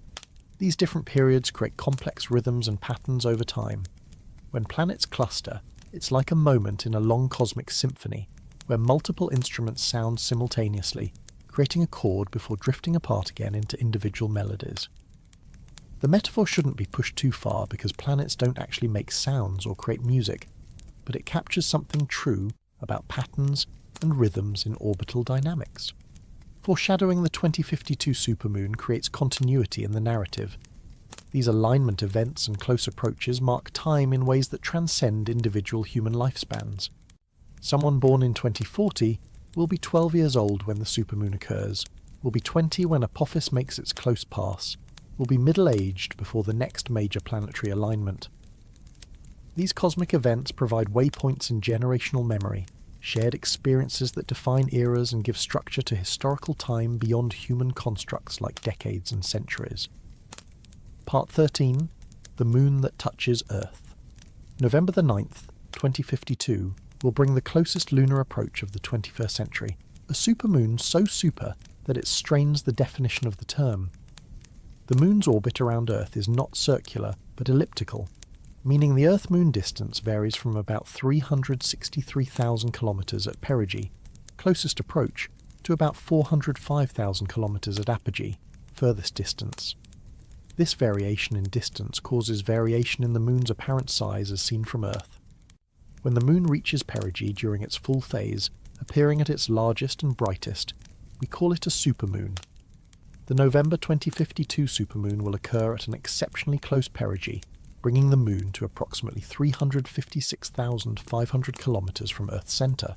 These different periods create complex rhythms and patterns over time. When planets cluster, it's like a moment in a long cosmic symphony, where multiple instruments sound simultaneously, creating a chord before drifting apart again into individual melodies. The metaphor shouldn't be pushed too far because planets don't actually make sounds or create music, but it captures something true about patterns and rhythms in orbital dynamics. Foreshadowing the 2052 supermoon creates continuity in the narrative. These alignment events and close approaches mark time in ways that transcend individual human lifespans. Someone born in 2040 will be 12 years old when the supermoon occurs, will be 20 when Apophis makes its close pass, will be middle-aged before the next major planetary alignment. These cosmic events provide waypoints in generational memory, shared experiences that define eras and give structure to historical time beyond human constructs like decades and centuries. Part 13. The Moon That Touches Earth. November the 9th, 2052, will bring the closest lunar approach of the 21st century, a supermoon so super that it strains the definition of the term. The Moon's orbit around Earth is not circular, but elliptical, meaning the Earth-Moon distance varies from about 363,000 kilometres at perigee, closest approach, to about 405,000 kilometres at apogee, furthest distance. This variation in distance causes variation in the Moon's apparent size as seen from Earth. When the Moon reaches perigee during its full phase, appearing at its largest and brightest, we call it a supermoon. The November 2052 supermoon will occur at an exceptionally close perigee, bringing the Moon to approximately 356,500 kilometres from Earth's centre.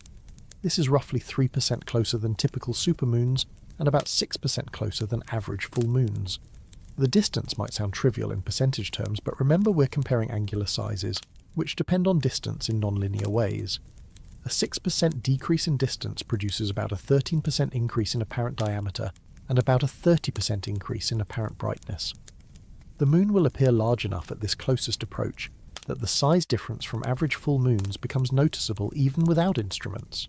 This is roughly 3% closer than typical supermoons and about 6% closer than average full moons. The distance might sound trivial in percentage terms, but remember we're comparing angular sizes, which depend on distance in nonlinear ways. A 6% decrease in distance produces about a 13% increase in apparent diameter and about a 30% increase in apparent brightness. The Moon will appear large enough at this closest approach that the size difference from average full moons becomes noticeable even without instruments.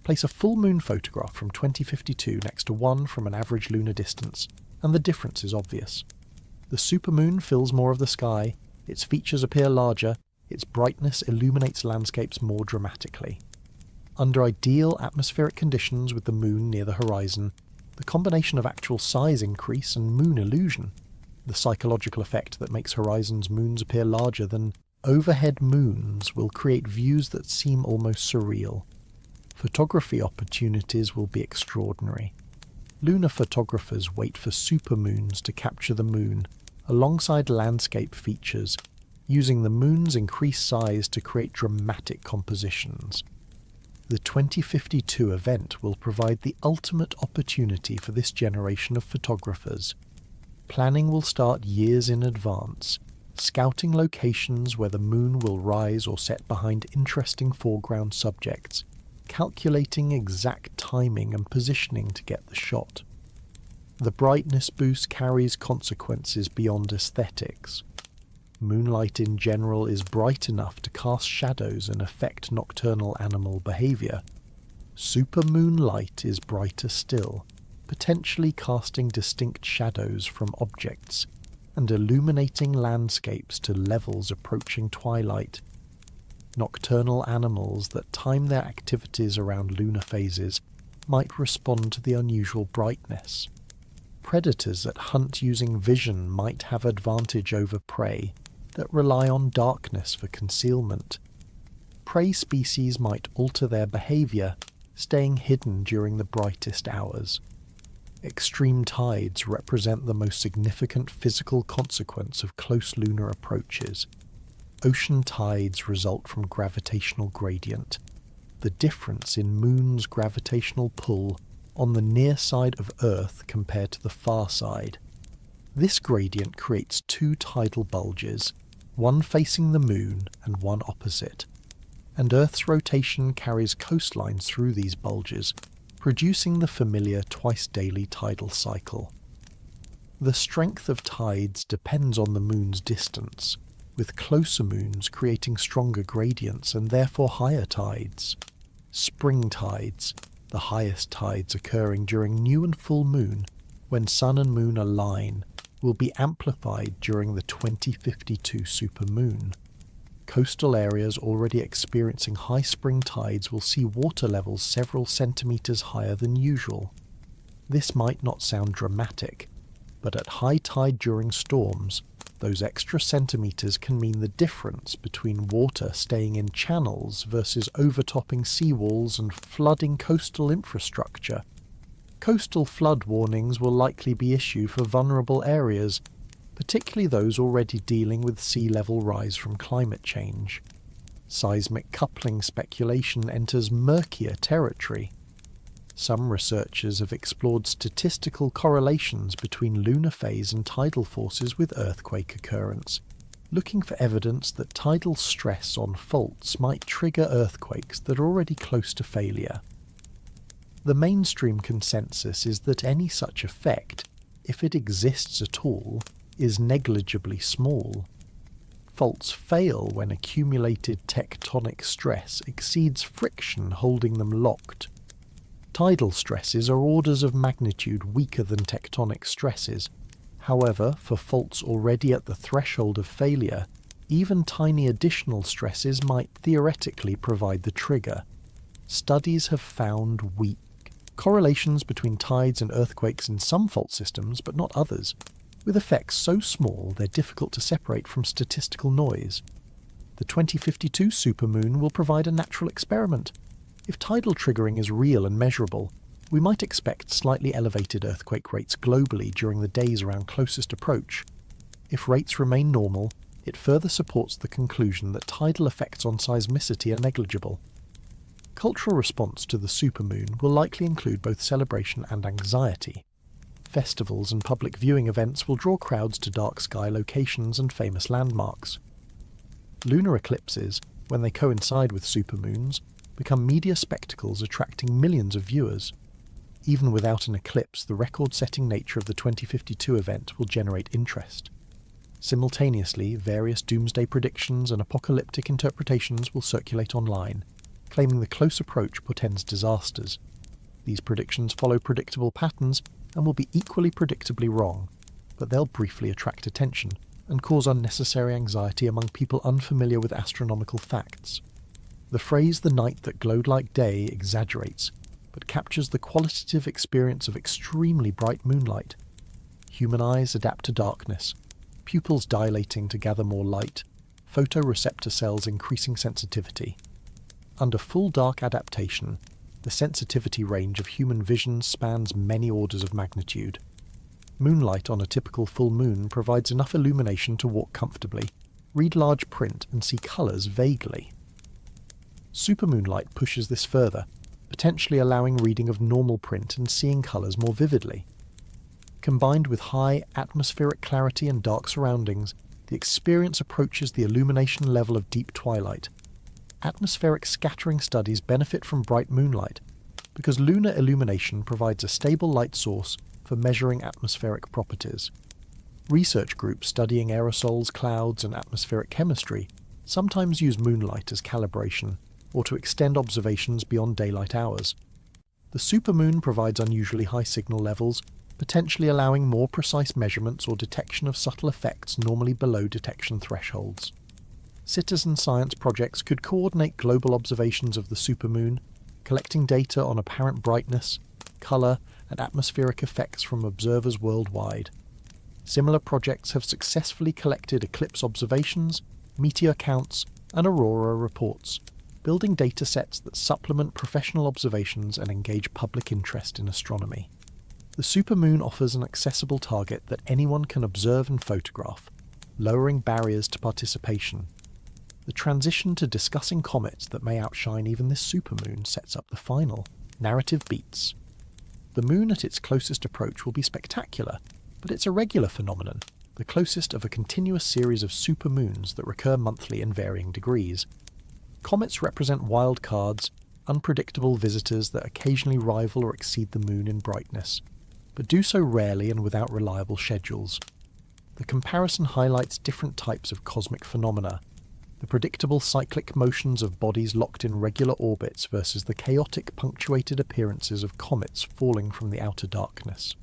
Place a full moon photograph from 2052 next to one from an average lunar distance, and the difference is obvious. The supermoon fills more of the sky, its features appear larger, its brightness illuminates landscapes more dramatically. Under ideal atmospheric conditions with the Moon near the horizon, the combination of actual size increase and moon illusion, the psychological effect that makes horizons' moons appear larger than overhead moons, will create views that seem almost surreal. Photography opportunities will be extraordinary. Lunar photographers wait for supermoons to capture the Moon, alongside landscape features, using the Moon's increased size to create dramatic compositions. The 2052 event will provide the ultimate opportunity for this generation of photographers. Planning will start years in advance, scouting locations where the Moon will rise or set behind interesting foreground subjects, calculating exact timing and positioning to get the shot. The brightness boost carries consequences beyond aesthetics. Moonlight in general is bright enough to cast shadows and affect nocturnal animal behaviour. Supermoon light is brighter still, potentially casting distinct shadows from objects and illuminating landscapes to levels approaching twilight. nocturnal animals that time their activities around lunar phases might respond to the unusual brightness. Predators that hunt using vision might have advantage over prey that rely on darkness for concealment. Prey species might alter their behavior, staying hidden during the brightest hours. Extreme tides represent the most significant physical consequence of close lunar approaches. Ocean tides result from gravitational gradient, the difference in Moon's gravitational pull on the near side of Earth compared to the far side. This gradient creates two tidal bulges, one facing the Moon and one opposite, and Earth's rotation carries coastlines through these bulges, producing the familiar twice-daily tidal cycle. The strength of tides depends on the Moon's distance, with closer moons creating stronger gradients and therefore higher tides. Spring tides, the highest tides occurring during new and full moon, when Sun and Moon align, will be amplified during the 2052 supermoon. Coastal areas already experiencing high spring tides will see water levels several centimetres higher than usual. This might not sound dramatic, but at high tide during storms, those extra centimetres can mean the difference between water staying in channels versus overtopping seawalls and flooding coastal infrastructure. Coastal flood warnings will likely be issued for vulnerable areas, particularly those already dealing with sea level rise from climate change. Seismic coupling speculation enters murkier territory. Some researchers have explored statistical correlations between lunar phase and tidal forces with earthquake occurrence, looking for evidence that tidal stress on faults might trigger earthquakes that are already close to failure. The mainstream consensus is that any such effect, if it exists at all, is negligibly small. Faults fail when accumulated tectonic stress exceeds friction holding them locked. Tidal stresses are orders of magnitude weaker than tectonic stresses. However, for faults already at the threshold of failure, even tiny additional stresses might theoretically provide the trigger. Studies have found weak correlations between tides and earthquakes in some fault systems, but not others, with effects so small they're difficult to separate from statistical noise. The 2052 supermoon will provide a natural experiment. If tidal triggering is real and measurable, we might expect slightly elevated earthquake rates globally during the days around closest approach. If rates remain normal, it further supports the conclusion that tidal effects on seismicity are negligible. Cultural response to the supermoon will likely include both celebration and anxiety. Festivals and public viewing events will draw crowds to dark sky locations and famous landmarks. Lunar eclipses, when they coincide with supermoons, become media spectacles attracting millions of viewers. Even without an eclipse, the record-setting nature of the 2052 event will generate interest. Simultaneously, various doomsday predictions and apocalyptic interpretations will circulate online, claiming the close approach portends disasters. These predictions follow predictable patterns and will be equally predictably wrong, but they'll briefly attract attention and cause unnecessary anxiety among people unfamiliar with astronomical facts. The phrase "the night that glowed like day" exaggerates, but captures the qualitative experience of extremely bright moonlight. Human eyes adapt to darkness, pupils dilating to gather more light, photoreceptor cells increasing sensitivity. Under full dark adaptation, the sensitivity range of human vision spans many orders of magnitude. Moonlight on a typical full moon provides enough illumination to walk comfortably, read large print, and see colours vaguely. Supermoonlight pushes this further, potentially allowing reading of normal print and seeing colours more vividly. Combined with high atmospheric clarity and dark surroundings, the experience approaches the illumination level of deep twilight. Atmospheric scattering studies benefit from bright moonlight, because lunar illumination provides a stable light source for measuring atmospheric properties. Research groups studying aerosols, clouds, and atmospheric chemistry sometimes use moonlight as calibration, or to extend observations beyond daylight hours. The supermoon provides unusually high signal levels, potentially allowing more precise measurements or detection of subtle effects normally below detection thresholds. citizen science projects could coordinate global observations of the supermoon, collecting data on apparent brightness, colour, and atmospheric effects from observers worldwide. Similar projects have successfully collected eclipse observations, meteor counts, and aurora reports, building data sets that supplement professional observations and engage public interest in astronomy. The supermoon offers an accessible target that anyone can observe and photograph, lowering barriers to participation. The transition to discussing comets that may outshine even this supermoon sets up the final narrative beats. The moon at its closest approach will be spectacular, but it's a regular phenomenon, the closest of a continuous series of supermoons that recur monthly in varying degrees. Comets represent wild cards, unpredictable visitors that occasionally rival or exceed the moon in brightness, but do so rarely and without reliable schedules. The comparison highlights different types of cosmic phenomena, the predictable cyclic motions of bodies locked in regular orbits versus the chaotic punctuated appearances of comets falling from the outer darkness.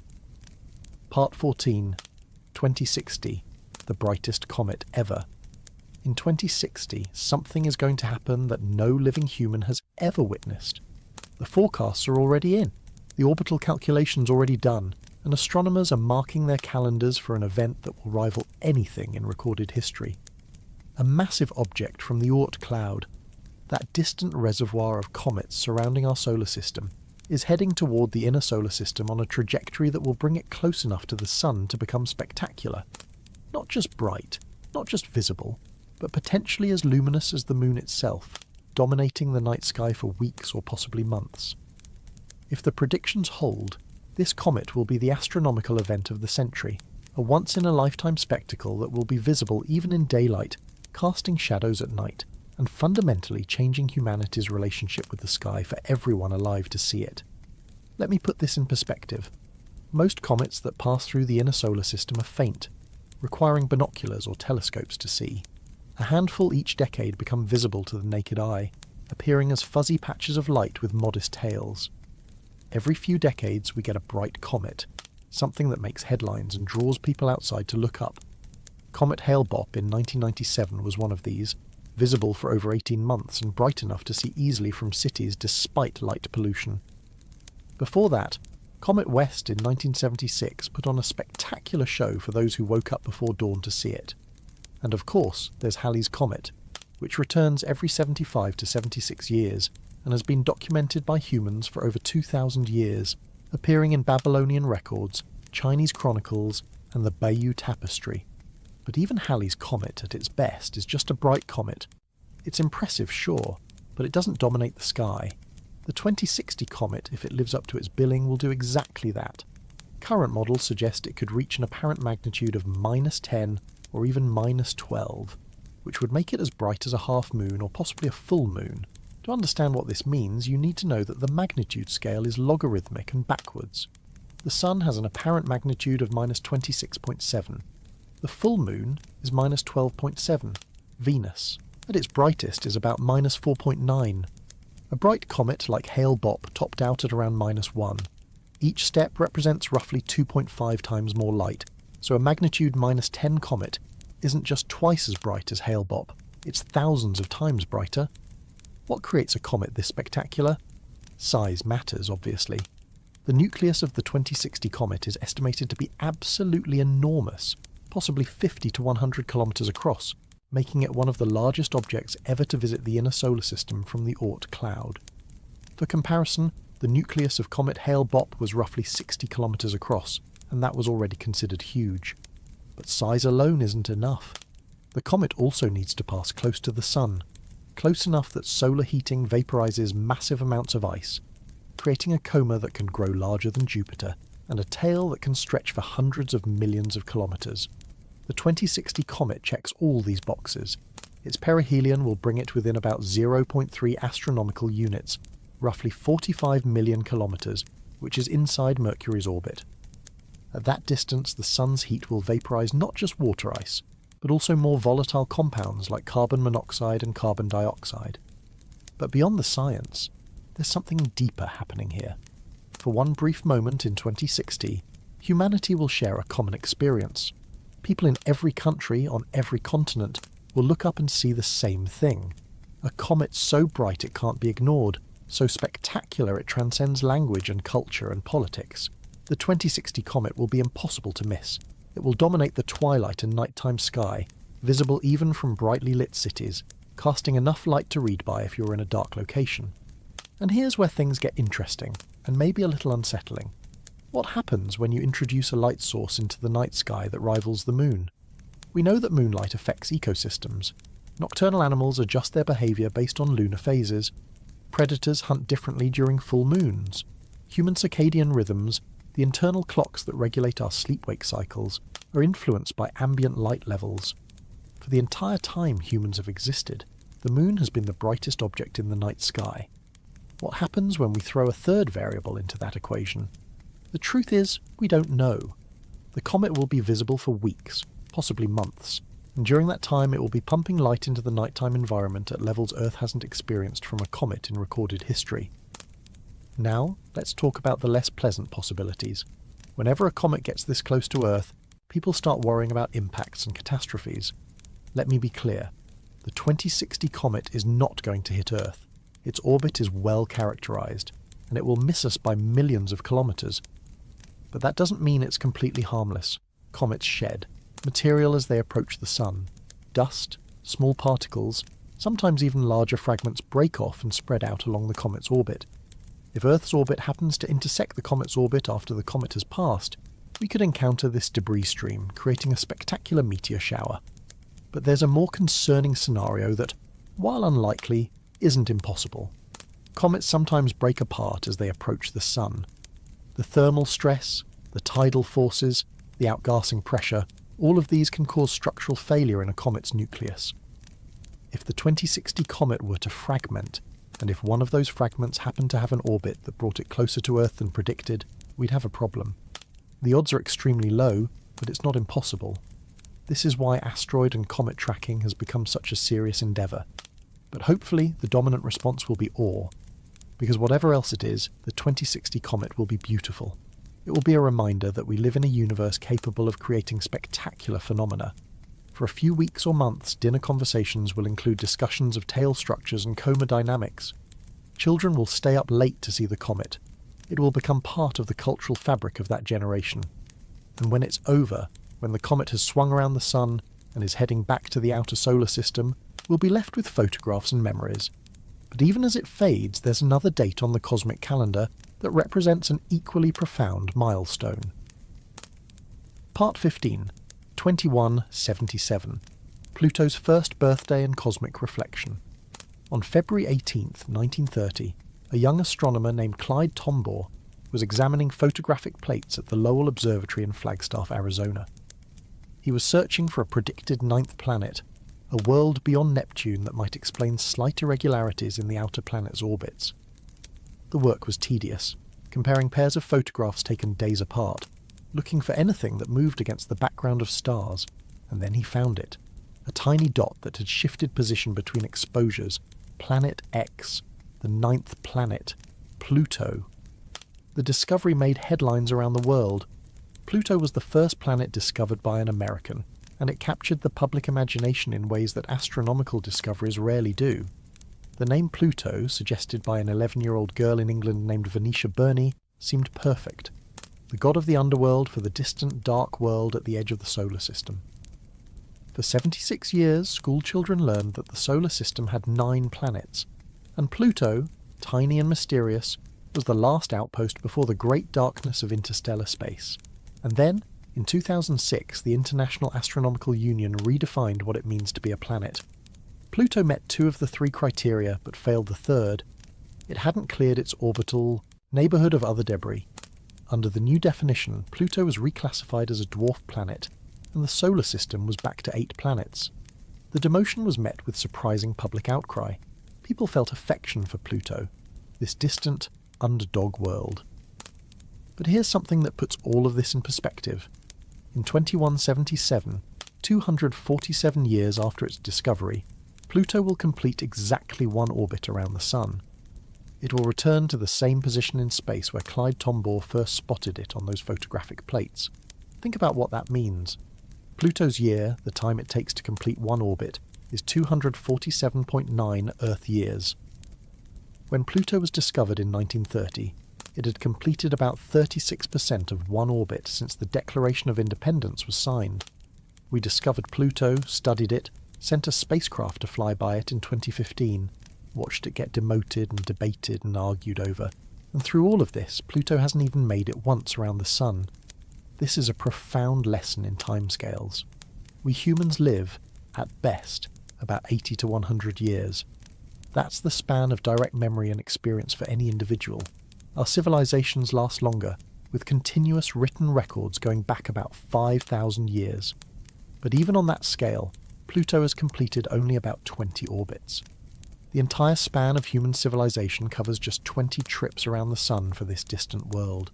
Part 14, 2060, the brightest comet ever. In 2060, something is going to happen that no living human has ever witnessed. The forecasts are already in, the orbital calculations already done, and astronomers are marking their calendars for an event that will rival anything in recorded history. A massive object from the Oort cloud, that distant reservoir of comets surrounding our solar system, is heading toward the inner solar system on a trajectory that will bring it close enough to the Sun to become spectacular. Not just bright, not just visible, but potentially as luminous as the moon itself, dominating the night sky for weeks or possibly months. If the predictions hold, this comet will be the astronomical event of the century, a once-in-a-lifetime spectacle that will be visible even in daylight, casting shadows at night, and fundamentally changing humanity's relationship with the sky for everyone alive to see it. Let me put this in perspective. Most comets that pass through the inner solar system are faint, requiring binoculars or telescopes to see. A handful each decade become visible to the naked eye, appearing as fuzzy patches of light with modest tails. Every few decades we get a bright comet, something that makes headlines and draws people outside to look up. Comet Hale-Bopp in 1997 was one of these, visible for over 18 months and bright enough to see easily from cities despite light pollution. Before that, Comet West in 1976 put on a spectacular show for those who woke up before dawn to see it. And of course, there's Halley's Comet, which returns every 75 to 76 years and has been documented by humans for over 2,000 years, appearing in Babylonian records, Chinese chronicles, and the Bayeux Tapestry. But even Halley's Comet at its best is just a bright comet. It's impressive, sure, but it doesn't dominate the sky. The 2060 comet, if it lives up to its billing, will do exactly that. Current models suggest it could reach an apparent magnitude of -10 or even -12, which would make it as bright as a half moon or possibly a full moon. To understand what this means, you need to know that the magnitude scale is logarithmic and backwards. The Sun has an apparent magnitude of -26.7. The full moon is -12.7. Venus, at its brightest, is about -4.9. A bright comet like Hale-Bopp topped out at around -1. Each step represents roughly 2.5 times more light, so a magnitude -10 comet isn't just twice as bright as Hale-Bopp, it's thousands of times brighter. What creates a comet this spectacular? Size matters, obviously. The nucleus of the 2060 comet is estimated to be absolutely enormous, possibly 50 to 100 kilometers across, making it one of the largest objects ever to visit the inner solar system from the Oort cloud. For comparison, the nucleus of Comet Hale-Bopp was roughly 60 kilometers across, and that was already considered huge. But size alone isn't enough. The comet also needs to pass close to the Sun, close enough that solar heating vaporizes massive amounts of ice, creating a coma that can grow larger than Jupiter, and a tail that can stretch for hundreds of millions of kilometers. The 2060 comet checks all these boxes. Its perihelion will bring it within about 0.3 astronomical units, roughly 45 million kilometers, which is inside Mercury's orbit. At that distance, the Sun's heat will vaporize not just water ice, but also more volatile compounds like carbon monoxide and carbon dioxide. But beyond the science, there's something deeper happening here. For one brief moment in 2060, humanity will share a common experience. People in every country, on every continent, will look up and see the same thing. A comet so bright it can't be ignored, so spectacular it transcends language and culture and politics. The 2060 comet will be impossible to miss. It will dominate the twilight and nighttime sky, visible even from brightly lit cities, casting enough light to read by if you're in a dark location. And here's where things get interesting, and maybe a little unsettling. What happens when you introduce a light source into the night sky that rivals the moon? We know that moonlight affects ecosystems. Nocturnal animals adjust their behaviour based on lunar phases. Predators hunt differently during full moons. Human circadian rhythms, the internal clocks that regulate our sleep-wake cycles, are influenced by ambient light levels. For the entire time humans have existed, the moon has been the brightest object in the night sky. What happens when we throw a third variable into that equation? The truth is, we don't know. The comet will be visible for weeks, possibly months, and during that time it will be pumping light into the nighttime environment at levels Earth hasn't experienced from a comet in recorded history. Now, let's talk about the less pleasant possibilities. Whenever a comet gets this close to Earth, people start worrying about impacts and catastrophes. Let me be clear. The 2060 comet is not going to hit Earth. Its orbit is well characterized, and it will miss us by millions of kilometers. But that doesn't mean it's completely harmless. Comets shed material as they approach the sun. Dust, small particles, sometimes even larger fragments break off and spread out along the comet's orbit. If Earth's orbit happens to intersect the comet's orbit after the comet has passed, we could encounter this debris stream, creating a spectacular meteor shower. But there's a more concerning scenario that, while unlikely, isn't impossible. Comets sometimes break apart as they approach the sun. The thermal stress, the tidal forces, the outgassing pressure, all of these can cause structural failure in a comet's nucleus. If the 2060 comet were to fragment, and if one of those fragments happened to have an orbit that brought it closer to Earth than predicted, we'd have a problem. The odds are extremely low, but it's not impossible. This is why asteroid and comet tracking has become such a serious endeavour. But hopefully the dominant response will be awe, because whatever else it is, the 2060 comet will be beautiful. It will be a reminder that we live in a universe capable of creating spectacular phenomena. For a few weeks or months, dinner conversations will include discussions of tail structures and coma dynamics. Children will stay up late to see the comet. It will become part of the cultural fabric of that generation. And when it's over, when the comet has swung around the sun and is heading back to the outer solar system, we'll be left with photographs and memories. But even as it fades, there's another date on the cosmic calendar that represents an equally profound milestone. Part 15, 2177, Pluto's first birthday and cosmic reflection. On February 18th, 1930, a young astronomer named Clyde Tombaugh was examining photographic plates at the Lowell Observatory in Flagstaff, Arizona. He was searching for a predicted ninth planet, a world beyond Neptune that might explain slight irregularities in the outer planet's orbits. The work was tedious, comparing pairs of photographs taken days apart, looking for anything that moved against the background of stars, and then he found it, a tiny dot that had shifted position between exposures, Planet X, the ninth planet, Pluto. The discovery made headlines around the world. Pluto was the first planet discovered by an American, and it captured the public imagination in ways that astronomical discoveries rarely do. The name Pluto, suggested by an 11-year-old girl in England named Venetia Burney, seemed perfect. The god of the underworld for the distant, dark world at the edge of the solar system. For 76 years, schoolchildren learned that the solar system had 9 planets, and Pluto, tiny and mysterious, was the last outpost before the great darkness of interstellar space. And then, in 2006, the International Astronomical Union redefined what it means to be a planet. Pluto met 2 of the 3 criteria, but failed the third. It hadn't cleared its orbital neighbourhood of other debris. Under the new definition, Pluto was reclassified as a dwarf planet, and the solar system was back to 8 planets. The demotion was met with surprising public outcry. People felt affection for Pluto, this distant, underdog world. But here's something that puts all of this in perspective. In 2177, 247 years after its discovery, Pluto will complete exactly 1 orbit around the Sun. It will return to the same position in space where Clyde Tombaugh first spotted it on those photographic plates. Think about what that means. Pluto's year, the time it takes to complete 1 orbit, is 247.9 Earth years. When Pluto was discovered in 1930, it had completed about 36% of one orbit since the Declaration of Independence was signed. We discovered Pluto, studied it, sent a spacecraft to fly by it in 2015, watched it get demoted and debated and argued over. And through all of this, Pluto hasn't even made it once around the Sun. This is a profound lesson in timescales. We humans live, at best, about 80 to 100 years. That's the span of direct memory and experience for any individual. Our civilizations last longer, with continuous written records going back about 5,000 years. But even on that scale, Pluto has completed only about 20 orbits. The entire span of human civilization covers just 20 trips around the Sun for this distant world.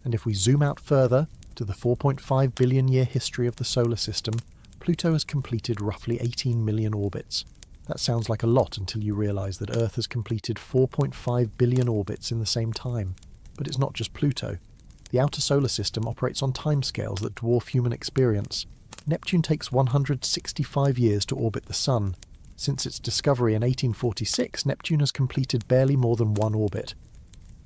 And if we zoom out further, to the 4.5 billion year history of the solar system, Pluto has completed roughly 18 million orbits. That sounds like a lot until you realise that Earth has completed 4.5 billion orbits in the same time. But it's not just Pluto. The outer solar system operates on timescales that dwarf human experience. Neptune takes 165 years to orbit the Sun. Since its discovery in 1846, Neptune has completed barely more than one orbit.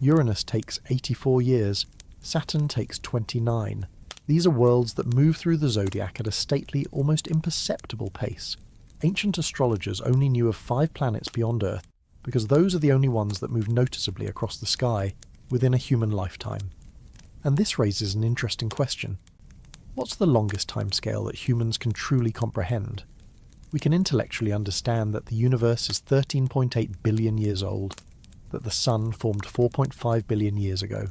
Uranus takes 84 years. Saturn takes 29. These are worlds that move through the zodiac at a stately, almost imperceptible pace. Ancient astrologers only knew of 5 planets beyond Earth because those are the only ones that move noticeably across the sky within a human lifetime. And this raises an interesting question. What's the longest timescale that humans can truly comprehend? We can intellectually understand that the universe is 13.8 billion years old, that the Sun formed 4.5 billion years ago.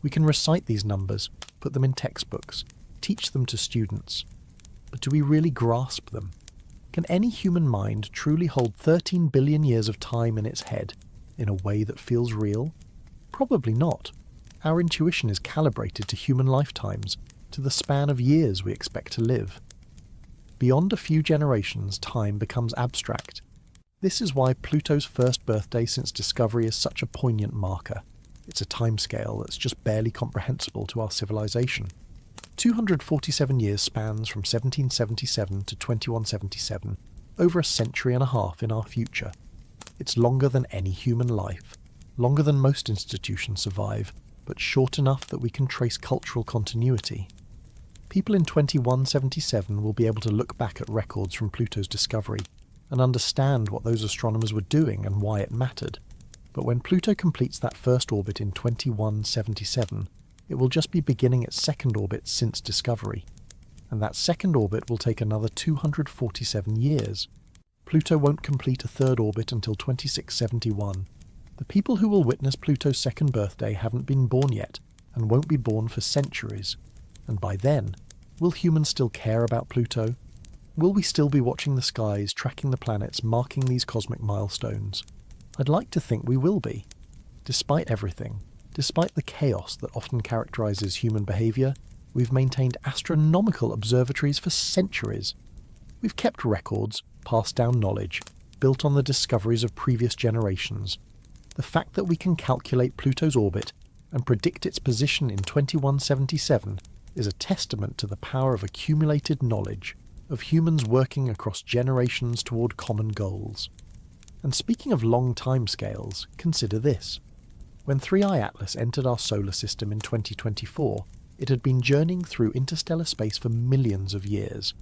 We can recite these numbers, put them in textbooks, teach them to students. But do we really grasp them? Can any human mind truly hold 13 billion years of time in its head in a way that feels real? Probably not. Our intuition is calibrated to human lifetimes, to the span of years we expect to live. Beyond a few generations, time becomes abstract. This is why Pluto's first birthday since discovery is such a poignant marker. It's a timescale that's just barely comprehensible to our civilization. 247 years spans from 1777 to 2177, over a century and a half in our future. It's longer than any human life, longer than most institutions survive, but short enough that we can trace cultural continuity. People in 2177 will be able to look back at records from Pluto's discovery and understand what those astronomers were doing and why it mattered. But when Pluto completes that first orbit in 2177, it will just be beginning its second orbit since discovery. And that second orbit will take another 247 years. Pluto won't complete a third orbit until 2671. The people who will witness Pluto's second birthday haven't been born yet, and won't be born for centuries. And by then, will humans still care about Pluto? Will we still be watching the skies, tracking the planets, marking these cosmic milestones? I'd like to think we will be. Despite everything, despite the chaos that often characterises human behaviour, we've maintained astronomical observatories for centuries. We've kept records, passed down knowledge, built on the discoveries of previous generations. The fact that we can calculate Pluto's orbit and predict its position in 2177 is a testament to the power of accumulated knowledge, of humans working across generations toward common goals. And speaking of long timescales, consider this. When 3I-ATLAS entered our solar system in 2024, it had been journeying through interstellar space for millions of years.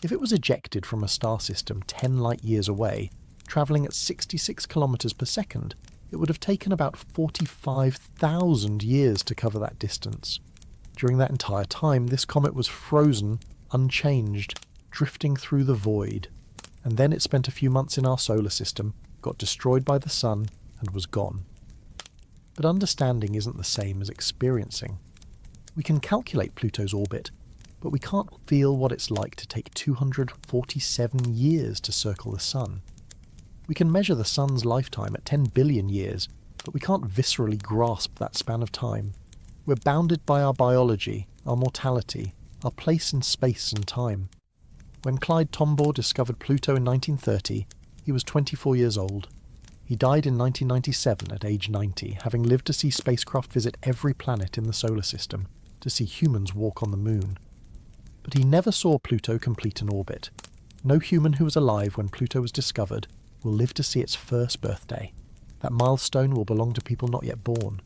If it was ejected from a star system 10 light-years away, travelling at 66 kilometers per second, it would have taken about 45,000 years to cover that distance. During that entire time, this comet was frozen, unchanged, drifting through the void. And then it spent a few months in our solar system, got destroyed by the Sun, and was gone. But understanding isn't the same as experiencing. We can calculate Pluto's orbit, but we can't feel what it's like to take 247 years to circle the Sun. We can measure the Sun's lifetime at 10 billion years, but we can't viscerally grasp that span of time. We're bounded by our biology, our mortality, our place in space and time. When Clyde Tombaugh discovered Pluto in 1930, he was 24 years old. He died in 1997 at age 90, having lived to see spacecraft visit every planet in the solar system, to see humans walk on the moon. But he never saw Pluto complete an orbit. No human who was alive when Pluto was discovered will live to see its first birthday. That milestone will belong to people not yet born.